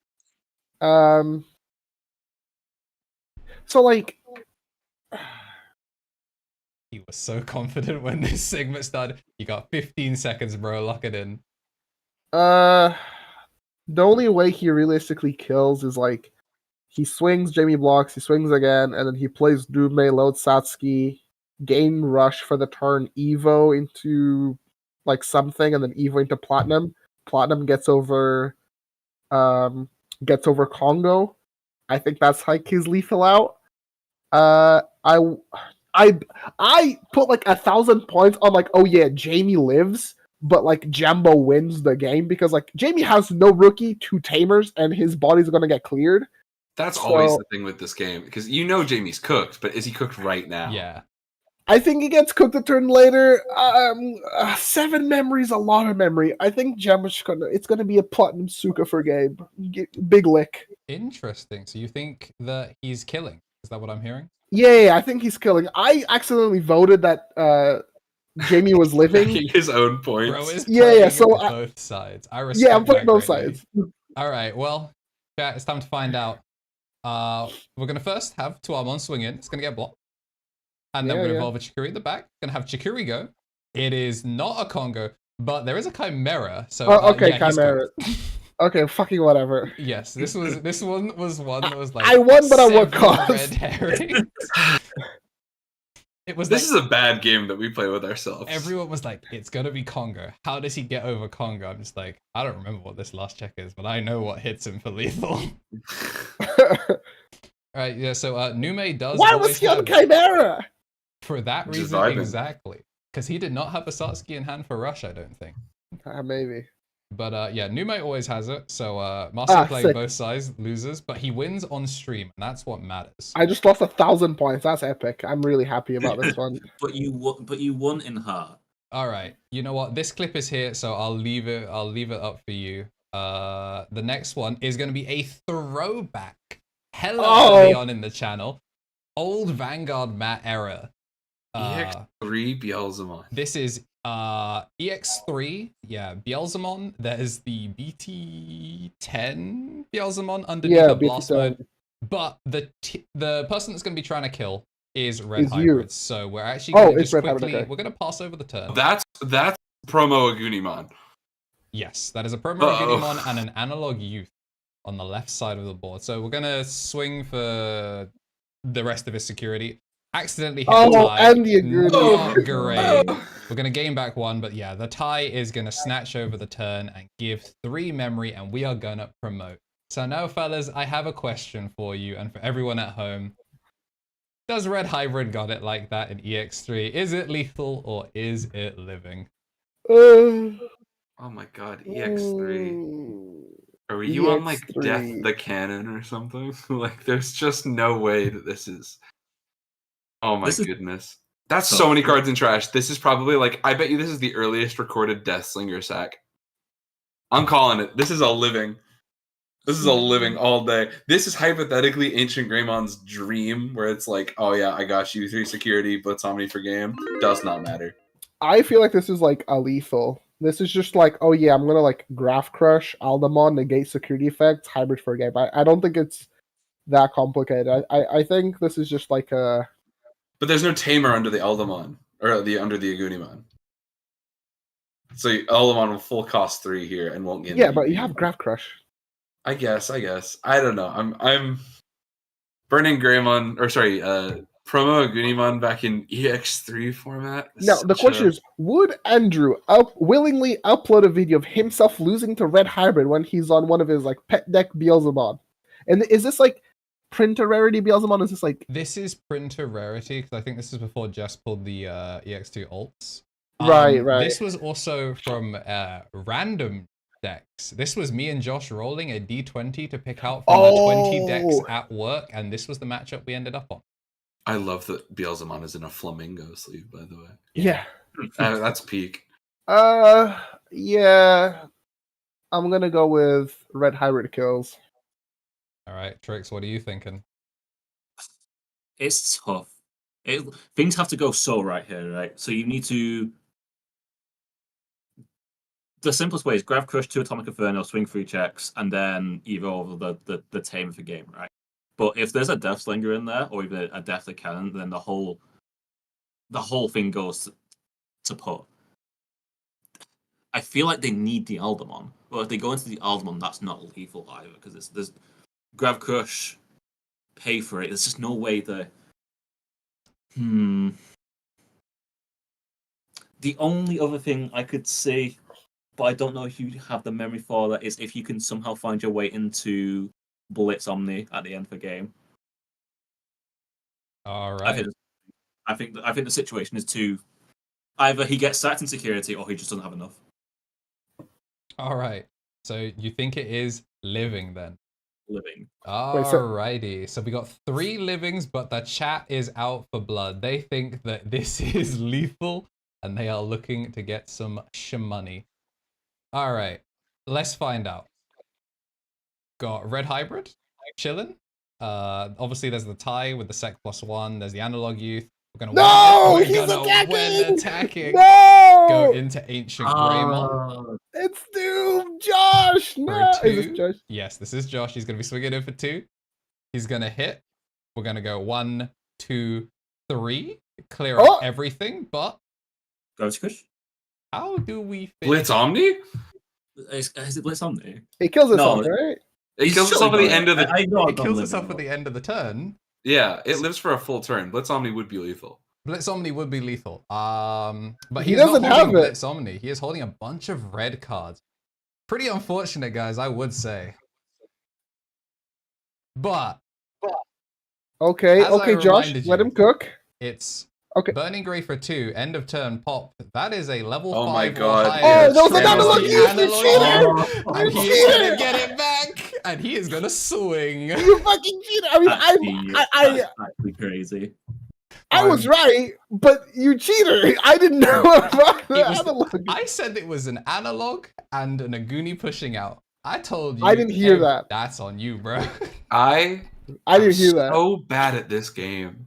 So like, he was so confident when this segment started. You got 15 seconds, bro. Lock it in. The only way he realistically kills is like he swings, Jamie blocks, he swings again, and then he plays Dume, loads Satsuki, gain rush for the turn, Evo into like something, and then Evo into Platinum. Platinum gets over Congo. I think that's like his lethal out. I put like 1,000 points on like, oh yeah, Jamie lives, but like Jambo wins the game because like Jamie has no rookie, 2 tamers, and his body's gonna get cleared. That's always the thing with this game because Jamie's cooked, but is he cooked right now? Yeah. I think he gets cooked a turn later. 7 memory is a lot of memory. I think Jambo's it's gonna be a Platinum Suka for Gabe. Big lick. Interesting. So you think that he's killing? Is that what I'm hearing? Yeah, I think he's killing. I accidentally voted that Jamie was living. His own points. Bro is So both sides. I respect. Yeah, I'm playing both sides. All right. Well, chat, it's time to find out. We're gonna first have Terriermon swing in. It's gonna get blocked, and then we're gonna involve a Chikuri at the back. Gonna have Chikuri go. It is not a Congo, but there is a Chimera. So okay, Chimera. Okay, fucking whatever. Yes, this one was one that was like I won, but at what cost? Red herrings. It was. This is a bad game that we play with ourselves. Everyone was like, "It's gonna be Congo. How does he get over Congo?" I'm just like, I don't remember what this last check is, but I know what hits him for lethal. Alright, yeah. So Nume does. Why was he on Chimera? For that reason, exactly. Because he did not have a Satsuki in hand for Rush, I don't think. Maybe. But yeah, Nume always has it. So Marcy playing sick. both sides loses, but he wins on stream, and that's what matters. I just lost 1,000 points. That's epic. I'm really happy about this one. But you won in heart. All right. You know what? This clip is here, so I'll leave it up for you. The next one is going to be a throwback. Hella early on in the channel. Old Vanguard Matt era. EX3 Beelzemon. This is EX3, yeah, Beelzemon. There's the BT10 Beelzemon underneath the blast mode. But the person that's going to be trying to kill is Red Hybrids. So we're actually going to just quickly, we're going to pass over the turn. That's promo Agunimon. Yes, that is a promo Agunimon and an analog youth on the left side of the board. So we're going to swing for the rest of his security. Accidentally hit the tie. And the Not great. We're going to gain back 1, but yeah, the tie is going to snatch over the turn and give 3 memory, and we are going to promote. So now, fellas, I have a question for you and for everyone at home. Does Red Hybrid got it like that in EX3? Is it lethal or is it living? Oh my god, EX3. Are you on like Death the Cannon or something? Like, there's just no way that this is... Oh my goodness. That's so many cards in trash. This is probably like, I bet you this is the earliest recorded Deathslinger sack. I'm calling it. This is a living. This is a living all day. This is hypothetically Ancient Greymon's dream, where it's like, oh yeah, I got you, 3 security, Blitz Omni for game. Does not matter. I feel like this is like a lethal. This is just like, oh yeah, I'm gonna like Graph Crush, Aldamon, negate security effects, hybrid for game. I don't think it's that complicated. I think this is just like a... But there's no tamer under the Aldamon, or under the Agunimon. So Aldamon will full cost 3 here and won't get... Yeah, but you have Graph Crush. I guess. I don't know. I'm burning Greymon, or sorry, promo Agunimon back in EX3 format. Now, the question is, would Andrew willingly upload a video of himself losing to Red Hybrid when he's on one of his like pet deck Beelzemon? And is this like printer rarity Beelzemon? Is this like... This is printer rarity, because I think this is before Jess pulled the EX2 alts. Right. This was also from random decks. This was me and Josh rolling a D20 to pick out from the 20 decks at work, and this was the matchup we ended up on. I love that Beelzemon is in a flamingo sleeve, by the way. Yeah. That's peak. Yeah. I'm gonna go with Red Hybrid kills. All right, Trix, what are you thinking? It's tough. Things have to go so right here, right? So you need to... The simplest way is grab Crush, 2 Atomic Inferno, swing 3 checks, and then either over the tamer for game, right? But if there's a Deathslinger in there, or even a Death Cannon, then the whole thing goes to pot. I feel like they need the Aldamon. Well, if they go into the Aldamon, that's not lethal either, because there's grab Crush, pay for it. There's just no way that... The only other thing I could say, but I don't know if you have the memory for that, is if you can somehow find your way into Blitz Omni at the end of the game. All right. I think the situation is either he gets sacked in security or he just doesn't have enough. All right. So you think it is living then? Living. Alrighty. So we got 3 livings, but the chat is out for blood. They think that this is lethal, and they are looking to get some shmoney. All right. Let's find out. Got Red Hybrid chilling. Obviously, there's the tie with the Sec +1. There's the Analog Youth. We're gonna win attacking. No! Go into Ancient Greymon. It's Doom, Josh. No, is this Josh? Yes, this is Josh. He's gonna be swinging in for 2. He's gonna hit. We're gonna go 1, 2, 3. Clear up everything, but Ghost Kush? How do we Blitz Omni? Is it Blitz Omni? He kills himself, right? It kills itself at the end of the... It kills itself at the end of the turn. Yeah, it lives for a full turn. Blitz Omni would be lethal. Blitz Omni would be lethal. But he he's doesn't not holding have it. Blitz Omni. He is holding a bunch of red cards. Pretty unfortunate, guys, I would say. But Okay, as I Josh, reminded let you, him cook. It's Okay. Burning Gray for 2, end of turn pop. That is a level Oh 5 my or God, higher. Oh, those are analog Fantasy use, you analog cheater! use, Oh, and You he is gonna cheater! get it back, and he is gonna swing. You fucking cheater! I mean, That's actually crazy. I was right, but you cheater! I didn't know about the It was- analog. I said it was an analog and an Aguni pushing out. I told you. I didn't hear that. That's on you, bro. I didn't hear that. So bad at this game.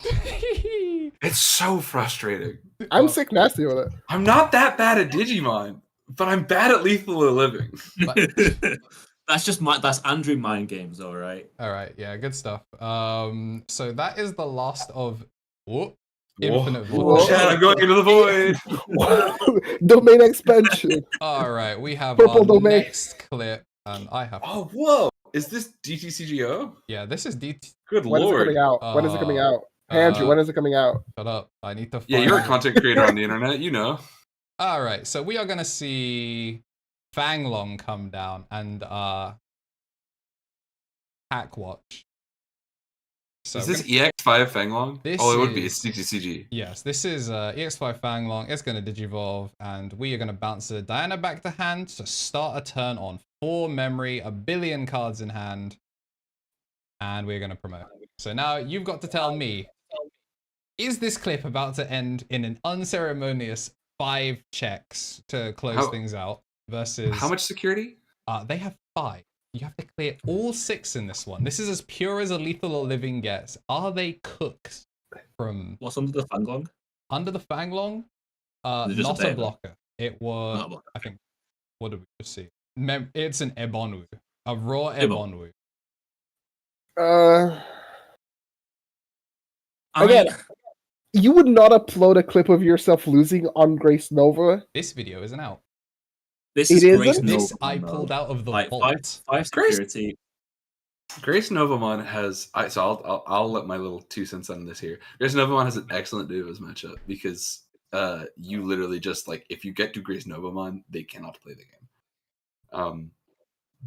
It's so frustrating. I'm sick nasty with it. I'm not that bad at Digimon, but I'm bad at Lethal Living. That's Andrew mind games, all right. All right, yeah, good stuff. So that is the last of Infinite Void. Chad, I'm going into the void. Domain expansion. All right, we have Purple our domain. next clip, and I have. Oh, whoa! Is this DTCGO? Yeah, this is DT. Good When is it lord! coming out? When is it coming out? Andrew, when is it coming out? Shut up! I need to. Yeah, find you're a it. content creator on the internet, you know. All right, so we are gonna see Fanglong come down and Hack Watch. So Is we're this gonna- EX5 Fanglong? This Oh, it would be. is- It's DTCG. Yes, this is EX5 Fanglong. It's going to Digivolve, and we are going to bounce the Diana back to hand to start a turn on 4 memory, 1 billion cards in hand, and we're going to promote. So now you've got to tell me, is this clip about to end in an unceremonious 5 checks to close things out versus... How much security? They have 5. You have to clear all 6 in this one. This is as pure as a Lethal or Living gets. Are they cooked from... What's under the Fanglong? Under the Fanglong? Is it just Not a a beta? blocker. It was... Not a blocker, I think... What did we just see? It's an Ebonwu. A raw Ebon. Ebonwu. Again, you would not upload a clip of yourself losing on Grace Nova. This video isn't out. This It is Grace isn't? This Novamon, I though. pulled out of the Like vault. five Grace- security. Grace Novamon has. I'll let my little 2 cents on this here. Grace Novamon has an excellent Devas matchup because you literally just like if you get to Grace Novamon, they cannot play the game.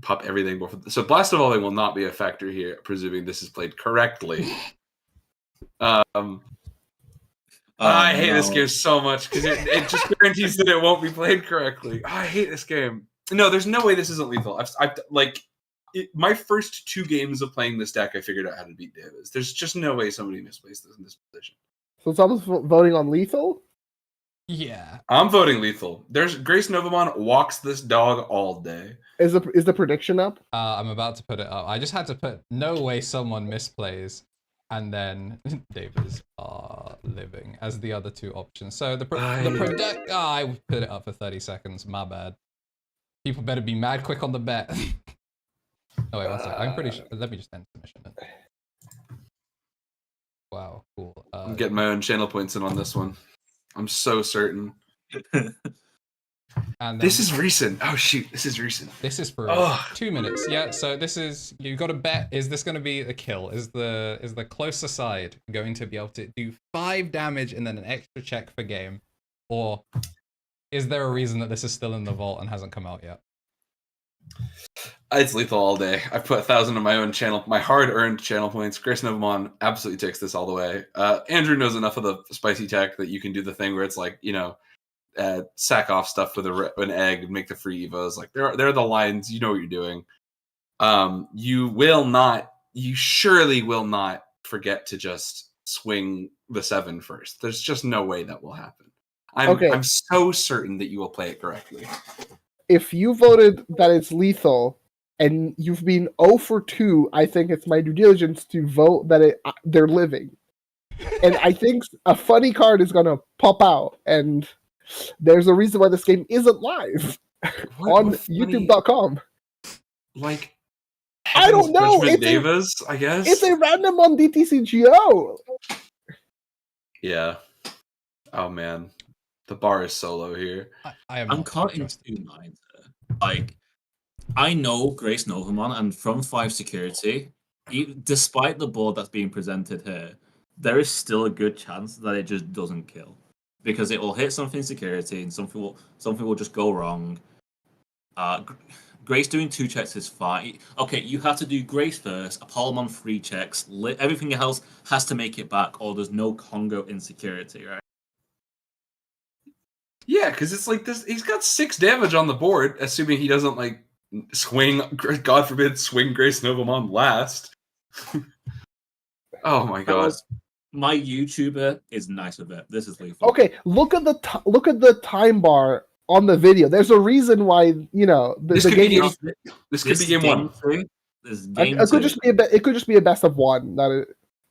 Pop everything before. So Blast Evolving will not be a factor here, presuming this is played correctly. I hate this game so much because it just guarantees that it won't be played correctly. I hate this game. No, there's no way this isn't lethal. My first 2 games of playing this deck, I figured out how to beat Devas. There's just no way somebody misplaced this in this position. So someone's voting on lethal? Yeah. I'm voting lethal. There's Grace Novamon walks this dog all day. Is the prediction up? I'm about to put it up. I just had to put no way someone misplays. And then Devas are living as the other 2 options. So I put it up for 30 seconds. My bad. People better be mad quick on the bet. Oh wait, one second. I'm pretty sure. Let me just end the mission. Wow, cool. I'm getting my own channel points in on this one. I'm so certain. And This is recent. Oh shoot, this is recent. This is for Ugh. 2 minutes. Yeah, so this is you got to bet. Is this going to be a kill? Is the closer side going to be able to do 5 damage and then an extra check for game, or is there a reason that this is still in the vault and hasn't come out yet? It's lethal all day. I've put 1,000 on my own channel, my hard-earned channel points. Grace Novamon absolutely takes this all the way. Andrew knows enough of the spicy tech that you can do the thing where it's like, sack off stuff with an egg and make the free evos. Like they're the lines. You know what you're doing. You surely will not forget to just swing the 7 first. There's just no way that will happen. I'm so certain that you will play it correctly. If you voted that it's lethal and you've been 0 for 2, I think it's my due diligence to vote that they're living. And I think a funny card is going to pop out, and there's a reason why this game isn't live on YouTube.com. Like, I don't know. Richmond Devas, I guess. It's a random on DTCGO. Yeah. Oh man, the bar is so low here. I'm caught in 2 minds. Like, I know Grace Novamon, and from 5 security, despite the board that's being presented here, there is still a good chance that it just doesn't kill, because it will hit something security and something will just go wrong. Grace doing 2 checks is fine. Okay, you have to do Grace first, Apollomon 3 checks, everything else has to make it back, or there's no Congo in security, right? Yeah, because it's like this. He's got 6 damage on the board, assuming he doesn't like swing. God forbid, swing Grace Novamon last. Oh my god! My YouTuber is nice with it. This is lethal. Okay, look at the time bar on the video. There's a reason why This the could be game. this could be game 1. It could just be it could just be a best of one.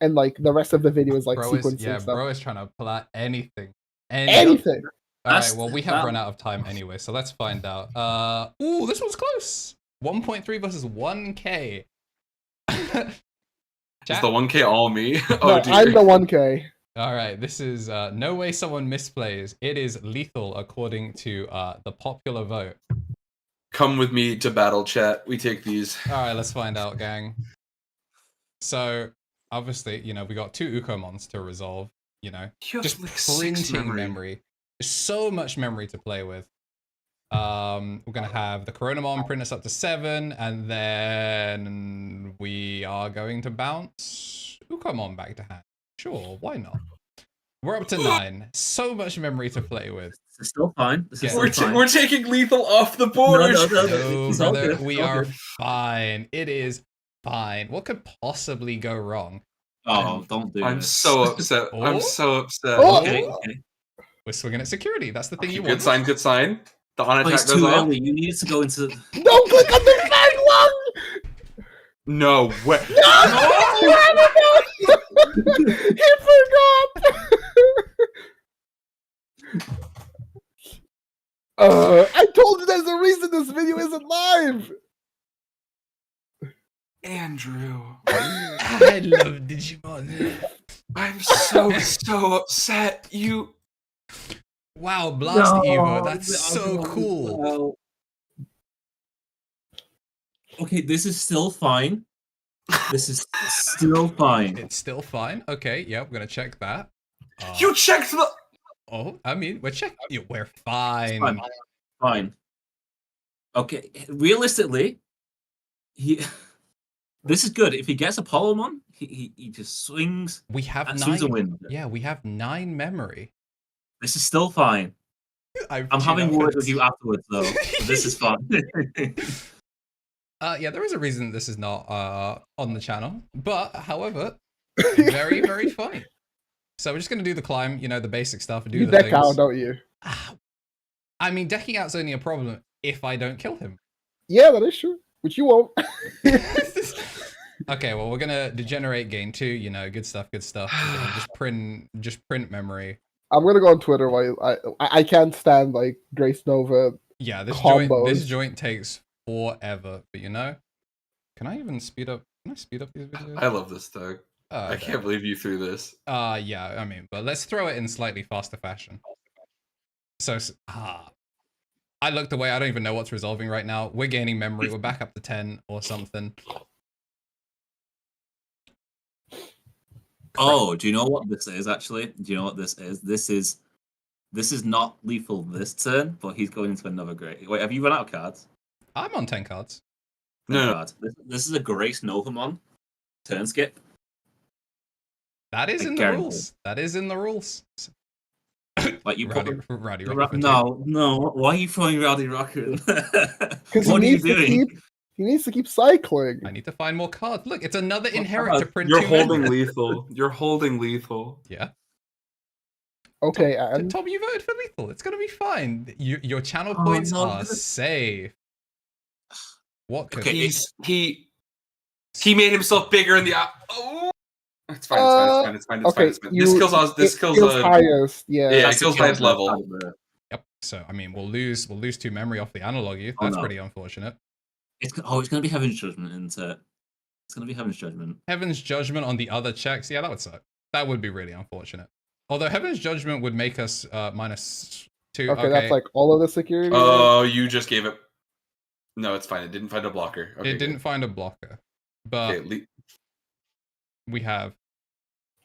And like the rest of the video is like sequencing stuff. Bro is trying to pull out anything. Anything. Alright, well we have run out of time anyway, so let's find out. Ooh, this one's close. 1.3 versus 1K. Is the 1K all me? Oh No, dear. I'm the 1K. Alright, this is no way someone misplays. It is lethal according to the popular vote. Come with me to battle chat. We take these. Alright, let's find out, gang. So, obviously, we got 2 Ukomons to resolve, You have just like 6 printing memory. There's so much memory to play with. We're gonna have the Coronamon print us up to 7, and then we are going to bounce Ukomon back to hand. Sure, why not? We're up to 9. So much memory to play with. This is still fine. We're taking lethal off the board. No, It's all brother, good. we It's all are good. fine. It is fine. What could possibly go wrong? Oh, don't do I'm this. so upset. Oh. I'm so upset. Oh. Okay. We're swinging at security. That's the thing you Good want. sign. Good sign. The on Oh, attack it's goes too off. early. You needed to go into. Don't click on the flag one. No way. He forgot. I told you there's a reason this video isn't live. Andrew, I love Digimon. I'm so upset. You. Wow, Blast Evo. That's No, so cool. well, okay, this is still fine. This is still fine. It's still fine. Okay, yeah, we're gonna check that. You checked the. Oh, I mean, we're checking. Yeah, we're fine. Fine. Fine. Okay, realistically, this is good. If he gets a Polymon, he just swings We have and swings a 9. win. Yeah, we have 9 memory. This is still fine. I'm having words with you afterwards, though. So this is fun. Yeah, there is a reason this is not on the channel, but however, very, very funny. So we're just gonna do the climb, the basic stuff, and do You the deck things. out, don't you? I mean, decking out's only a problem if I don't kill him. Yeah, that is true. Which you won't. Okay, well, we're gonna degenerate gain 2. Good stuff. Good stuff. We're gonna just print memory. I'm gonna go on Twitter while I can't stand like Grace Nova. Yeah, Combos. this joint takes forever. But can I even speed up? Can I speed up these videos? I love this tag. I Okay. can't believe you threw this. Yeah, I mean, but let's throw it in slightly faster fashion. So, I looked away. I don't even know what's resolving right now. We're gaining memory. We're back up to 10 or something. Oh, do you know what this is? Actually, do you know what this is? This is not lethal this turn, but he's going into another great. Wait, have you run out of cards? I'm on 10 cards. No. Cards. This is a Grace Novamon turn skip. That is I in the guarantee. rules. That is in the rules. Like you put Rowdy them- Rocket. No. Why are you throwing Rowdy Rocket? Because What are you doing? He needs to keep cycling. I need to find more cards. Look, it's another inherit to cards? print You're 2 holding memory. lethal. You're holding lethal. Yeah. Okay, and Tom, you voted for lethal. It's gonna be fine. Your channel Oh, points no. are safe. What could Okay, He made himself bigger in the. Oh, it's fine. It's fine. okay, This kills. This kills. highest. Yeah. Yeah, That's it kills the highest kill. level. Yep. So I mean, we'll lose 2 memory off the analog youth. Oh, That's no. pretty unfortunate. It's going to be Heaven's Judgment, isn't it? It's going to be Heaven's Judgment. Heaven's Judgment on the other checks. Yeah, that would suck. That would be really unfortunate. Although Heaven's Judgment would make us -2. Okay, that's like all of the security. Oh, you just gave it. No, it's fine. It didn't find a blocker. Okay, it didn't find a blocker, but Okay, we have.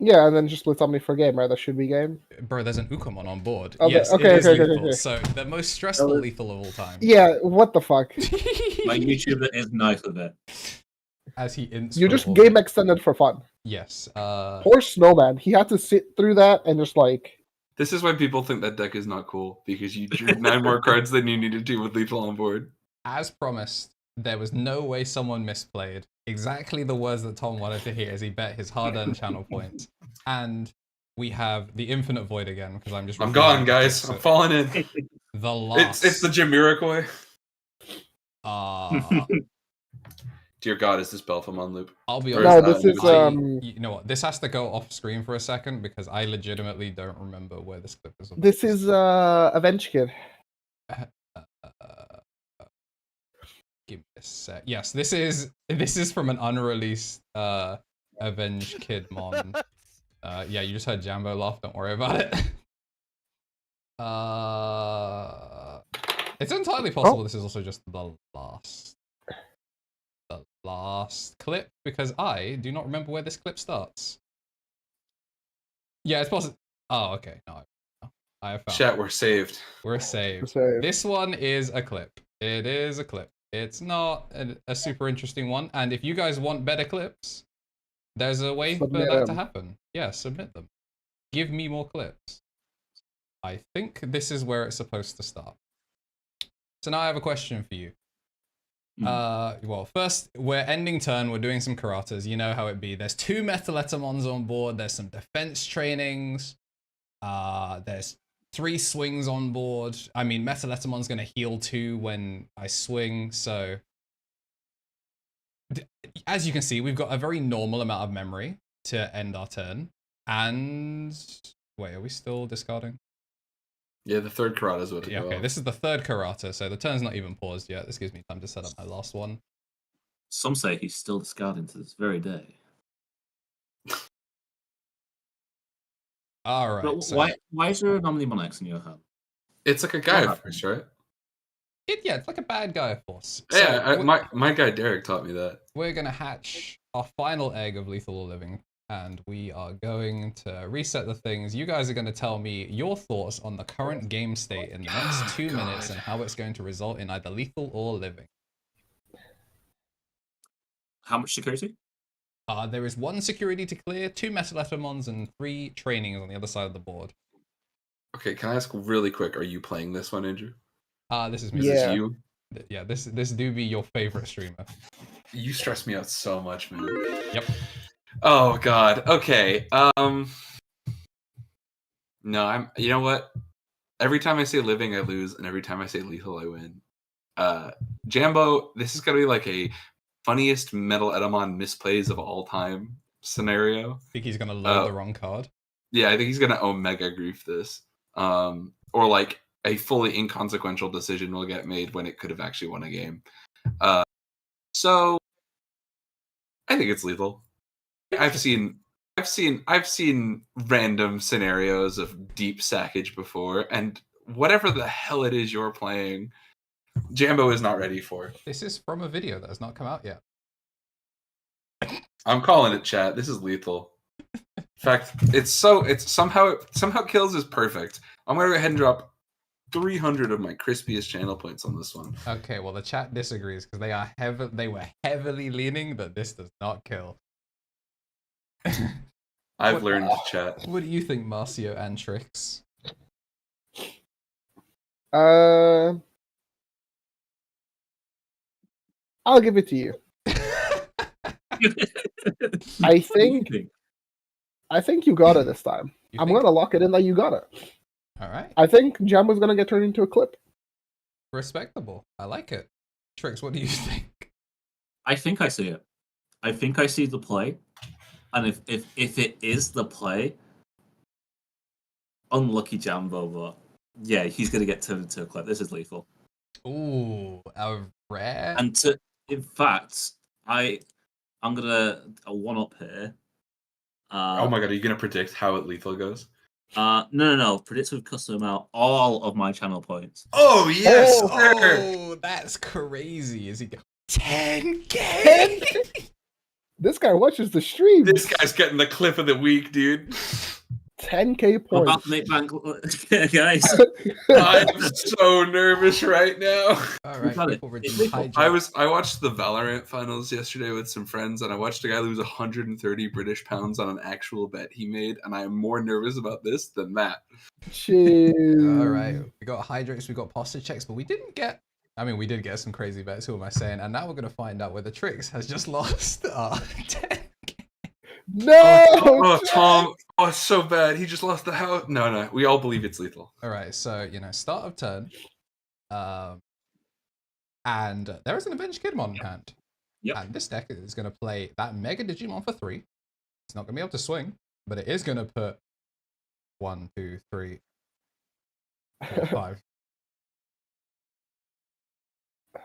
Yeah, and then just split somebody for game, right? That should be game. Bro, there's an Ukomon on board. Okay, Yes, okay, it is okay, lethal. okay. So the most stressful lethal of all time. Yeah, what the fuck? My YouTuber is nice with it. As he You just game extended for fun. Yes. Poor Snowman. He had to sit through that and just like This is why people think that deck is not cool, because you drew 9 more cards than you needed to with lethal on board. As promised, there was no way someone misplayed exactly the words that Tom wanted to hear as he bet his hard-earned channel points. And we have the Infinite Void again, because I'm just... I'm refusing gone, to guys. fix I'm it. falling in. The last... It's the Jamiroquai. Uh, Dear God, is this Belfamon loop? I'll be Or honest. No, this is you know what? This has to go off screen for a second because I legitimately don't remember where this clip is. This is Avenge Kid. Give me a sec. Yes, this is from an unreleased Avenge Kid mon. Yeah, you just heard Jambo laugh. Don't worry about it. It's entirely possible this is also just the last clip because I do not remember where this clip starts. Yeah, it's possible. Oh, okay. No, I have found Chat, it. we're saved. We're saved. Saved. This one is a clip. It is a clip. It's not a super interesting one. And if you guys want better clips, there's a way Submit for that to them. happen. Yeah, submit them. Give me more clips. I think this is where it's supposed to start. So now I have a question for you. Well, first, we're ending turn. We're doing some karatas. You know how it be. There's 2 Metalettermons on board. There's some defense trainings. There's 3 swings on board. I mean, Metalettermon's going to heal 2 when I swing. So, as you can see, we've got a very normal amount of memory to end our turn. And wait, are we still discarding? Yeah, the third karate is what it Yeah, okay, this is the 3rd karata, so the turn's not even paused yet. This gives me time to set up my last one. Some say he's still discarding to this very day. All right. But So why is there a Omnimon X in your hand? It's like a guy force, right? yeah, it's like a bad guy force. So Yeah, my guy Derek taught me that. we're gonna hatch our final egg of Lethal or Living, and we are going to reset the things. You guys are going to tell me your thoughts on the current game state in the next 2 minutes and how it's going to result in either lethal or living. How much security? There is 1 security to clear, 2 Metalettermons, and 3 trainings on the other side of the board. Okay, can I ask really quick? Are you playing this one, Andrew? This is me. Is Yeah. this you? Yeah, this do be your favorite streamer. You stress me out so much, man. Yep. Oh God. Okay. No, I'm. You know what? Every time I say living, I lose, and every time I say lethal, I win. Jambo, this is gonna be like a funniest Metal Edamon misplays of all time scenario. I think he's gonna load the wrong card. Yeah, I think he's gonna Omega Grief this. Or like a fully inconsequential decision will get made when it could have actually won a game. So I think it's lethal. I've seen random scenarios of deep sackage before, and whatever the hell it is you're playing, Jambo is not ready for. This is from a video that has not come out yet. I'm calling it, chat. This is lethal. In fact, it's somehow kills is perfect. I'm gonna go ahead and drop 300 of my crispiest channel points on this one. Okay, well the chat disagrees because they were heavily leaning that this does not kill. I've learned to chat. What do you think, Marcio and Trix? I'll give it to you. I think you got it this time. I'm gonna lock it in that you got it. All right. I think Jambo's gonna get turned into a clip. Respectable. I like it. Trix, what do you think? I think I see it. I think I see the play. And if it is the play, unlucky Jambo, but yeah, he's gonna get turned into a clip. This is lethal. Ooh, a rare. And in fact, I'm gonna a one up here. Oh my god, are you gonna predict how it lethal goes? No. Predict with custom amount all of my channel points. Oh yes, sir. Oh, that's crazy. Is he 10K? This guy watches the stream. This guy's getting the clip of the week, dude. 10k We're about points. to make bank, guys. I'm so nervous right now. All right, got it. people It's redeem legal. Hydra. I watched the Valorant finals yesterday with some friends, and I watched a guy lose 130 British pounds on an actual bet he made, and I am more nervous about this than that. Chill. All right, we got Hydrix, we got posture checks, but we didn't get. I mean, we did get some crazy bets. Who am I saying? And now we're gonna find out whether Trix has just lost 10. No! Oh, Tom. Oh, it's so bad. He just lost the house. No. We all believe it's lethal. All right, so start of turn, and there is an Avenged Kidmon in hand. Yep. And this deck is gonna play that Mega Digimon for 3. It's not gonna be able to swing, but it is gonna put 1, 2, 3, 4, 5.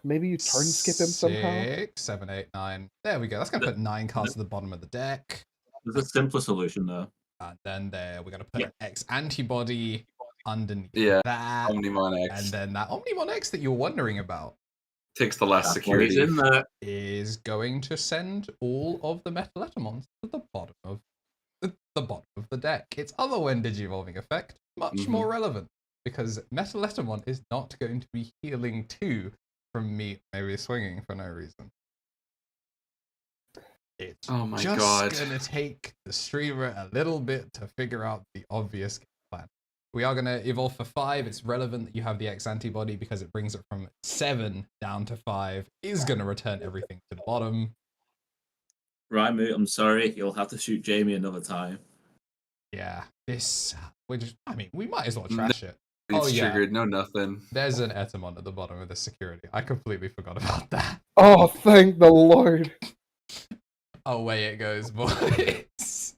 Maybe you turn skip him somehow. 6, 7, 8, 9. There we go. That's gonna put 9 cards at the bottom of the deck. There's a simpler solution though. And then we're gonna put an X antibody underneath Yeah, that. Omnimon X And then that Omnimon X that you're wondering about takes the last That's what he's security. in there. is going to send all of the Metaletamons to the bottom of the deck. Its other when Digivolving effect, much more relevant, because Metaletamon is not going to be healing 2 from me maybe swinging for no reason. It's Oh my just God. gonna take the streamer a little bit to figure out the obvious plan. We are gonna evolve for 5. It's relevant that you have the X antibody because it brings it from 7 down to 5. Is gonna return everything to the bottom. Right, mate. I'm sorry. You'll have to shoot Jamie another time. Yeah, we might as well trash it. It's yeah. triggered. No, nothing. There's an Etamon at the bottom of the security. I completely forgot about that. Oh, thank the Lord. Away it goes, boys.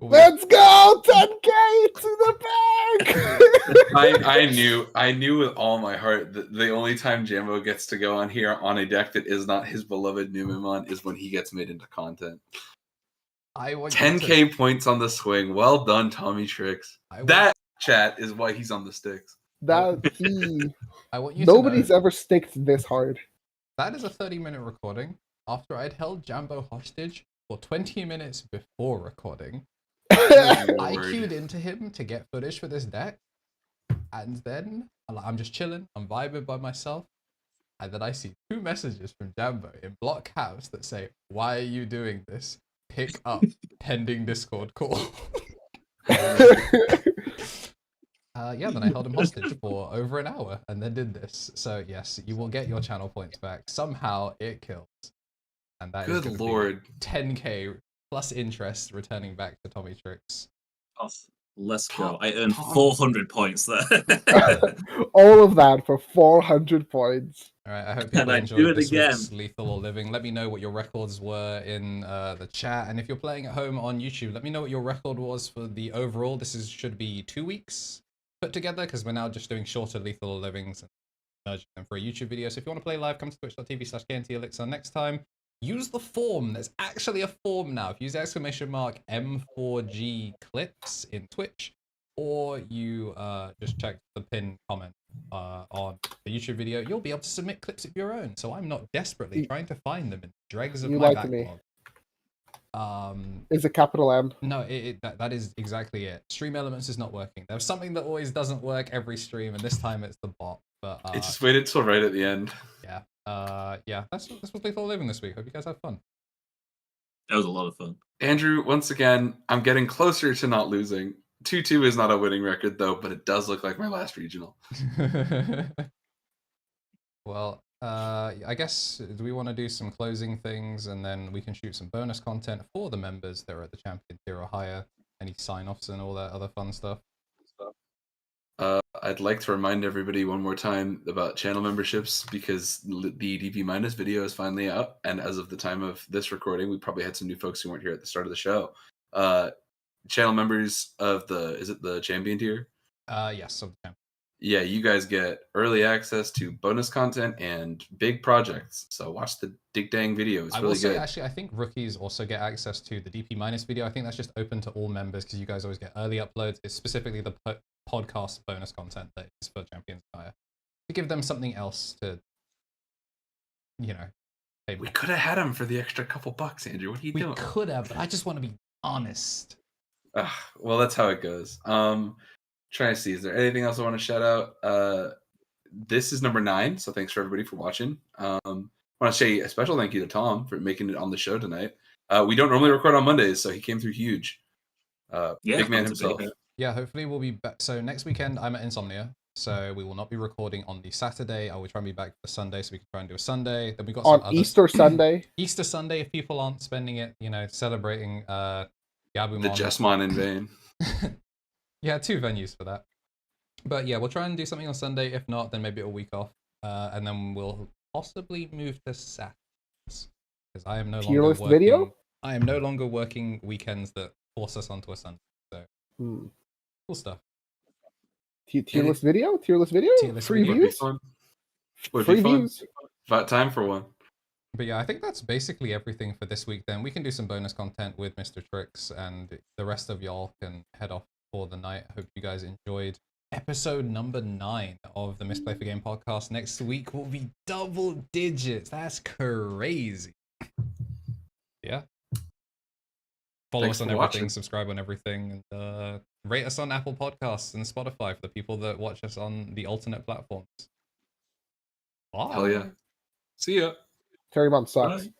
Let's go! 10k to the bank! I knew with all my heart that the only time Jambo gets to go on here on a deck that is not his beloved Numemon is when he gets made into content. I want 10k points on the swing. Well done, Tommy Tricks. That chat is why he's on the sticks. I want you to Nobody's know ever sticked this hard. that is a 30-minute recording after I'd held Jambo hostage for 20 minutes before recording. I queued into him to get footage for this deck, and then I'm just chilling, I'm vibing by myself, and then I see 2 messages from Jambo in block caps that say, "Why are you doing this? Pick up, pending Discord call." Then I held him hostage for over an hour and then did this. So yes, you will get your channel points back. Somehow it kills. And that is Good Lord. 10k plus interest returning back to Tommy Tricks. Oh, let's go. I earned 400 points there. All of that for 400 points. All right, I hope Can people I enjoyed do it this again? week's Lethal or Living. Let me know what your records were in the chat. And if you're playing at home on YouTube, let me know what your record was for the overall. This should be 2 weeks put together because we're now just doing shorter Lethal or Livings and merging them for a YouTube video. So if you want to play live, come to twitch.tv/KnTElixar next time. Use the form. There's actually a form now. If you use !M4G clips in Twitch, or you just check the pinned comment on the YouTube video, you'll be able to submit clips of your own. So I'm not desperately trying to find them in dregs of my backlog. Is a capital M. No, that is exactly it. Stream Elements is not working. There's something that always doesn't work every stream, and this time it's the bot. But It just waited till right at the end. Yeah. This was Lethal Living this week. Hope you guys have fun. That was a lot of fun. Andrew, once again, I'm getting closer to not losing. 2-2 is not a winning record, though, but it does look like my last regional. Well, I guess, do we want to do some closing things, and then we can shoot some bonus content for the members that are at the champion tier or higher? Any sign-offs and all that other fun stuff? I'd like to remind everybody one more time about channel memberships, because the DP minus video is finally out, and as of the time of this recording, we probably had some new folks who weren't here at the start of the show. Channel members of the champion tier? Yes, of the champion. Yeah, you guys get early access to bonus content and big projects. So watch the Dig Dang video. It's really good. Actually, I think rookies also get access to the DP minus video. I think that's just open to all members because you guys always get early uploads. It's specifically the podcast bonus content that is for Champions Higher. To give them something else to, maybe. We could have had them for the extra couple bucks, Andrew. What are you doing? We could have, but I just want to be honest. Well, that's how it goes. Trying to see, is there anything else I want to shout out? This is number 9, so thanks for everybody for watching. I want to say a special thank you to Tom for making it on the show tonight. We don't normally record on Mondays, so he came through huge. Big man himself. Yeah, hopefully we'll be back. So next weekend I'm at Insomnia, so we will not be recording on the Saturday. I will try and be back for Sunday, so we can try and do a Sunday. Then we got On some other Easter Sunday. Easter Sunday, if people aren't spending it, celebrating Gabumon. The Jesmon in vain. Yeah, 2 venues for that. But yeah, we'll try and do something on Sunday. If not, then maybe a week off. And then we'll possibly move to Saturdays. Because I am no Tier longer list working. video? I am no longer working weekends that force us onto a Sunday. So cool stuff. Tier list video? Tier list video? Tier list Free video. views? Would Free be fun. views. About time for one. But yeah, I think that's basically everything for this week then. We can do some bonus content with Mr. Tricks, and the rest of y'all can head off for the night. I hope you guys enjoyed episode number 9 of the Misplay for Game podcast. Next week will be double digits. That's crazy. Yeah. Follow Thanks us on for everything, watching. subscribe on everything, and rate us on Apple Podcasts and Spotify for the people that watch us on the alternate platforms. Bye. Hell yeah. See ya. Terriermon sucks. Bye.